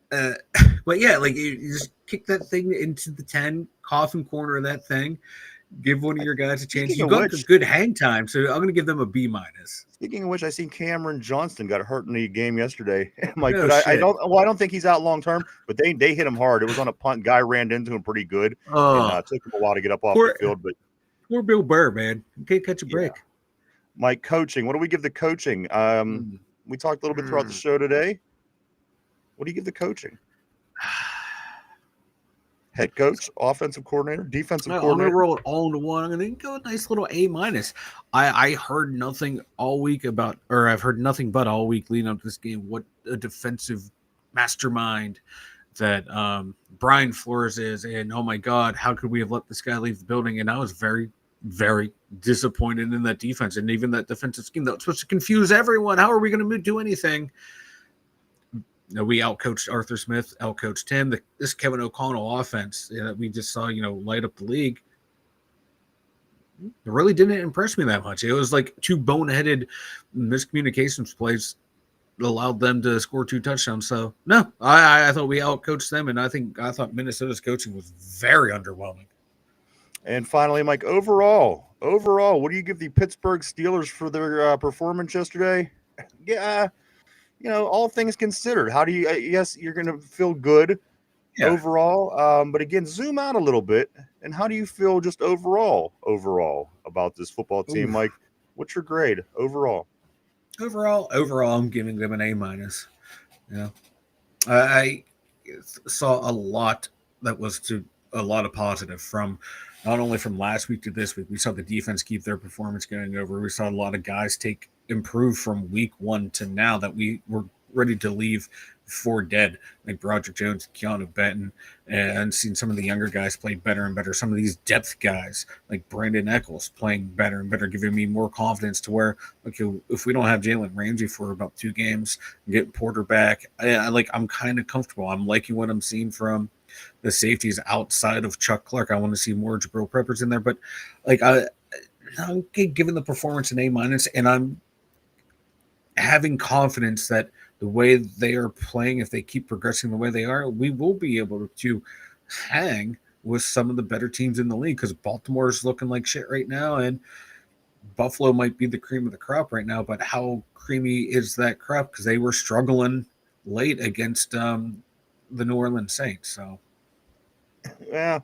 But yeah, like you just kick that thing into the 10, coffin corner of that thing. Give one of your guys a chance. You got good hang time, so I'm going to give them a B-. Speaking of which, I seen Cameron Johnston got hurt in the game yesterday. I'm like, I don't think he's out long term, but they hit him hard. It was on a punt. Guy ran into him pretty good. And it took him a while to get up off the field. But poor Bill Burr, man, you can't catch a break. Yeah. Mike, coaching. What do we give the coaching? We talked a little bit throughout the show today. What do you give the coaching? Head coach, offensive coordinator, defensive coordinator. I'm going to roll it all into one. I'm going to go a nice little A-. I heard nothing all week about, or I've heard nothing but all week leading up to this game, what a defensive mastermind that Brian Flores is. And, oh, my God, how could we have let this guy leave the building? And I was very, very disappointed in that defense and even that defensive scheme that was supposed to confuse everyone. How are we going to do anything? We outcoached Arthur Smith, outcoached him. This Kevin O'Connell offense that we just saw, light up the league, it really didn't impress me that much. It was like two boneheaded miscommunications plays that allowed them to score 2 touchdowns. So, no, I thought we outcoached them, and I thought Minnesota's coaching was very underwhelming. And finally, Mike, overall, what do you give the Pittsburgh Steelers for their performance yesterday? Yeah. All things considered, how do you? Yes, you're going to feel good overall, but again, zoom out a little bit. And how do you feel just overall about this football team, Mike? What's your grade overall? Overall, I'm giving them an A-. I saw a lot that was a lot of positive from not only from last week to this week. We saw the defense keep their performance going over. We saw a lot of guys improve from week 1 to now that we were ready to leave for dead, like Broderick Jones, Keanu Benton, and seen some of the younger guys play better and better. Some of these depth guys like Brandon Eccles playing better and better, giving me more confidence to where, okay, if we don't have Jalen Ramsey for about 2 games, get Porter back, I'm kind of comfortable. I'm liking what I'm seeing from the safeties outside of Chuck Clark. I want to see more Jabril Peppers in there, but I'm giving the performance an A-, and I'm having confidence that the way they are playing, if they keep progressing the way they are, we will be able to hang with some of the better teams in the league, because Baltimore is looking like shit right now, and Buffalo might be the cream of the crop right now, but how creamy is that crop? Because they were struggling late against the New Orleans Saints. So, yeah.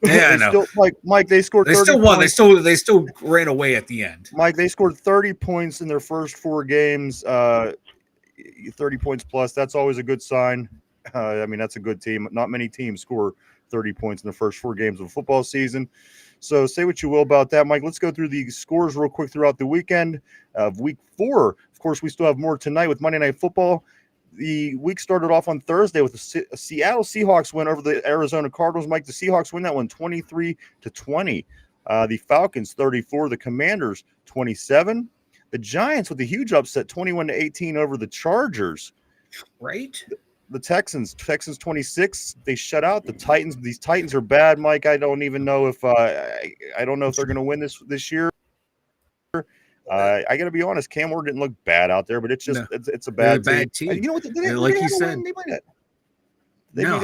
Yeah, I know. Mike, they scored 30 They still won. points. They still ran away at the end. Mike, they scored 30 points in their first 4 games, 30 points plus. That's always a good sign. That's a good team. Not many teams score 30 points in the first 4 games of a football season. So say what you will about that, Mike. Let's go through the scores real quick throughout the weekend of week 4. Of course, we still have more tonight with Monday Night Football. The week started off on Thursday with the Seattle Seahawks win over the Arizona Cardinals. Mike, the Seahawks win that one 23-20. The Falcons 34, the Commanders 27. The Giants with a huge upset 21-18 over the Chargers. Right? The Texans 26. They shut out the Titans. These Titans are bad, Mike. I don't even know if I don't know if they're going to win this year. I got to be honest, Cam Ward didn't look bad out there, but it's just it's a bad team. You know what? Like you said, they're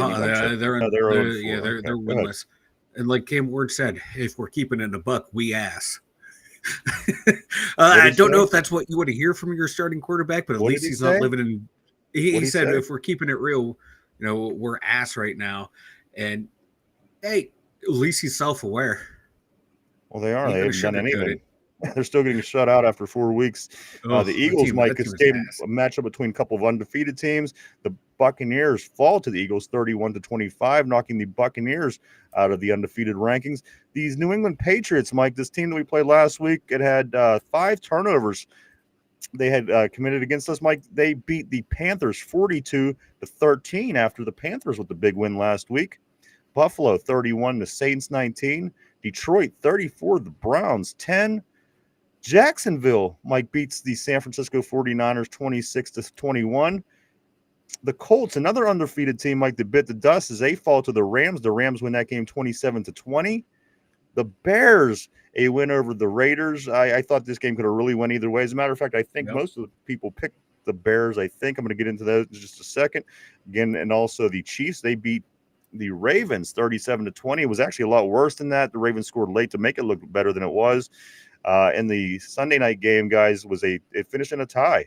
winless. And like Cam Ward said, if we're keeping it in a buck, we ass. I don't know if that's what you want to hear from your starting quarterback, but at least he's not living in. He said, if we're keeping it real, we're ass right now. And hey, at least he's self-aware. Well, they are. They haven't done anything. They're still getting shut out after 4 weeks. The Eagles, Mike, escaped a matchup between a couple of undefeated teams. The Buccaneers fall to the Eagles 31-25, knocking the Buccaneers out of the undefeated rankings. These New England Patriots, Mike, this team that we played last week, it had 5 turnovers they had committed against us, Mike. They beat the Panthers 42-13 after the Panthers with the big win last week. Buffalo 31, the Saints 19. Detroit 34, the Browns 10. Jacksonville, Mike, beats the San Francisco 49ers 26-21. The Colts, another undefeated team, Mike, that bit the dust as they fall to the Rams. The Rams win that game 27-20. The Bears, a win over the Raiders. I thought this game could have really went either way. As a matter of fact, I think most of the people picked the Bears. I think I'm going to get into those in just a second. Again, and also the Chiefs, they beat the Ravens 37-20. It was actually a lot worse than that. The Ravens scored late to make it look better than it was. And the Sunday night game, guys, it finished in a tie.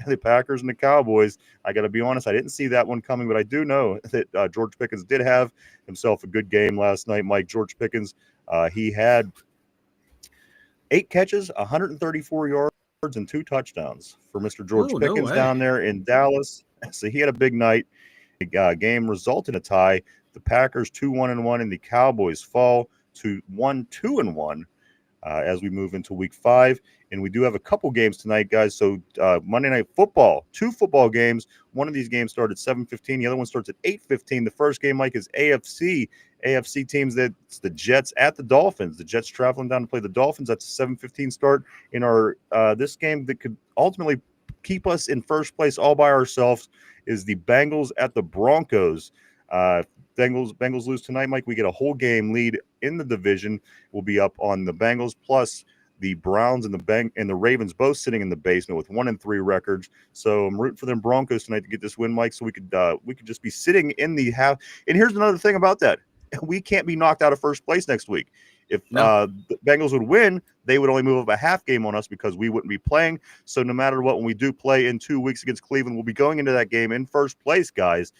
The Packers and the Cowboys. I got to be honest, I didn't see that one coming, but I do know that George Pickens did have himself a good game last night. Mike, George Pickens, he had 8 catches, 134 yards, and 2 touchdowns for Mr. George Pickens down there in Dallas. So he had a big night. The game resulted in a tie. The Packers 2-1-1, and the Cowboys fall to 1-2-1 as we move into week 5. And we do have a couple games tonight, guys. So Monday Night Football, 2 football games. One of these games starts at 7:15. The other one starts at 8:15. The first game, Mike, is AFC teams. That's the Jets at the Dolphins. The Jets traveling down to play the Dolphins. That's a 7:15 start in our this game that could ultimately keep us in first place all by ourselves is the Bengals at the Broncos. Bengals lose tonight, Mike. We get a whole game lead in the division. We'll be up on the Bengals plus the Browns and the Ravens both sitting in the basement with 1-3 records. So I'm rooting for them Broncos tonight to get this win, Mike. So we could just be sitting in the half. And here's another thing about that: we can't be knocked out of first place next week. If the Bengals would win, they would only move up a half game on us because we wouldn't be playing. So no matter what, when we do play in 2 weeks against Cleveland, we'll be going into that game in first place, guys,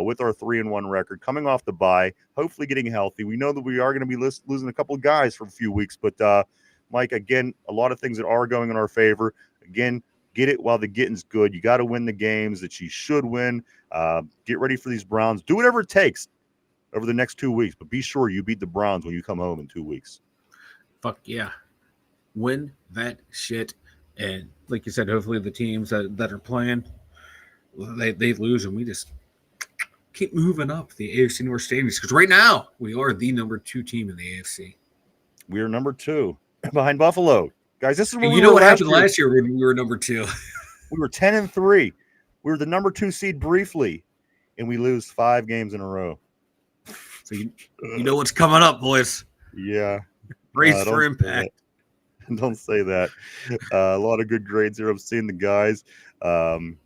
with our 3-1 record, coming off the bye, hopefully getting healthy. We know that we are going to be losing a couple of guys for a few weeks, but Mike, again, a lot of things that are going in our favor. Again, get it while the getting's good. You got to win the games that you should win. Get ready for these Browns. Do whatever it takes over the next 2 weeks, but be sure you beat the Browns when you come home in 2 weeks. Fuck yeah. Win that shit. And like you said, hopefully the teams that are playing, they lose, and we just keep moving up the AFC North standings. Because right now, we are the number 2 team in the AFC. We are number 2 behind Buffalo. Guys, this is what you know what happened last year when we were number 2. We were 10-3. We were the number 2 seed briefly, and we lose 5 games in a row. So you know what's coming up, boys. Yeah. Brace for impact. Don't say that. A lot of good grades here. I'm seeing the guys on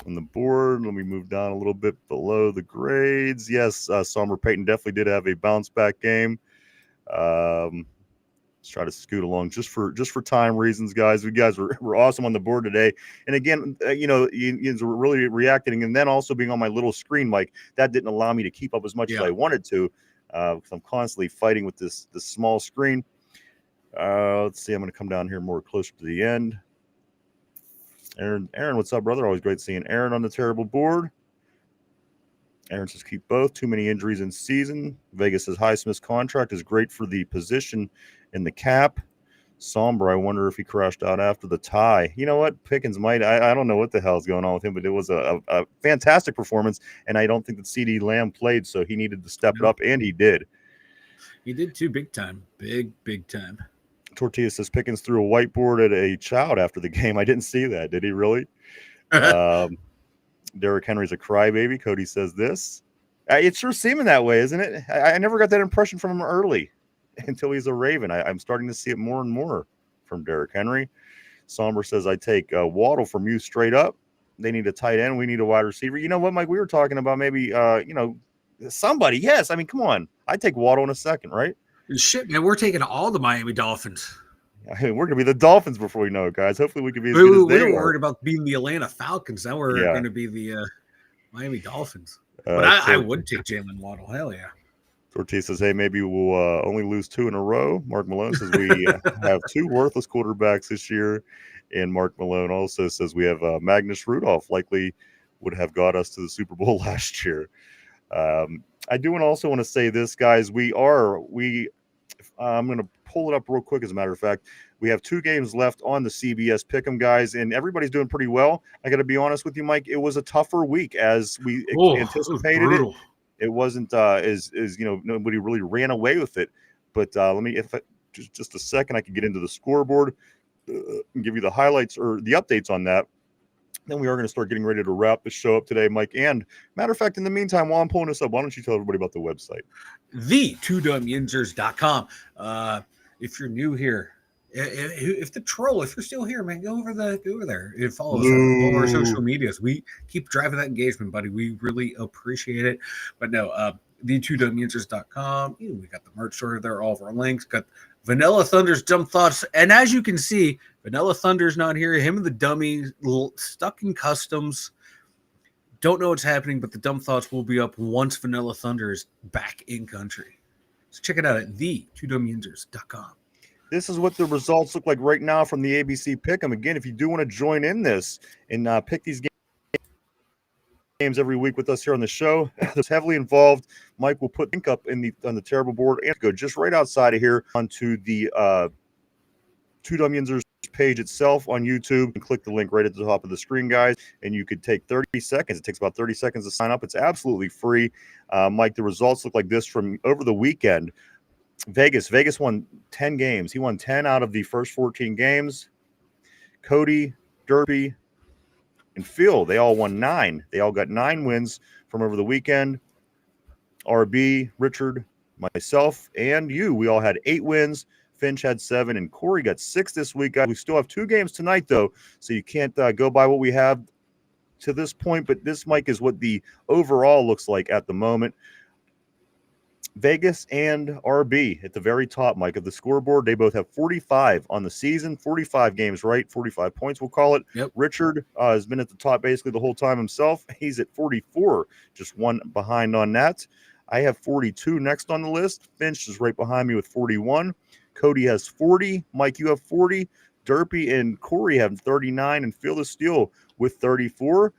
the board. Let me move down a little bit below the grades. Yes, Sommer Payton definitely did have a bounce back game. Let's try to scoot along just for time reasons, guys. You guys were awesome on the board today. And again, you were really reacting, and then also being on my little screen, Mike, that didn't allow me to keep up as much as I wanted to, because I'm constantly fighting with this small screen. Let's see. I'm going to come down here more closer to the end. Aaron, what's up, brother? Always great seeing Aaron on the terrible board. Aaron says keep both. Too many injuries in season. Vegas says Highsmith's contract is great for the position in the cap. Somber, I wonder if he crashed out after the tie. You know what? Pickens might. I don't know what the hell's going on with him, but it was a fantastic performance, and I don't think that CD Lamb played, so he needed to step it up, and he did. He did too, big time. Big time. Tortilla says Pickens threw a whiteboard at a child after the game. I didn't see that. Did he really? Derrick Henry's a crybaby. Cody says this. It's sure seeming that way, isn't it? I never got that impression from him early until he's a Raven. I'm starting to see it more and more from Derrick Henry. Somber says, I take Waddle from you straight up. They need a tight end. We need a wide receiver. You know what, Mike? We were talking about maybe, somebody. Yes. I mean, come on. I'd take Waddle in a second, right? Shit, man. We're taking all the Miami Dolphins. I mean, we're going to be the Dolphins before we know it, guys. Hopefully we can be as good as they were are. worried about being the Atlanta Falcons. Now we're going to be the Miami Dolphins. But I would take Jalen Waddle. Hell yeah. Ortiz says, hey, maybe we'll only lose 2 in a row. Mark Malone says we have 2 worthless quarterbacks this year. And Mark Malone also says we have Magnus Rudolph likely would have got us to the Super Bowl last year. I do also want to say this, guys. I'm going to pull it up real quick, as a matter of fact. We have 2 games left on the CBS Pick'em, guys, and everybody's doing pretty well. I got to be honest with you, Mike. It was a tougher week as we anticipated it. It wasn't as nobody really ran away with it. But let me, just a second, I can get into the scoreboard and give you the highlights or the updates on that. Then we are going to start getting ready to wrap the show up today, Mike. And matter of fact, in the meantime, while I'm pulling this up, why don't you tell everybody about the website? The2dumyinzers.com. If you're new here, if you're still here, man, go over there and follow us on all our social medias. We keep driving that engagement, buddy. We really appreciate it. But no, the2dumyinzers.com. We got the merch store there, all of our links. Got Vanilla Thunder's Dumb Thoughts. And as you can see, Vanilla Thunder's not here. Him and the dummy stuck in customs. Don't know what's happening, but the Dumb Thoughts will be up once Vanilla Thunder is back in country. So check it out at the2dumyinzers.com. This is what the results look like right now from the ABC Pick'em. Again, if you do want to join in this and pick these games every week with us here on the show, that's heavily involved. Mike will put the link up on the terrible board and go just right outside of here onto the Two Dum Yinzers page itself on YouTube, and click the link right at the top of the screen, guys, and you could take 30 seconds. It takes about 30 seconds to sign up. It's absolutely free. Mike, the results look like this from over the weekend. Vegas won 10 games. He won 10 out of the first 14 games. Cody, Derpy, and Phil, they all won 9. They all got 9 wins from over the weekend. RB, Richard, myself, and you, we all had 8 wins. Finch had 7, and Corey got 6 this week, guys. We still have 2 games tonight, though, so you can't go by what we have to this point, but this, Mike, is what the overall looks like at the moment. Vegas and RB at the very top, Mike, of the scoreboard. They both have 45 on the season, 45 games, right? 45 points, we'll call it. Yep. Richard has been at the top basically the whole time himself. He's at 44, just one behind on that. I have 42 next on the list. Finch is right behind me with 41. Cody has 40. Mike, you have 40. Derpy and Corey have 39, and Phil the Steel with 34.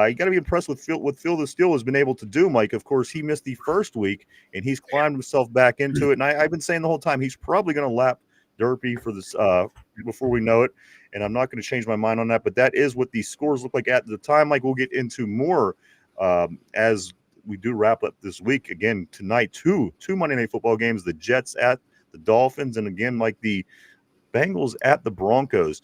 You got to be impressed with what Phil the Steel has been able to do, Mike. Of course, he missed the first week, and he's climbed himself back into it. And I've been saying the whole time he's probably going to lap Derpy for this before we know it. And I'm not going to change my mind on that. But that is what the scores look like at the time. Mike, we'll get into more as we do wrap up this week. Again, tonight, two Monday Night Football games, the Jets at the Dolphins, and again, like the Bengals at the Broncos.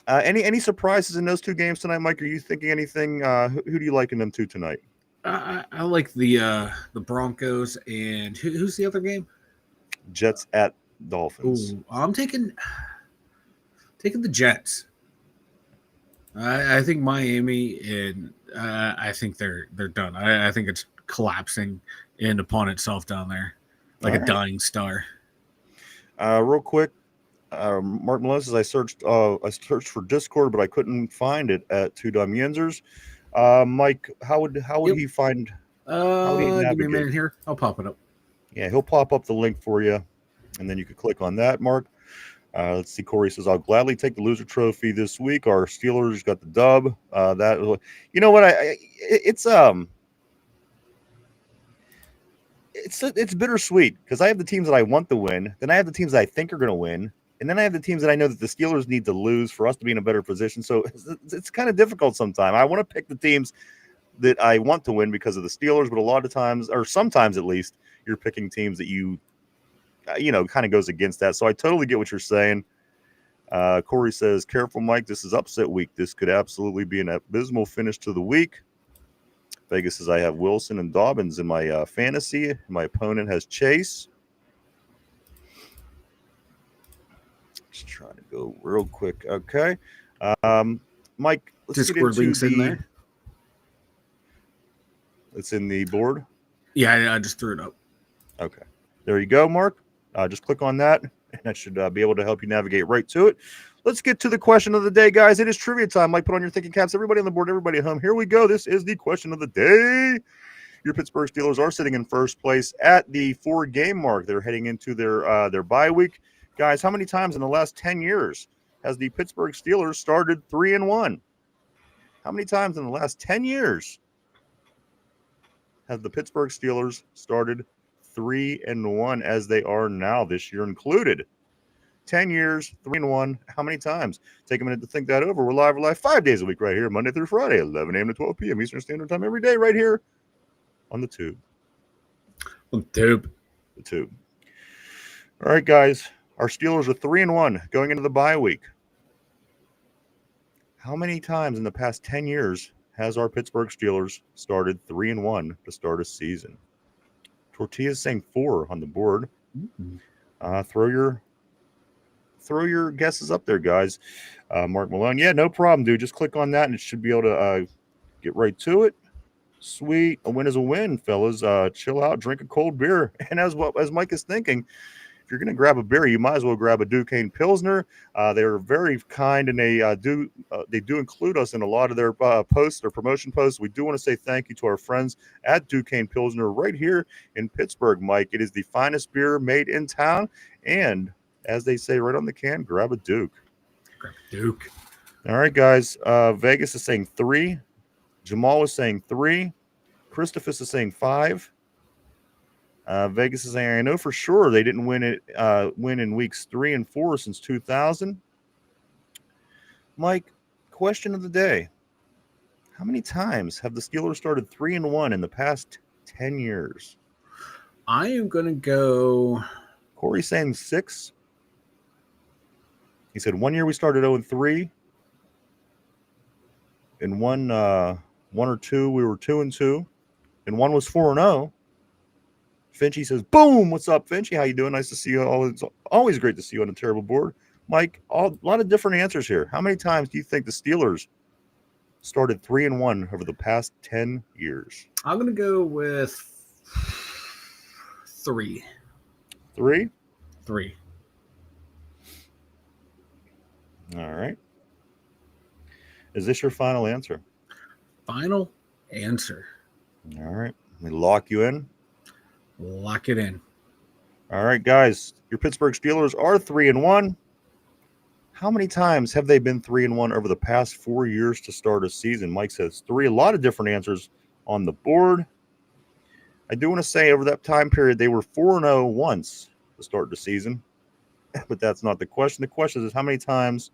Any surprises in those 2 games tonight, Mike? Are you thinking anything? Who do you like in them 2 tonight? I like the Broncos, and who's the other game? Jets at Dolphins. Ooh, I'm taking the Jets. I think Miami, and I think they're done. I think it's collapsing in upon itself down there, like a dying star. Real quick, Mark Melendez, I searched for Discord, but I couldn't find it at Two Dum Yinzers. Mike, how would he find? Give me a minute here. I'll pop it up. Yeah, he'll pop up the link for you, and then you can click on that, Mark. Let's see. Corey says, "I'll gladly take the loser trophy this week. Our Steelers got the dub." You know what? It's bittersweet because I have the teams that I want to win, then I have the teams that I think are going to win, and then I have the teams that I know that the Steelers need to lose for us to be in a better position. So it's kind of difficult sometimes. I want to pick the teams that I want to win because of the Steelers, but a lot of times, or sometimes at least, you're picking teams that you kind of goes against that. So I totally get what you're saying. Corey says, "Careful, Mike. This is upset week. This could absolutely be an abysmal finish to the week." Vegas says, "I have Wilson and Dobbins in my fantasy. My opponent has Chase." Just trying to go real quick. Okay. Mike, let's Discord get into links in there. It's in the board? Yeah, I just threw it up. Okay. There you go, Mark. Just click on that, and that should be able to help you navigate right to it. Let's get to the question of the day, guys. It is trivia time. Mike, put on your thinking caps. Everybody on the board, everybody at home. Here we go. This is the question of the day. Your Pittsburgh Steelers are sitting in first place at the 4-game mark. They're heading into their bye week. Guys, how many times in the last 10 years has the Pittsburgh Steelers started 3-1? How many times in the last 10 years have the Pittsburgh Steelers started 3-1 as they are now this year included? 10 years, 3-1. How many times? Take a minute to think that over. We're live 5 days a week right here, Monday through Friday, 11 a.m. to 12 p.m. Eastern Standard Time every day right here on the Tube. The Tube. The Tube. All right, guys. Our Steelers are 3-1 going into the bye week. How many times in the past 10 years has our Pittsburgh Steelers started 3-1 to start a season? Tortilla's saying 4 on the board. Throw your guesses up there, guys. Mark Malone, yeah, no problem, dude. Just click on that and it should be able to get right to it. Sweet, a win is a win, fellas. Chill out, drink a cold beer, and as Mike is thinking, if you're going to grab a beer, you might as well grab a Duquesne Pilsner. They're very kind, and they do include us in a lot of their posts, their promotion posts. We do want to say thank you to our friends at Duquesne Pilsner right here in Pittsburgh, Mike. It is the finest beer made in town, and as they say right on the can, grab a Duke. Grab a Duke. All right, guys. Vegas is saying 3. Jamal is saying 3. Christophus is saying 5. Vegas is saying, I know for sure they didn't win in weeks 3 and 4 since 2000. Mike, question of the day. How many times have the Steelers started 3-1 in the past 10 years? I am going to go. Corey's saying 6. He said 1 year we started 0-3. In one or two, we were 2-2. And one was 4-0. Finchy says, boom, what's up, Finchy? How you doing? Nice to see you. It's always great to see you on a terrible board. Mike, a lot of different answers here. How many times do you think the Steelers started 3-1 over the past 10 years? I'm going to go with 3. 3? 3. All right. Is this your final answer? Final answer. All right. Let me lock you in. Lock it in. All right, guys. Your Pittsburgh Steelers are 3-1. How many times have they been 3-1 over the past 4 years to start a season? Mike says 3. A lot of different answers on the board. I do want to say over that time period, they were 4-0 once to start the season. But that's not the question. The question is how many times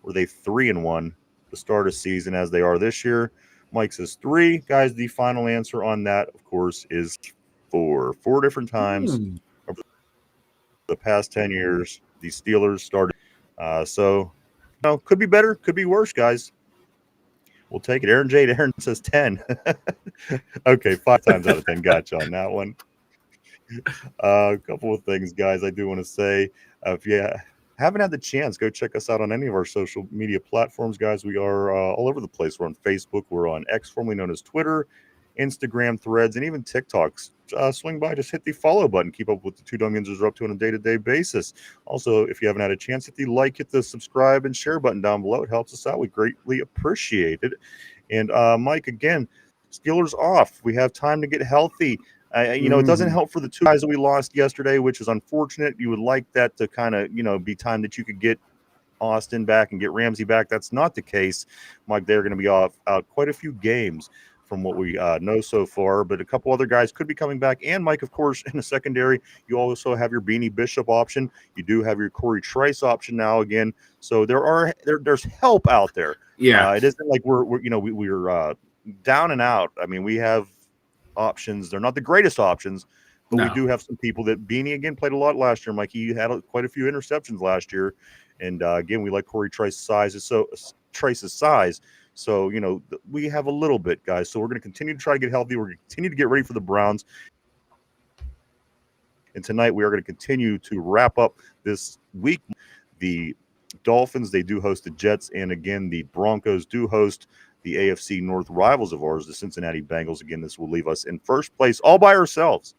were they 3-1 to start a season as they are this year? Mike says 3. Guys, the final answer on that, of course, is 4. 4 different times over the past 10 years, the Steelers started. Could be better, could be worse, guys. We'll take it. Aaron says 10. Okay, 5 times out of 10. Gotcha on that one. A couple of things, guys, I do want to say. If you haven't had the chance, go check us out on any of our social media platforms, guys. We are all over the place. We're on Facebook. We're on X, formerly known as Twitter, Instagram, Threads, and even TikToks. Swing by, just hit the follow button. Keep up with the 2 Dum Yinzers are up to on a day-to-day basis. Also, if you haven't had a chance, hit the like, hit the subscribe, and share button down below. It helps us out. We greatly appreciate it. And Mike, again, Steelers off. We have time to get healthy. It doesn't help for the 2 guys that we lost yesterday, which is unfortunate. You would like that to kind of, be time that you could get Austin back and get Ramsey back. That's not the case. Mike, they're going to be out quite a few games from what we know so far, but a couple other guys could be coming back. And Mike, of course, in the secondary, you also have your Beanie Bishop option. You do have your Corey Trice option now again. So there's help out there. Yeah, it isn't like we're down and out. I mean, we have options. They're not the greatest options, but we do have some people that Beanie again played a lot last year. Mike, he had quite a few interceptions last year, and again, we like Corey Trice's size. So, we have a little bit, guys. So we're going to continue to try to get healthy. We're going to continue to get ready for the Browns. And tonight we are going to continue to wrap up this week. The Dolphins, they do host the Jets. And again, the Broncos do host the AFC North rivals of ours, the Cincinnati Bengals. Again, this will leave us in first place all by ourselves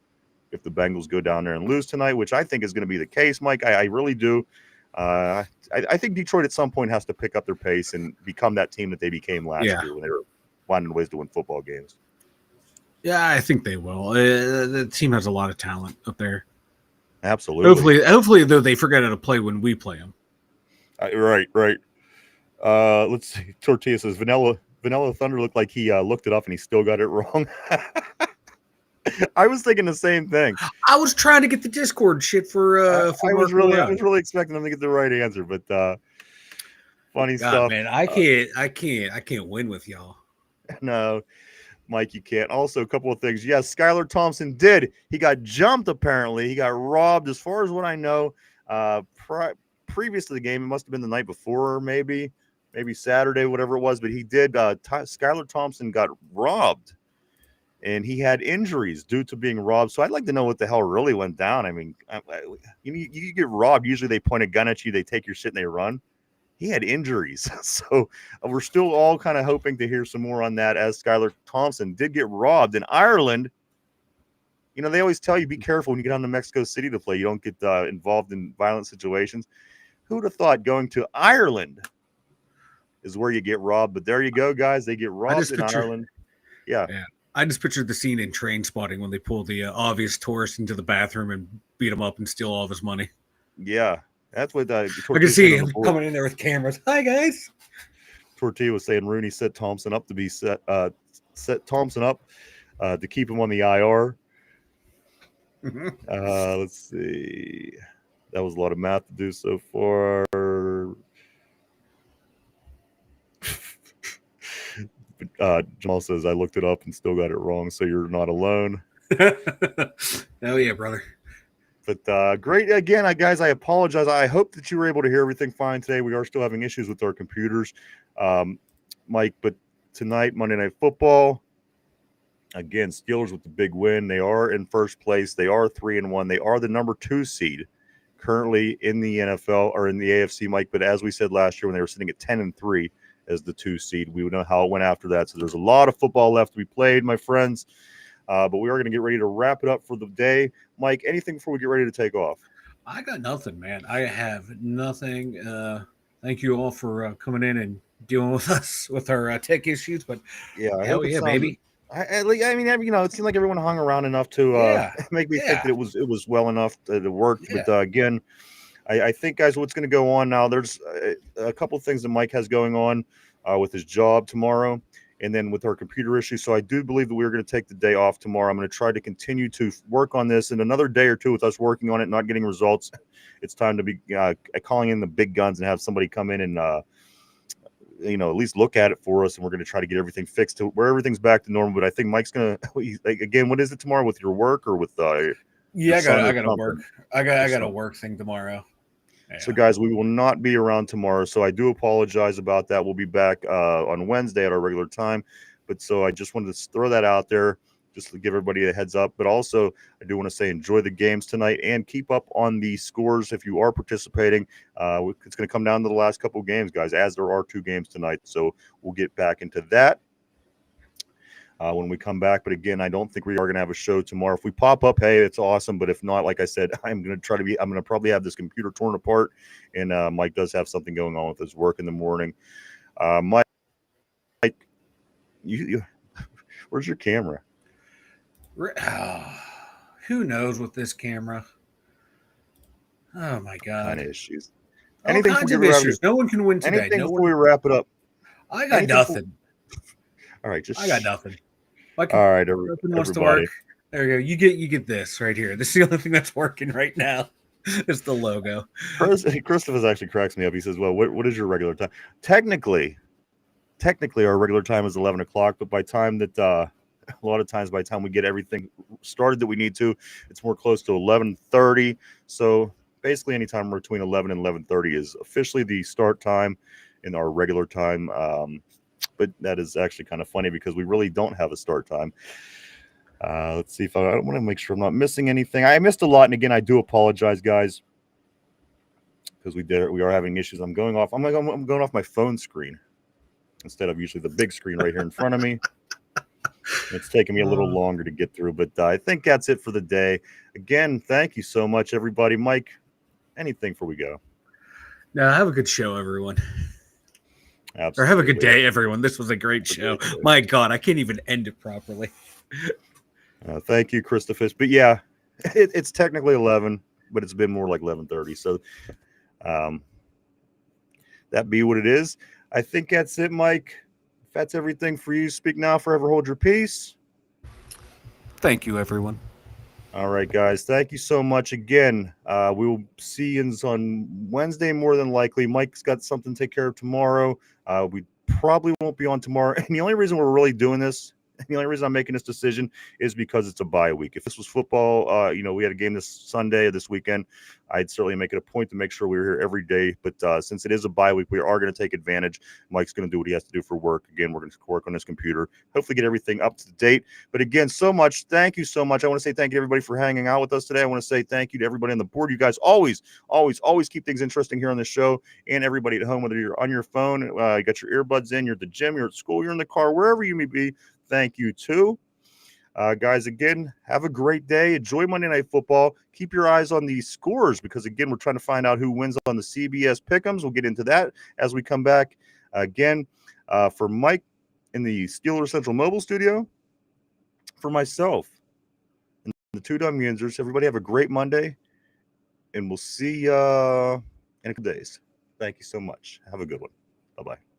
if the Bengals go down there and lose tonight, which I think is going to be the case, Mike. I really do. I think Detroit at some point has to pick up their pace and become that team that they became last year when they were finding ways to win football games. Yeah, I think they will. The team has a lot of talent up there. Absolutely. Hopefully, though, they forget how to play when we play them. Right. Let's see. Tortilla says Vanilla Thunder looked like he looked it up and he still got it wrong. I was thinking the same thing. I was trying to get the Discord shit for I was really expecting them to get the right answer, but funny stuff. Man, I can't win with y'all. No, Mike, you can't. Also, a couple of things. Yes, Skylar Thompson did. He got jumped, apparently. He got robbed, as far as what I know. Previous to the game, it must have been the night before, maybe. maybe Saturday, whatever it was, but he did. Skylar Thompson got robbed, and he had injuries due to being robbed. So I'd like to know what the hell really went down. I mean, you get robbed. Usually they point a gun at you, they take your shit, and they run. He had injuries. So we're still all kind of hoping to hear some more on that, as Skylar Thompson did get robbed in Ireland. You know, they always tell you, be careful when you get down to Mexico City to play. You don't get involved in violent situations. Who would have thought going to Ireland is where you get robbed? But there you go, guys. They get robbed in Ireland. Yeah. I just pictured the scene in Train Spotting when they pull the obvious tourist into the bathroom and beat him up and steal all of his money. Yeah. That's what I can see him coming in there with cameras. Hi, guys. Tortilla was saying Rooney set Thompson up to be set Thompson up to keep him on the IR. Let's see. That was a lot of math to do so far. Jamal says, I looked it up and still got it wrong, so you're not alone. Oh, yeah, brother. But great. Again, guys, I apologize. I hope that you were able to hear everything fine today. We are still having issues with our computers, Mike. But tonight, Monday Night Football, again, Steelers with the big win. They are in first place. They are 3-1. They are the number 2 seed currently in the NFL or in the AFC, Mike. But as we said last year, when they were sitting at 10-3 as the 2 seed, we would know how it went after that. So there's a lot of football left to be played, my friends. But we are going to get ready to wrap it up for the day. Mike, anything before we get ready to take off? I got nothing, man. I have nothing. Thank you all for coming in and dealing with us with our tech issues. But yeah, hell yeah, baby. I mean, you know, it seemed like everyone hung around enough to make me think that it was well enough to work. Yeah. But again, I think, guys, what's going to go on now, there's a couple of things that Mike has going on with his job tomorrow, and then with our computer issue. So I do believe that we're going to take the day off tomorrow. I'm going to try to continue to work on this in another day or two with us working on it, not getting results. It's time to be calling in the big guns and have somebody come in and, you know, at least look at it for us. And we're going to try to get everything fixed to where everything's back to normal. But I think Mike's going to, again, what is it tomorrow with your work or with yeah, I got to work. I got a work thing tomorrow. Yeah. So, guys, we will not be around tomorrow. So I do apologize about that. We'll be back on Wednesday at our regular time. But so I just wanted to throw that out there just to give everybody a heads up. But also, I do want to say enjoy the games tonight and keep up on the scores if you are participating. It's going to come down to the last couple of games, guys, as there are 2 games tonight. So we'll get back into that when we come back. But again, I don't think we are going to have a show tomorrow. If we pop up, hey, it's awesome. But if not, like I said, I'm going to probably have this computer torn apart. And Mike does have something going on with his work in the morning. Mike, you where's your camera? Who knows with this camera? Oh my God! Kind of issues. All kinds of issues. No one can win today. Anything before we wrap it up? I got nothing. All right, I got nothing. All right, everybody. There you go. You get this right here. This is the only thing that's working right now. It's the logo. Christopher actually cracks me up. He says, "Well, what is your regular time?" Technically, our regular time is 11 o'clock. But by time that a lot of times, by the time we get everything started that we need to, it's more close to 11:30. So basically, anytime between 11 and 11:30 is officially the start time in our regular time. But that is actually kind of funny because we really don't have a start time. Let's see if I want to make sure I'm not missing anything. I missed a lot, and again, I do apologize, guys, because we are having issues. I'm going off my phone screen instead of usually the big screen right here in front of me. It's taking me a little longer to get through, but I think that's it for the day. Again, thank you so much, everybody. Mike, anything before we go? No, have a good show, everyone. Absolutely. Or have a good day, everyone. This was a great show. My God, I can't even end it properly. Thank you, Christopher. But yeah, it's technically 11, but it's been more like 11:30. So that be what it is. I think that's it, Mike. If that's everything for you, speak now, forever hold your peace. Thank you, everyone. All right, guys. Thank you so much again. We will see you on Wednesday more than likely. Mike's got something to take care of tomorrow. We probably won't be on tomorrow. And the only reason we're really doing this The only reason I'm making this decision is because it's a bye week. If this was football, we had a game this Sunday or this weekend, I'd certainly make it a point to make sure we were here every day. But since it is a bye week, we are going to take advantage. Mike's going to do what he has to do for work. Again, we're going to work on his computer, hopefully get everything up to date. But again, thank you so much. I want to say thank you to everybody for hanging out with us today. I want to say thank you to everybody on the board. You guys always keep things interesting here on the show, and everybody at home, whether you're on your phone, you got your earbuds in, you're at the gym, you're at school, you're in the car, wherever you may be. Thank you too. Guys, again, have a great day. Enjoy Monday Night Football. Keep your eyes on these scores because, again, we're trying to find out who wins on the CBS Pick'ems. We'll get into that as we come back. Again, for Mike in the Steelers Central Mobile Studio, for myself and the two Dum Yinzers, everybody have a great Monday, and we'll see you in a couple days. Thank you so much. Have a good one. Bye-bye.